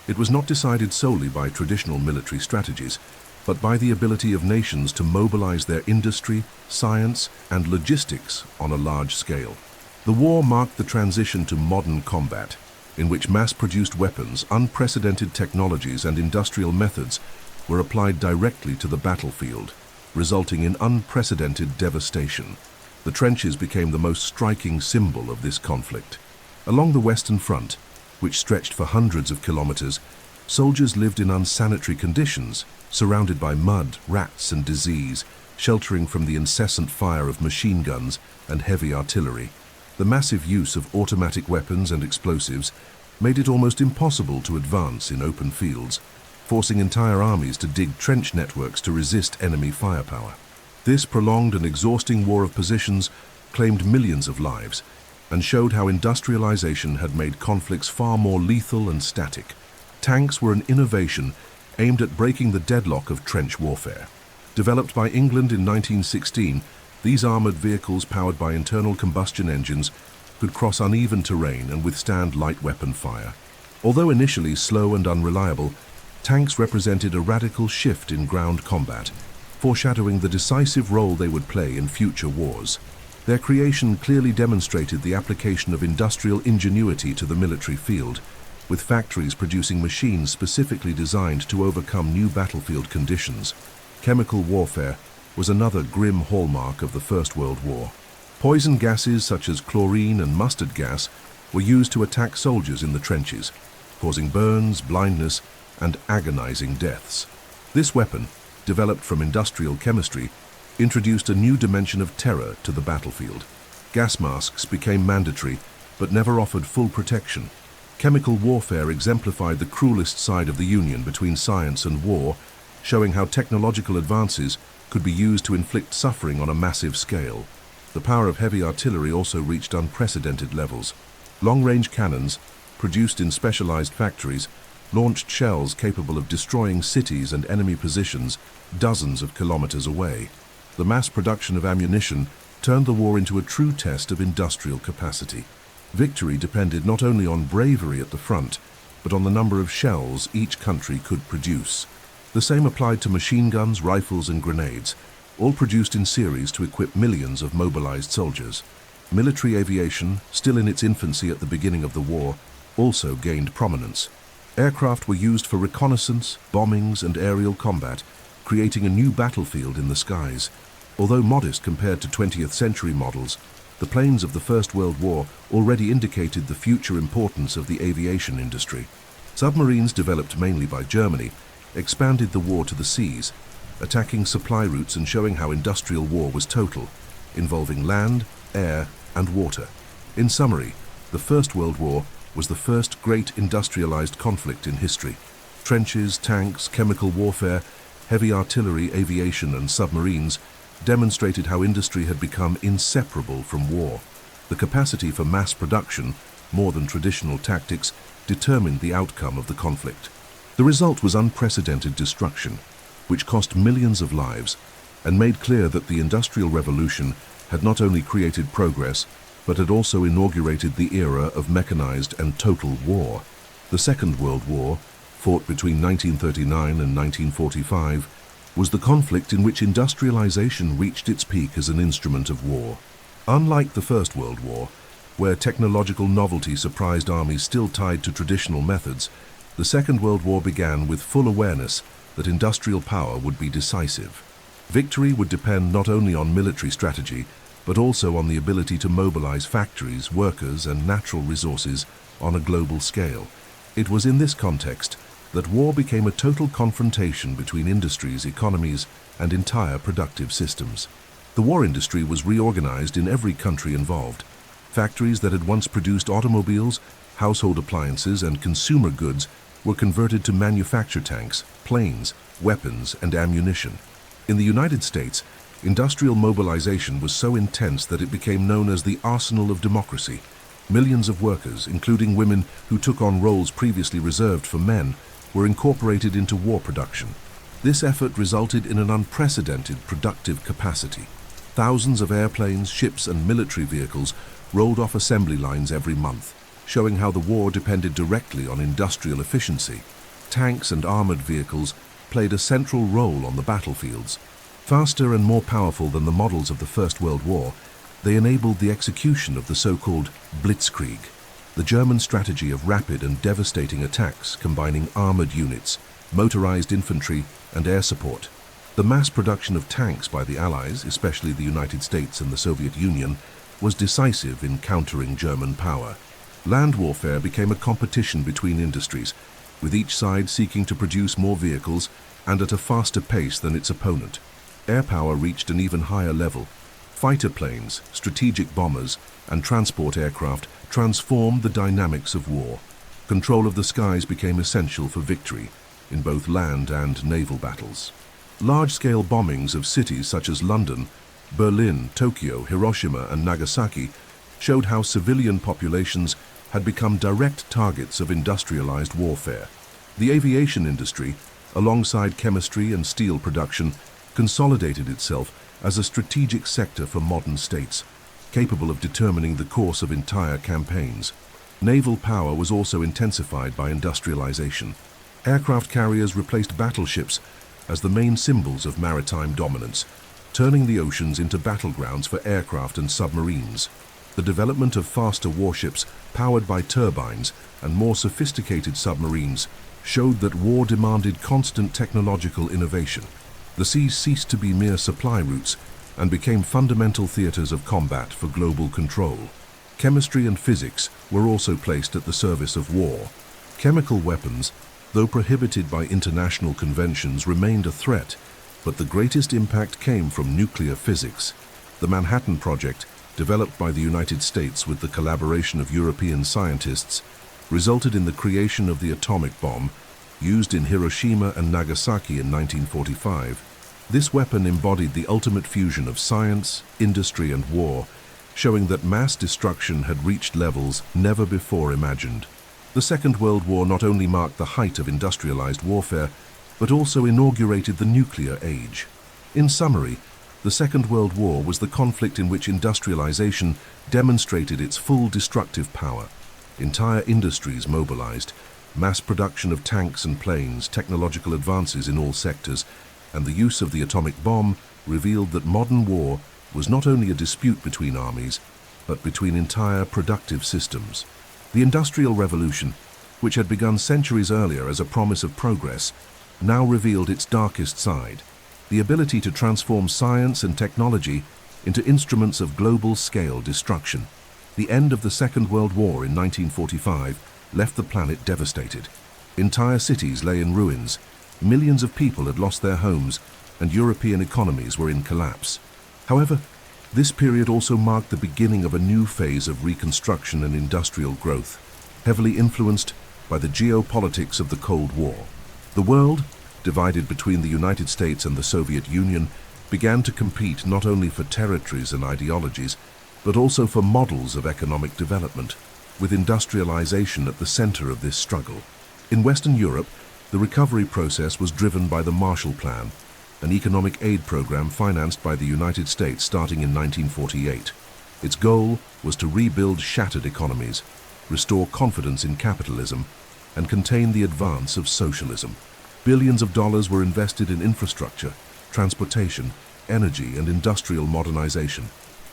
it was not decided solely by traditional military strategies, but by the ability of nations to mobilize their industry, science, and logistics on a large scale. The war marked the transition to modern combat, in which mass-produced weapons, unprecedented technologies, and industrial methods were applied directly to the battlefield, resulting in unprecedented devastation. The trenches became the most striking symbol of this conflict. Along the Western Front, which stretched for hundreds of kilometers, soldiers lived in unsanitary conditions, surrounded by mud, rats, and disease, sheltering from the incessant fire of machine guns and heavy artillery. The massive use of automatic weapons and explosives made it almost impossible to advance in open fields, forcing entire armies to dig trench networks to resist enemy firepower. This prolonged and exhausting war of positions claimed millions of lives and showed how industrialization had made conflicts far more lethal and static. Tanks were an innovation aimed at breaking the deadlock of trench warfare. Developed by England in 1916, these armored vehicles powered by internal combustion engines could cross uneven terrain and withstand light weapon fire. Although initially slow and unreliable, tanks represented a radical shift in ground combat, foreshadowing the decisive role they would play in future wars. Their creation clearly demonstrated the application of industrial ingenuity to the military field, with factories producing machines specifically designed to overcome new battlefield conditions. Chemical warfare was another grim hallmark of the First World War. Poison gases such as chlorine and mustard gas were used to attack soldiers in the trenches, causing burns, blindness, and agonizing deaths. This weapon, developed from industrial chemistry, introduced a new dimension of terror to the battlefield. Gas masks became mandatory, but never offered full protection. Chemical warfare exemplified the cruelest side of the union between science and war, showing how technological advances could be used to inflict suffering on a massive scale. The power of heavy artillery also reached unprecedented levels. Long-range cannons, produced in specialized factories, launched shells capable of destroying cities and enemy positions dozens of kilometers away. The mass production of ammunition turned the war into a true test of industrial capacity. Victory depended not only on bravery at the front, but on the number of shells each country could produce. The same applied to machine guns, rifles, and grenades, all produced in series to equip millions of mobilized soldiers. Military aviation, still in its infancy at the beginning of the war, also gained prominence. Aircraft were used for reconnaissance, bombings, and aerial combat, creating a new battlefield in the skies. Although modest compared to 20th century models, the planes of the First World War already indicated the future importance of the aviation industry. Submarines, developed mainly by Germany, expanded the war to the seas, attacking supply routes and showing how industrial war was total, involving land, air, and water. In summary, the First World War was the first great industrialized conflict in history. Trenches, tanks, chemical warfare, heavy artillery, aviation, and submarines demonstrated how industry had become inseparable from war. The capacity for mass production, more than traditional tactics, determined the outcome of the conflict. The result was unprecedented destruction, which cost millions of lives and made clear that the Industrial Revolution had not only created progress, but had also inaugurated the era of mechanized and total war. The Second World War, fought between 1939 and 1945, was the conflict in which industrialization reached its peak as an instrument of war. Unlike the First World War, where technological novelty surprised armies still tied to traditional methods, the Second World War began with full awareness that industrial power would be decisive. Victory would depend not only on military strategy, but also on the ability to mobilize factories, workers, and natural resources on a global scale. It was in this context that war became a total confrontation between industries, economies, and entire productive systems. The war industry was reorganized in every country involved. Factories that had once produced automobiles, household appliances, and consumer goods were converted to manufacture tanks, planes, weapons, and ammunition. In the United States, industrial mobilization was so intense that it became known as the arsenal of democracy. Millions of workers, including women who took on roles previously reserved for men, were incorporated into war production. This effort resulted in an unprecedented productive capacity. Thousands of airplanes, ships, and military vehicles rolled off assembly lines every month, showing how the war depended directly on industrial efficiency. Tanks and armored vehicles played a central role on the battlefields. Faster and more powerful than the models of the First World War, they enabled the execution of the so-called Blitzkrieg, the German strategy of rapid and devastating attacks combining armored units, motorized infantry, and air support. The mass production of tanks by the Allies, especially the United States and the Soviet Union, was decisive in countering German power. Land warfare became a competition between industries, with each side seeking to produce more vehicles and at a faster pace than its opponent. Air power reached an even higher level. Fighter planes, strategic bombers, and transport aircraft transformed the dynamics of war. Control of the skies became essential for victory in both land and naval battles. Large-scale bombings of cities such as London, Berlin, Tokyo, Hiroshima, and Nagasaki showed how civilian populations had become direct targets of industrialized warfare. The aviation industry, alongside chemistry and steel production, consolidated itself as a strategic sector for modern states, capable of determining the course of entire campaigns. Naval power was also intensified by industrialization. Aircraft carriers replaced battleships as the main symbols of maritime dominance, turning the oceans into battlegrounds for aircraft and submarines. The development of faster warships powered by turbines and more sophisticated submarines showed that war demanded constant technological innovation. The seas ceased to be mere supply routes and became fundamental theaters of combat for global control. Chemistry and physics were also placed at the service of war. Chemical weapons, though prohibited by international conventions, remained a threat, but the greatest impact came from nuclear physics. The Manhattan Project, developed by the United States with the collaboration of European scientists, resulted in the creation of the atomic bomb, used in Hiroshima and Nagasaki in 1945. This weapon embodied the ultimate fusion of science, industry, and war, showing that mass destruction had reached levels never before imagined. The Second World War not only marked the height of industrialized warfare, but also inaugurated the nuclear age. In summary, the Second World War was the conflict in which industrialization demonstrated its full destructive power. Entire industries mobilized, mass production of tanks and planes, technological advances in all sectors, and the use of the atomic bomb revealed that modern war was not only a dispute between armies, but between entire productive systems. The Industrial Revolution, which had begun centuries earlier as a promise of progress, now revealed its darkest side: the ability to transform science and technology into instruments of global-scale destruction. The end of the Second World War in 1945 left the planet devastated. Entire cities lay in ruins, millions of people had lost their homes, and European economies were in collapse. However, this period also marked the beginning of a new phase of reconstruction and industrial growth, heavily influenced by the geopolitics of the Cold War. The world, divided between the United States and the Soviet Union, began to compete not only for territories and ideologies, but also for models of economic development, with industrialization at the center of this struggle. In Western Europe, the recovery process was driven by the Marshall Plan, an economic aid program financed by the United States starting in 1948. Its goal was to rebuild shattered economies, restore confidence in capitalism, and contain the advance of socialism. Billions of dollars were invested in infrastructure, transportation, energy, and industrial modernization.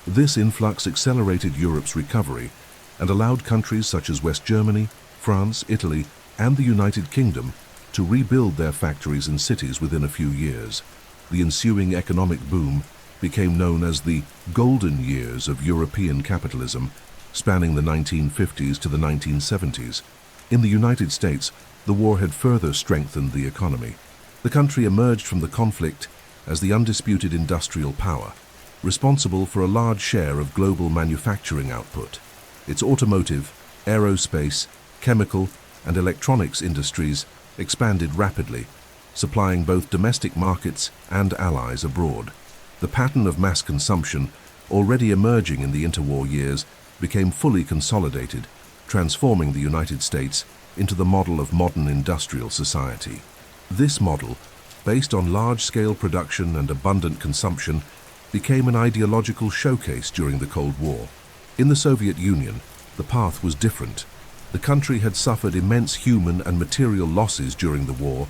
This influx accelerated Europe's recovery and allowed countries such as West Germany, France, Italy, and the United Kingdom to rebuild their factories and cities within a few years. The ensuing economic boom became known as the golden years of European capitalism, spanning the 1950s to the 1970s. In the United States, the war had further strengthened the economy. The country emerged from the conflict as the undisputed industrial power, responsible for a large share of global manufacturing output. Its automotive, aerospace, chemical, and electronics industries expanded rapidly, supplying both domestic markets and allies abroad. The pattern of mass consumption, already emerging in the interwar years, became fully consolidated, transforming the United States into the model of modern industrial society. This model, based on large-scale production and abundant consumption, became an ideological showcase during the Cold War. In the Soviet Union, the path was different. The country had suffered immense human and material losses during the war,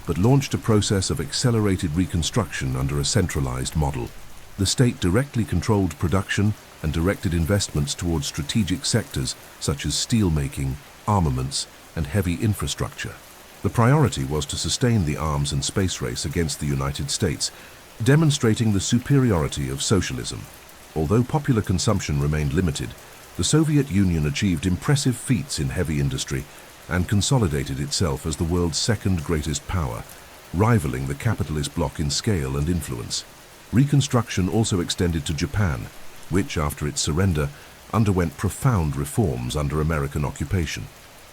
but launched a process of accelerated reconstruction under a centralized model. The state directly controlled production and directed investments towards strategic sectors such as steelmaking, armaments, and heavy infrastructure. The priority was to sustain the arms and space race against the United States, demonstrating the superiority of socialism. Although popular consumption remained limited, the Soviet Union achieved impressive feats in heavy industry and consolidated itself as the world's second greatest power, rivaling the capitalist bloc in scale and influence. Reconstruction also extended to Japan, which, after its surrender, underwent profound reforms under American occupation.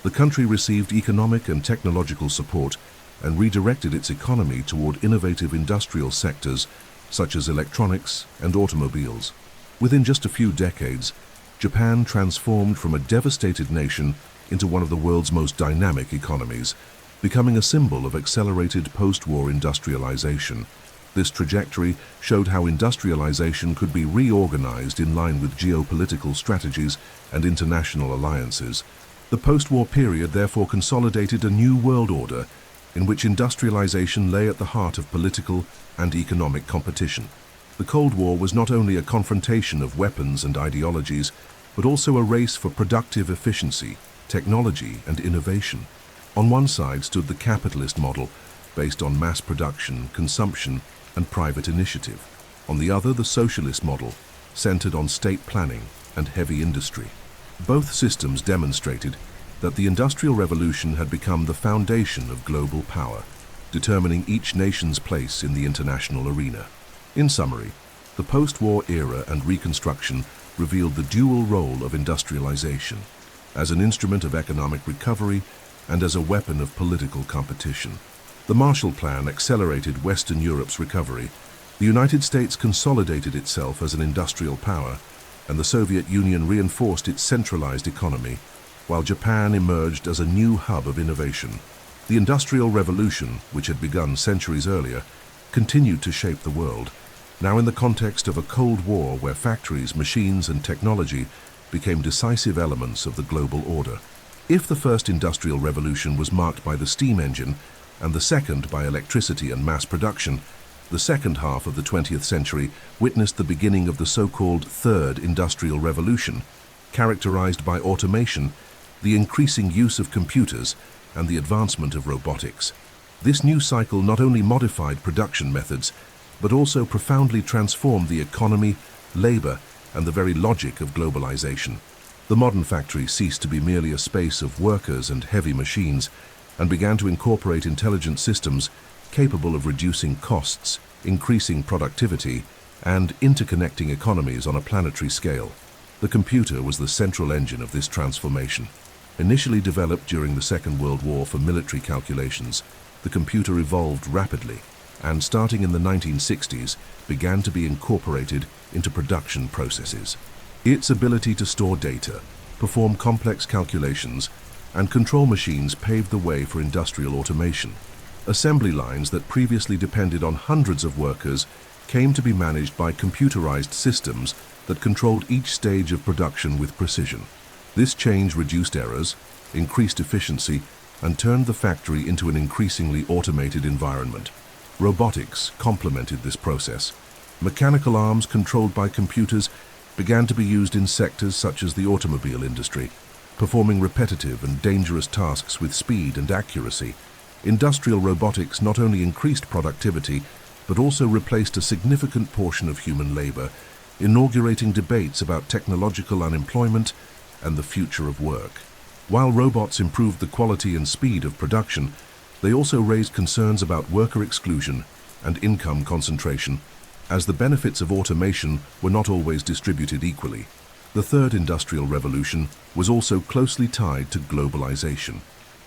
The country received economic and technological support and redirected its economy toward innovative industrial sectors such as electronics and automobiles. Within just a few decades, Japan transformed from a devastated nation into one of the world's most dynamic economies, becoming a symbol of accelerated post-war industrialization. This trajectory showed how industrialization could be reorganized in line with geopolitical strategies and international alliances. The post-war period therefore consolidated a new world order in which industrialization lay at the heart of political and economic competition. The Cold War was not only a confrontation of weapons and ideologies, but also a race for productive efficiency, technology, and innovation. On one side stood the capitalist model, based on mass production, consumption, and private initiative. On the other, the socialist model, centered on state planning and heavy industry. Both systems demonstrated that the Industrial Revolution had become the foundation of global power, determining each nation's place in the international arena. In summary, the post-war era and Reconstruction revealed the dual role of industrialization, as an instrument of economic recovery and as a weapon of political competition. The Marshall Plan accelerated Western Europe's recovery, the United States consolidated itself as an industrial power, and the Soviet Union reinforced its centralized economy, while Japan emerged as a new hub of innovation. The Industrial Revolution, which had begun centuries earlier, continued to shape the world, now in the context of a Cold War where factories, machines, and technology became decisive elements of the global order. If the first Industrial Revolution was marked by the steam engine and the second by electricity and mass production, the second half of the 20th century witnessed the beginning of the so-called Third Industrial Revolution, characterized by automation, the increasing use of computers, and the advancement of robotics. This new cycle not only modified production methods, but also profoundly transformed the economy, labor, and the very logic of globalization. The modern factory ceased to be merely a space of workers and heavy machines and began to incorporate intelligent systems capable of reducing costs, increasing productivity, and interconnecting economies on a planetary scale. The computer was the central engine of this transformation. Initially developed during the Second World War for military calculations, the computer evolved rapidly and, starting in the 1960s, began to be incorporated into production processes. Its ability to store data, perform complex calculations, and control machines paved the way for industrial automation. Assembly lines that previously depended on hundreds of workers came to be managed by computerized systems that controlled each stage of production with precision. This change reduced errors, increased efficiency, and turned the factory into an increasingly automated environment. Robotics complemented this process. Mechanical arms controlled by computers began to be used in sectors such as the automobile industry, performing repetitive and dangerous tasks with speed and accuracy. Industrial robotics not only increased productivity, but also replaced a significant portion of human labor, inaugurating debates about technological unemployment and the future of work. While robots improved the quality and speed of production, they also raised concerns about worker exclusion and income concentration, as the benefits of automation were not always distributed equally. The third industrial revolution was also closely tied to globalization.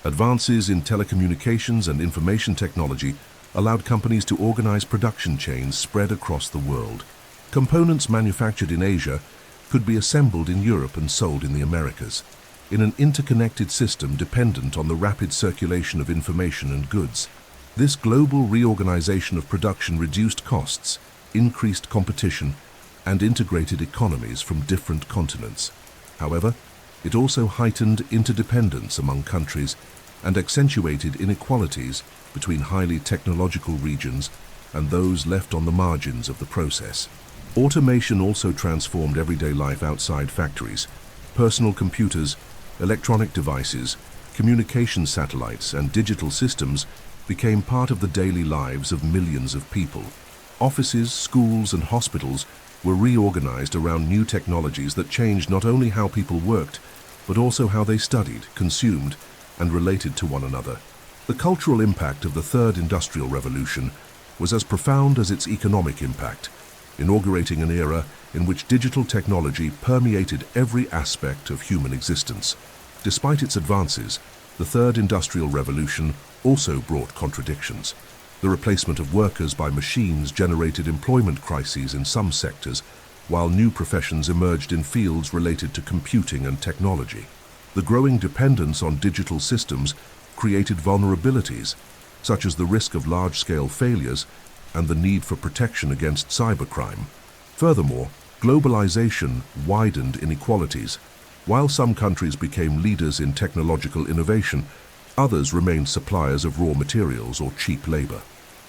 Advances in telecommunications and information technology allowed companies to organize production chains spread across the world. Components manufactured in Asia could be assembled in Europe and sold in the Americas, in an interconnected system dependent on the rapid circulation of information and goods. This global reorganization of production reduced costs, increased competition, and integrated economies from different continents. However, it also heightened interdependence among countries and accentuated inequalities between highly technological regions and those left on the margins of the process. Automation also transformed everyday life outside factories. Personal computers, electronic devices, communication satellites, and digital systems became part of the daily lives of millions of people. Offices, schools, and hospitals were reorganized around new technologies that changed not only how people worked, but also how they studied, consumed, and related to one another. The cultural impact of the Third Industrial Revolution was as profound as its economic impact, inaugurating an era in which digital technology permeated every aspect of human existence. Despite its advances, the Third Industrial Revolution also brought contradictions. The replacement of workers by machines generated employment crises in some sectors, while new professions emerged in fields related to computing and technology. The growing dependence on digital systems created vulnerabilities, such as the risk of large-scale failures and the need for protection against cybercrime. Furthermore, globalization widened inequalities. While some countries became leaders in technological innovation, others remained suppliers of raw materials or cheap labor.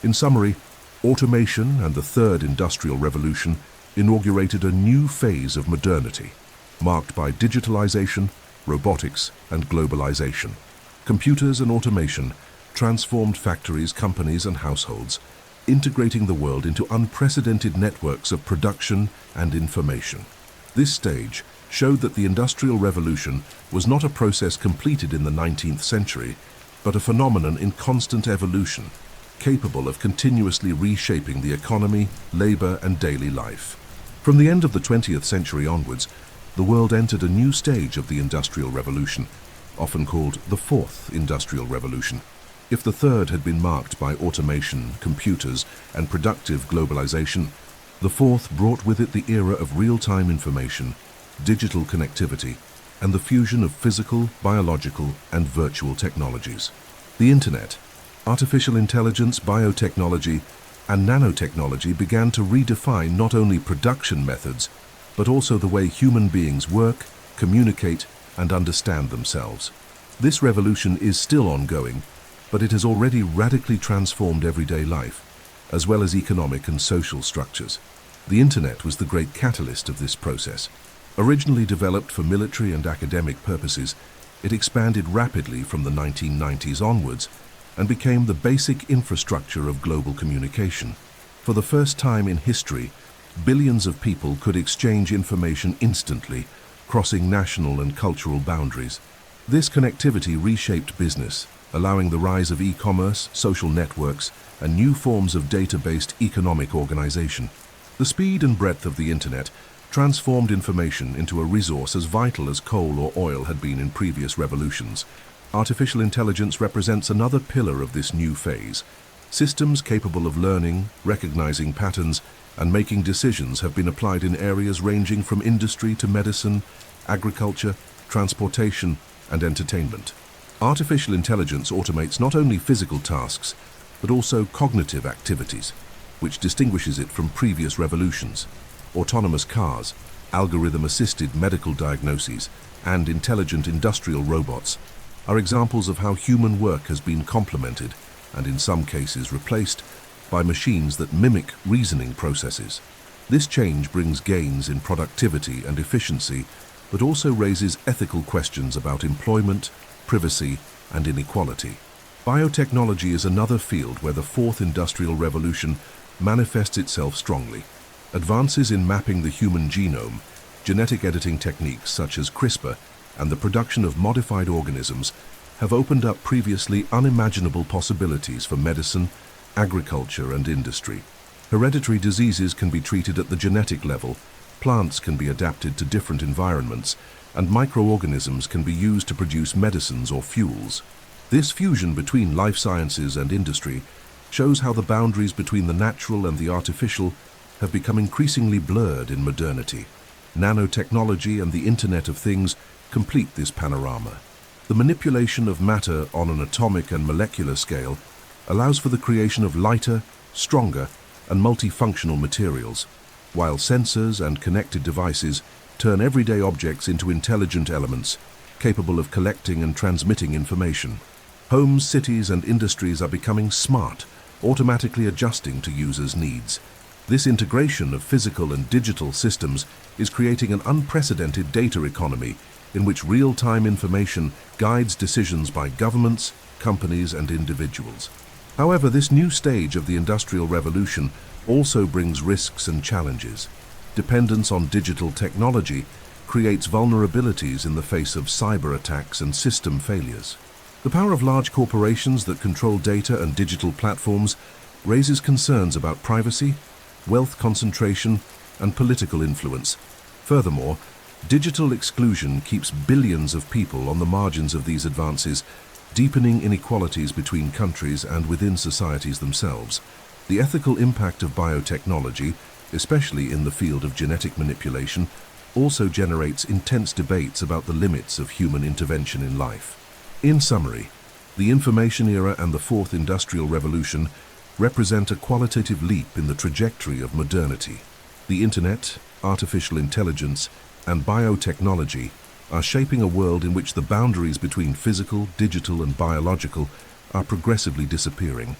In summary, automation and the Third Industrial Revolution inaugurated a new phase of modernity, marked by digitalization, robotics, and globalization. Computers and automation transformed factories, companies, and households, integrating the world into unprecedented networks of production and information. This stage showed that the Industrial Revolution was not a process completed in the 19th century, but a phenomenon in constant evolution, capable of continuously reshaping the economy, labor, and daily life. From the end of the 20th century onwards, the world entered a new stage of the Industrial Revolution, often called the Fourth Industrial Revolution. If the third had been marked by automation, computers, and productive globalization, the fourth brought with it the era of real-time information, digital connectivity, and the fusion of physical, biological, and virtual technologies. The Internet, artificial intelligence, biotechnology, and nanotechnology began to redefine not only production methods, but also the way human beings work, communicate, and understand themselves. This revolution is still ongoing, but it has already radically transformed everyday life, as well as economic and social structures. The Internet was the great catalyst of this process. Originally developed for military and academic purposes, it expanded rapidly from the 1990s onwards and became the basic infrastructure of global communication. For the first time in history, billions of people could exchange information instantly, crossing national and cultural boundaries. This connectivity reshaped business, allowing the rise of e-commerce, social networks, and new forms of data-based economic organization. The speed and breadth of the internet transformed information into a resource as vital as coal or oil had been in previous revolutions. Artificial intelligence represents another pillar of this new phase. Systems capable of learning, recognizing patterns, and making decisions have been applied in areas ranging from industry to medicine, agriculture, transportation, and entertainment. Artificial intelligence automates not only physical tasks, but also cognitive activities, which distinguishes it from previous revolutions. Autonomous cars, algorithm-assisted medical diagnoses, and intelligent industrial robots are examples of how human work has been complemented, and in some cases replaced, by machines that mimic reasoning processes. This change brings gains in productivity and efficiency, but also raises ethical questions about employment, privacy, and inequality. Biotechnology is another field where the fourth industrial revolution manifests itself strongly. Advances in mapping the human genome, genetic editing techniques such as CRISPR, and the production of modified organisms have opened up previously unimaginable possibilities for medicine, agriculture, and industry. Hereditary diseases can be treated at the genetic level, plants can be adapted to different environments, and microorganisms can be used to produce medicines or fuels. This fusion between life sciences and industry shows how the boundaries between the natural and the artificial have become increasingly blurred in modernity. Nanotechnology and the Internet of Things complete this panorama. The manipulation of matter on an atomic and molecular scale allows for the creation of lighter, stronger, and multifunctional materials, while sensors and connected devices turn everyday objects into intelligent elements capable of collecting and transmitting information. Homes, cities, and industries are becoming smart, automatically adjusting to users' needs. This integration of physical and digital systems is creating an unprecedented data economy in which real-time information guides decisions by governments, companies, and individuals. However, this new stage of the Industrial Revolution also brings risks and challenges. Dependence on digital technology creates vulnerabilities in the face of cyber attacks and system failures. The power of large corporations that control data and digital platforms raises concerns about privacy, wealth concentration, and political influence. Furthermore, digital exclusion keeps billions of people on the margins of these advances, deepening inequalities between countries and within societies themselves. The ethical impact of biotechnology, especially in the field of genetic manipulation, also generates intense debates about the limits of human intervention in life. In summary, the information era and the fourth industrial revolution represent a qualitative leap in the trajectory of modernity. The internet, artificial intelligence, and biotechnology are shaping a world in which the boundaries between physical, digital, and biological are progressively disappearing.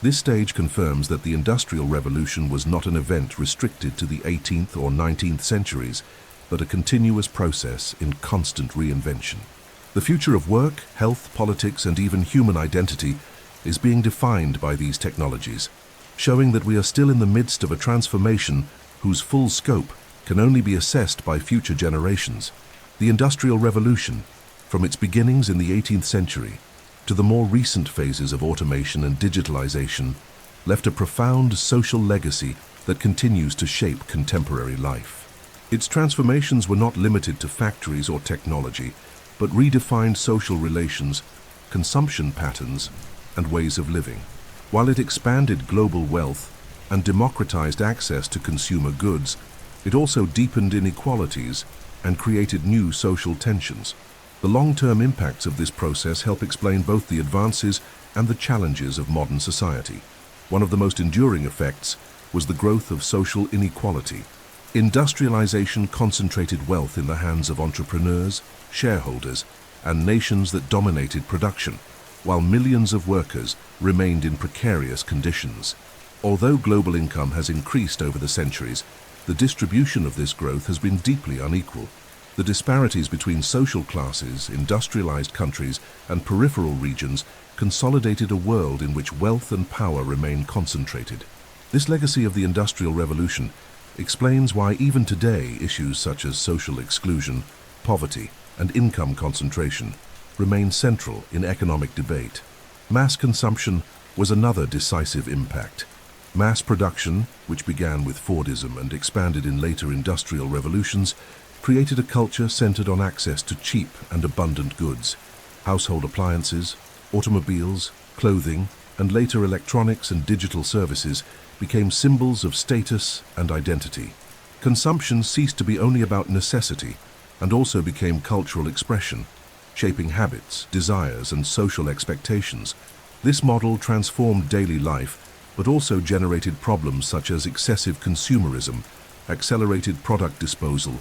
This stage confirms that the Industrial Revolution was not an event restricted to the 18th or 19th centuries, but a continuous process in constant reinvention. The future of work, health, politics, and even human identity is being defined by these technologies, showing that we are still in the midst of a transformation whose full scope can only be assessed by future generations. The Industrial Revolution, from its beginnings in the 18th century to the more recent phases of automation and digitalization, left a profound social legacy that continues to shape contemporary life. Its transformations were not limited to factories or technology, but redefined social relations, consumption patterns, and ways of living. While it expanded global wealth and democratized access to consumer goods, it also deepened inequalities and created new social tensions. The long-term impacts of this process help explain both the advances and the challenges of modern society. One of the most enduring effects was the growth of social inequality. Industrialization concentrated wealth in the hands of entrepreneurs, shareholders, and nations that dominated production, while millions of workers remained in precarious conditions. Although global income has increased over the centuries, the distribution of this growth has been deeply unequal. The disparities between social classes, industrialized countries, and peripheral regions consolidated a world in which wealth and power remain concentrated. This legacy of the Industrial Revolution explains why even today issues such as social exclusion, poverty, and income concentration remain central in economic debate. Mass consumption was another decisive impact. Mass production, which began with Fordism and expanded in later industrial revolutions, created a culture centered on access to cheap and abundant goods. Household appliances, automobiles, clothing, and later electronics and digital services became symbols of status and identity. Consumption ceased to be only about necessity and also became cultural expression, shaping habits, desires, and social expectations. This model transformed daily life, but also generated problems such as excessive consumerism, accelerated product disposal,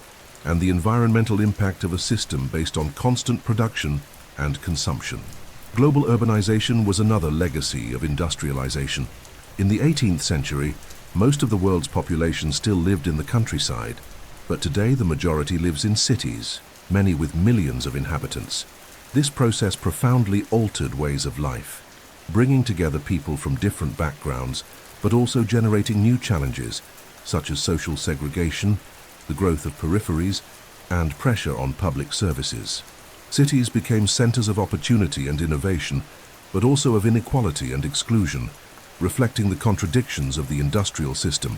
and the environmental impact of a system based on constant production and consumption. Global urbanization was another legacy of industrialization. In the 18th century, most of the world's population still lived in the countryside, but today the majority lives in cities, many with millions of inhabitants. This process profoundly altered ways of life, bringing together people from different backgrounds, but also generating new challenges, such as social segregation, the growth of peripheries, and pressure on public services. Cities became centers of opportunity and innovation, but also of inequality and exclusion, reflecting the contradictions of the industrial system.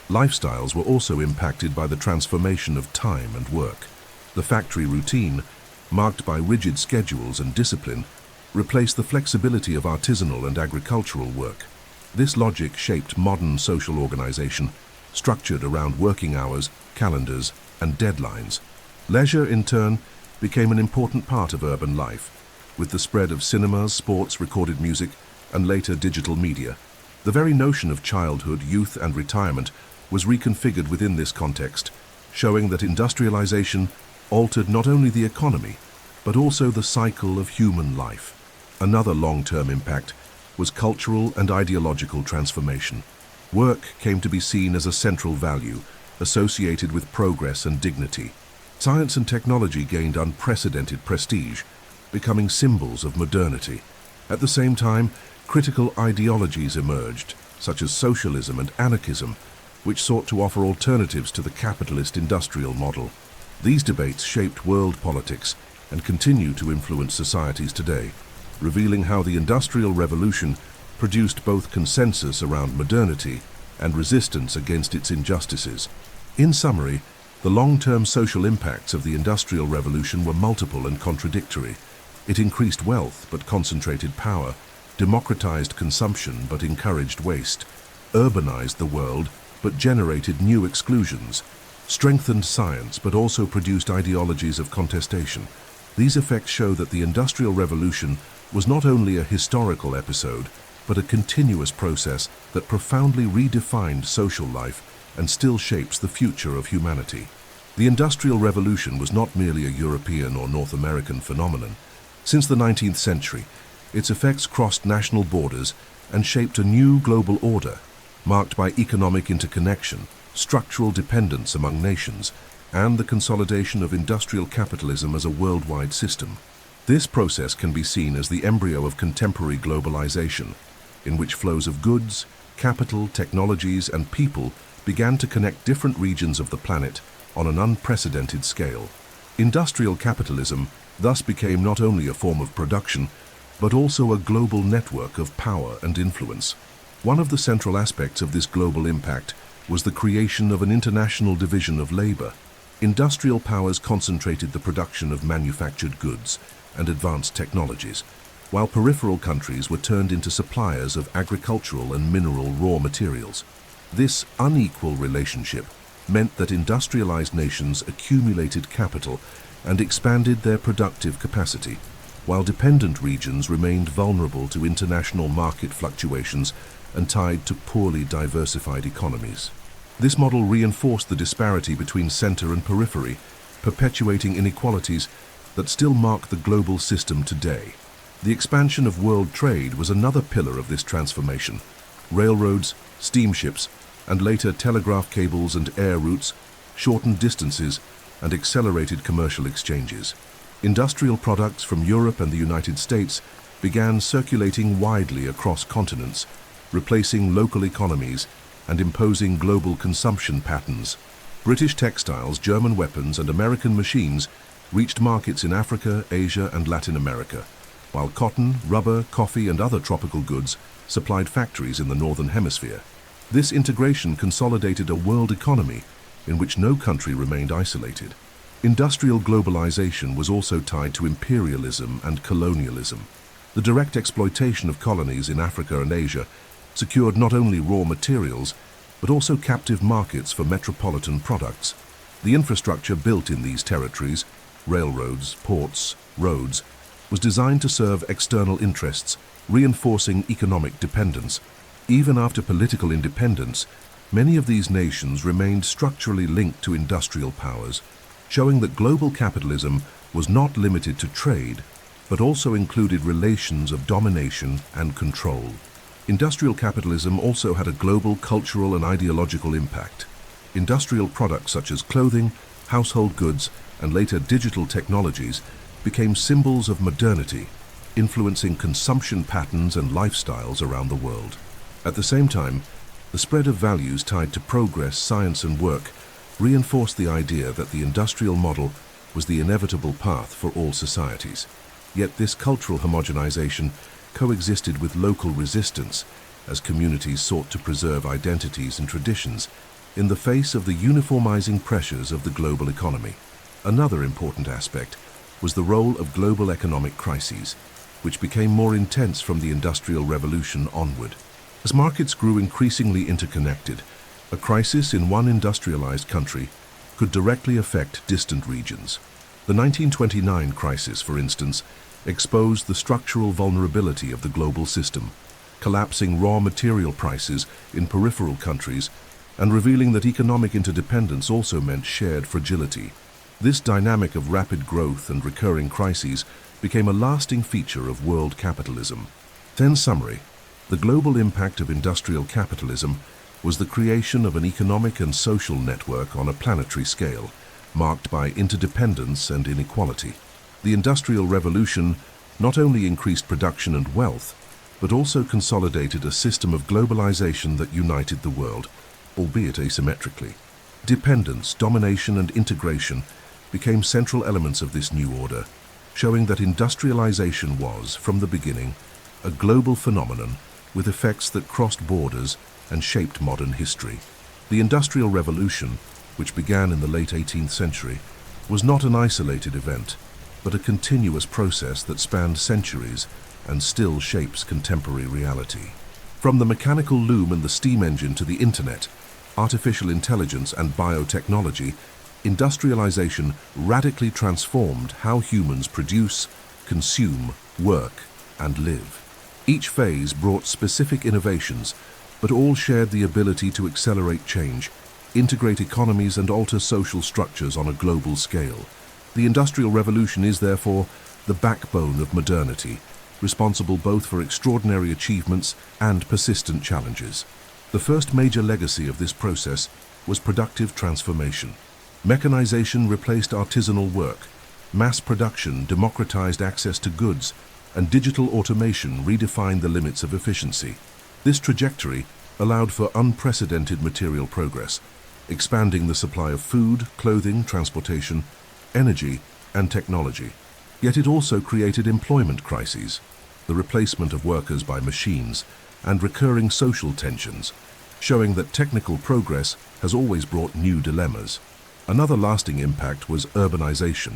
Lifestyles were also impacted by the transformation of time and work. The factory routine, marked by rigid schedules and discipline, replaced the flexibility of artisanal and agricultural work. This logic shaped modern social organization, structured around working hours, calendars, and deadlines. Leisure, in turn, became an important part of urban life, with the spread of cinemas, sports, recorded music, and later digital media. The very notion of childhood, youth, and retirement was reconfigured within this context, showing that industrialization altered not only the economy, but also the cycle of human life. Another long-term impact was cultural and ideological transformation. Work came to be seen as a central value, associated with progress and dignity. Science and technology gained unprecedented prestige, becoming symbols of modernity. At the same time, critical ideologies emerged, such as socialism and anarchism, which sought to offer alternatives to the capitalist industrial model. These debates shaped world politics and continue to influence societies today, revealing how the Industrial Revolution produced both consensus around modernity and resistance against its injustices. In summary, the long-term social impacts of the Industrial Revolution were multiple and contradictory. It increased wealth but concentrated power, democratized consumption but encouraged waste, urbanized the world but generated new exclusions, strengthened science but also produced ideologies of contestation. These effects show that the Industrial Revolution was not only a historical episode, but a continuous process that profoundly redefined social life and still shapes the future of humanity. The Industrial Revolution was not merely a European or North American phenomenon. Since the 19th century, its effects crossed national borders and shaped a new global order, marked by economic interconnection, structural dependence among nations, and the consolidation of industrial capitalism as a worldwide system. This process can be seen as the embryo of contemporary globalization, in which flows of goods, capital, technologies, and people began to connect different regions of the planet on an unprecedented scale. Industrial capitalism thus became not only a form of production, but also a global network of power and influence. One of the central aspects of this global impact was the creation of an international division of labor. Industrial powers concentrated the production of manufactured goods and advanced technologies, while peripheral countries were turned into suppliers of agricultural and mineral raw materials. This unequal relationship meant that industrialized nations accumulated capital and expanded their productive capacity, while dependent regions remained vulnerable to international market fluctuations and tied to poorly diversified economies. This model reinforced the disparity between center and periphery, perpetuating inequalities that still mark the global system today. The expansion of world trade was another pillar of this transformation. Railroads, steamships, and later telegraph cables and air routes shortened distances and accelerated commercial exchanges. Industrial products from Europe and the United States began circulating widely across continents, replacing local economies and imposing global consumption patterns. British textiles, German weapons, and American machines reached markets in Africa, Asia, and Latin America. while cotton, rubber, coffee, and other tropical goods supplied factories in the northern hemisphere. This integration consolidated a world economy in which no country remained isolated. Industrial globalization was also tied to imperialism and colonialism. The direct exploitation of colonies in Africa and Asia secured not only raw materials, but also captive markets for metropolitan products. The infrastructure built in these territories, railroads, ports, roads, was designed to serve external interests, reinforcing economic dependence. Even after political independence, many of these nations remained structurally linked to industrial powers, showing that global capitalism was not limited to trade, but also included relations of domination and control. Industrial capitalism also had a global cultural and ideological impact. Industrial products such as clothing, household goods, and later digital technologies became symbols of modernity, influencing consumption patterns and lifestyles around the world. At the same time, the spread of values tied to progress, science, and work reinforced the idea that the industrial model was the inevitable path for all societies. Yet this cultural homogenization coexisted with local resistance as communities sought to preserve identities and traditions in the face of the uniformizing pressures of the global economy. Another important aspect was the role of global economic crises, which became more intense from the Industrial Revolution onward. As markets grew increasingly interconnected, a crisis in one industrialized country could directly affect distant regions. The 1929 crisis, for instance, exposed the structural vulnerability of the global system, collapsing raw material prices in peripheral countries and revealing that economic interdependence also meant shared fragility. This dynamic of rapid growth and recurring crises became a lasting feature of world capitalism. In summary, the global impact of industrial capitalism was the creation of an economic and social network on a planetary scale, marked by interdependence and inequality. The Industrial Revolution not only increased production and wealth, but also consolidated a system of globalization that united the world, albeit asymmetrically. Dependence, domination, and integration became central elements of this new order, showing that industrialization was, from the beginning, a global phenomenon with effects that crossed borders and shaped modern history. The Industrial Revolution, which began in the late 18th century, was not an isolated event, but a continuous process that spanned centuries and still shapes contemporary reality. From the mechanical loom and the steam engine to the internet, artificial intelligence and biotechnology, industrialization radically transformed how humans produce, consume, work, and live. Each phase brought specific innovations, but all shared the ability to accelerate change, integrate economies, and alter social structures on a global scale. The Industrial Revolution is, therefore, the backbone of modernity, responsible both for extraordinary achievements and persistent challenges. The first major legacy of this process was productive transformation. Mechanization replaced artisanal work, mass production democratized access to goods, and digital automation redefined the limits of efficiency. This trajectory allowed for unprecedented material progress, expanding the supply of food, clothing, transportation, energy, and technology. Yet it also created employment crises, the replacement of workers by machines, and recurring social tensions, showing that technical progress has always brought new dilemmas. Another lasting impact was urbanization.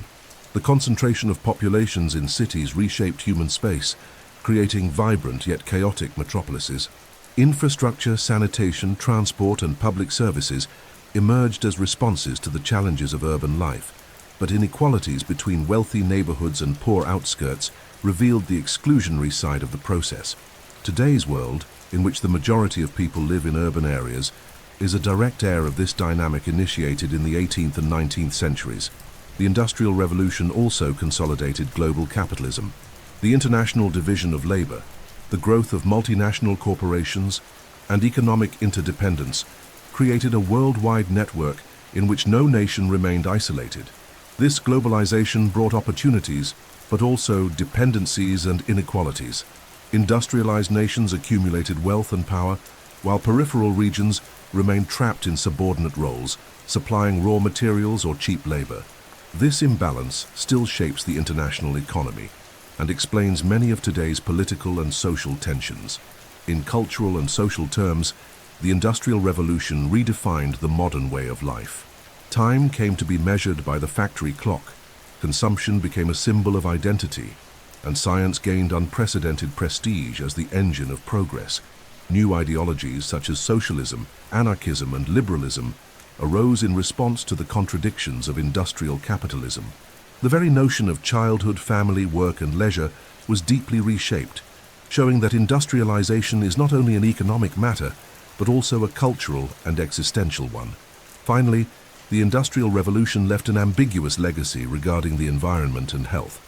The concentration of populations in cities reshaped human space, creating vibrant yet chaotic metropolises. Infrastructure, sanitation, transport, and public services emerged as responses to the challenges of urban life, but inequalities between wealthy neighborhoods and poor outskirts revealed the exclusionary side of the process. Today's world, in which the majority of people live in urban areas, is a direct heir of this dynamic initiated in the 18th and 19th centuries. The Industrial Revolution also consolidated global capitalism. The international division of labor, the growth of multinational corporations, and economic interdependence created a worldwide network in which no nation remained isolated. This globalization brought opportunities, but also dependencies and inequalities. Industrialized nations accumulated wealth and power, while peripheral regions remained trapped in subordinate roles, supplying raw materials or cheap labor. This imbalance still shapes the international economy. and explains many of today's political and social tensions. In cultural and social terms, the Industrial Revolution redefined the modern way of life. Time came to be measured by the factory clock, consumption became a symbol of identity, and science gained unprecedented prestige as the engine of progress. New ideologies such as socialism, anarchism, and liberalism arose in response to the contradictions of industrial capitalism. The very notion of childhood, family, work, and leisure was deeply reshaped, showing that industrialization is not only an economic matter, but also a cultural and existential one. Finally, the Industrial Revolution left an ambiguous legacy regarding the environment and health.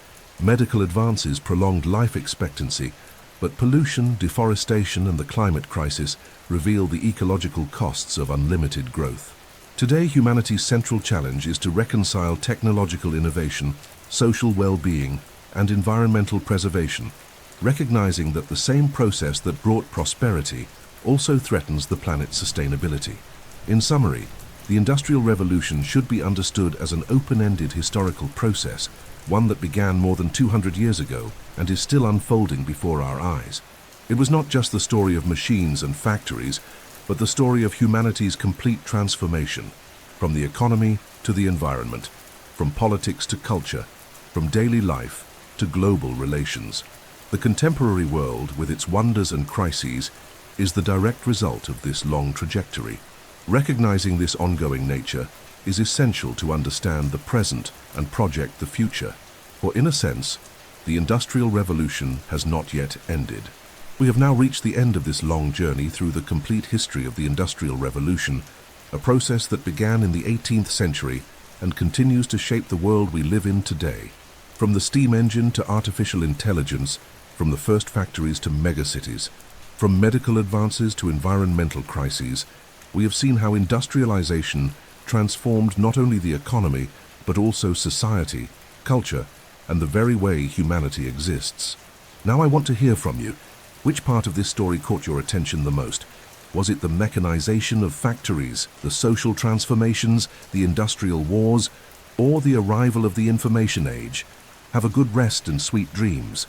Medical advances prolonged life expectancy, but pollution, deforestation, and the climate crisis revealed the ecological costs of unlimited growth. Today, humanity's central challenge is to reconcile technological innovation, social well-being, and environmental preservation, recognizing that the same process that brought prosperity also threatens the planet's sustainability. In summary, the Industrial Revolution should be understood as an open-ended historical process, one that began more than 200 years ago and is still unfolding before our eyes. It was not just the story of machines and factories, but the story of humanity's complete transformation, from the economy to the environment, from politics to culture, from daily life to global relations. The contemporary world, with its wonders and crises, is the direct result of this long trajectory. Recognizing this ongoing nature is essential to understand the present and project the future, for in a sense, the Industrial Revolution has not yet ended. We have now reached the end of this long journey through the complete history of the Industrial Revolution, a process that began in the 18th century and continues to shape the world we live in today. From the steam engine to artificial intelligence, from the first factories to megacities, from medical advances to environmental crises, we have seen how industrialization transformed not only the economy, but also society, culture, and the very way humanity exists. Now I want to hear from you. Which part of this story caught your attention the most? Was it the mechanization of factories, the social transformations, the industrial wars, or the arrival of the information age? Have a good rest and sweet dreams.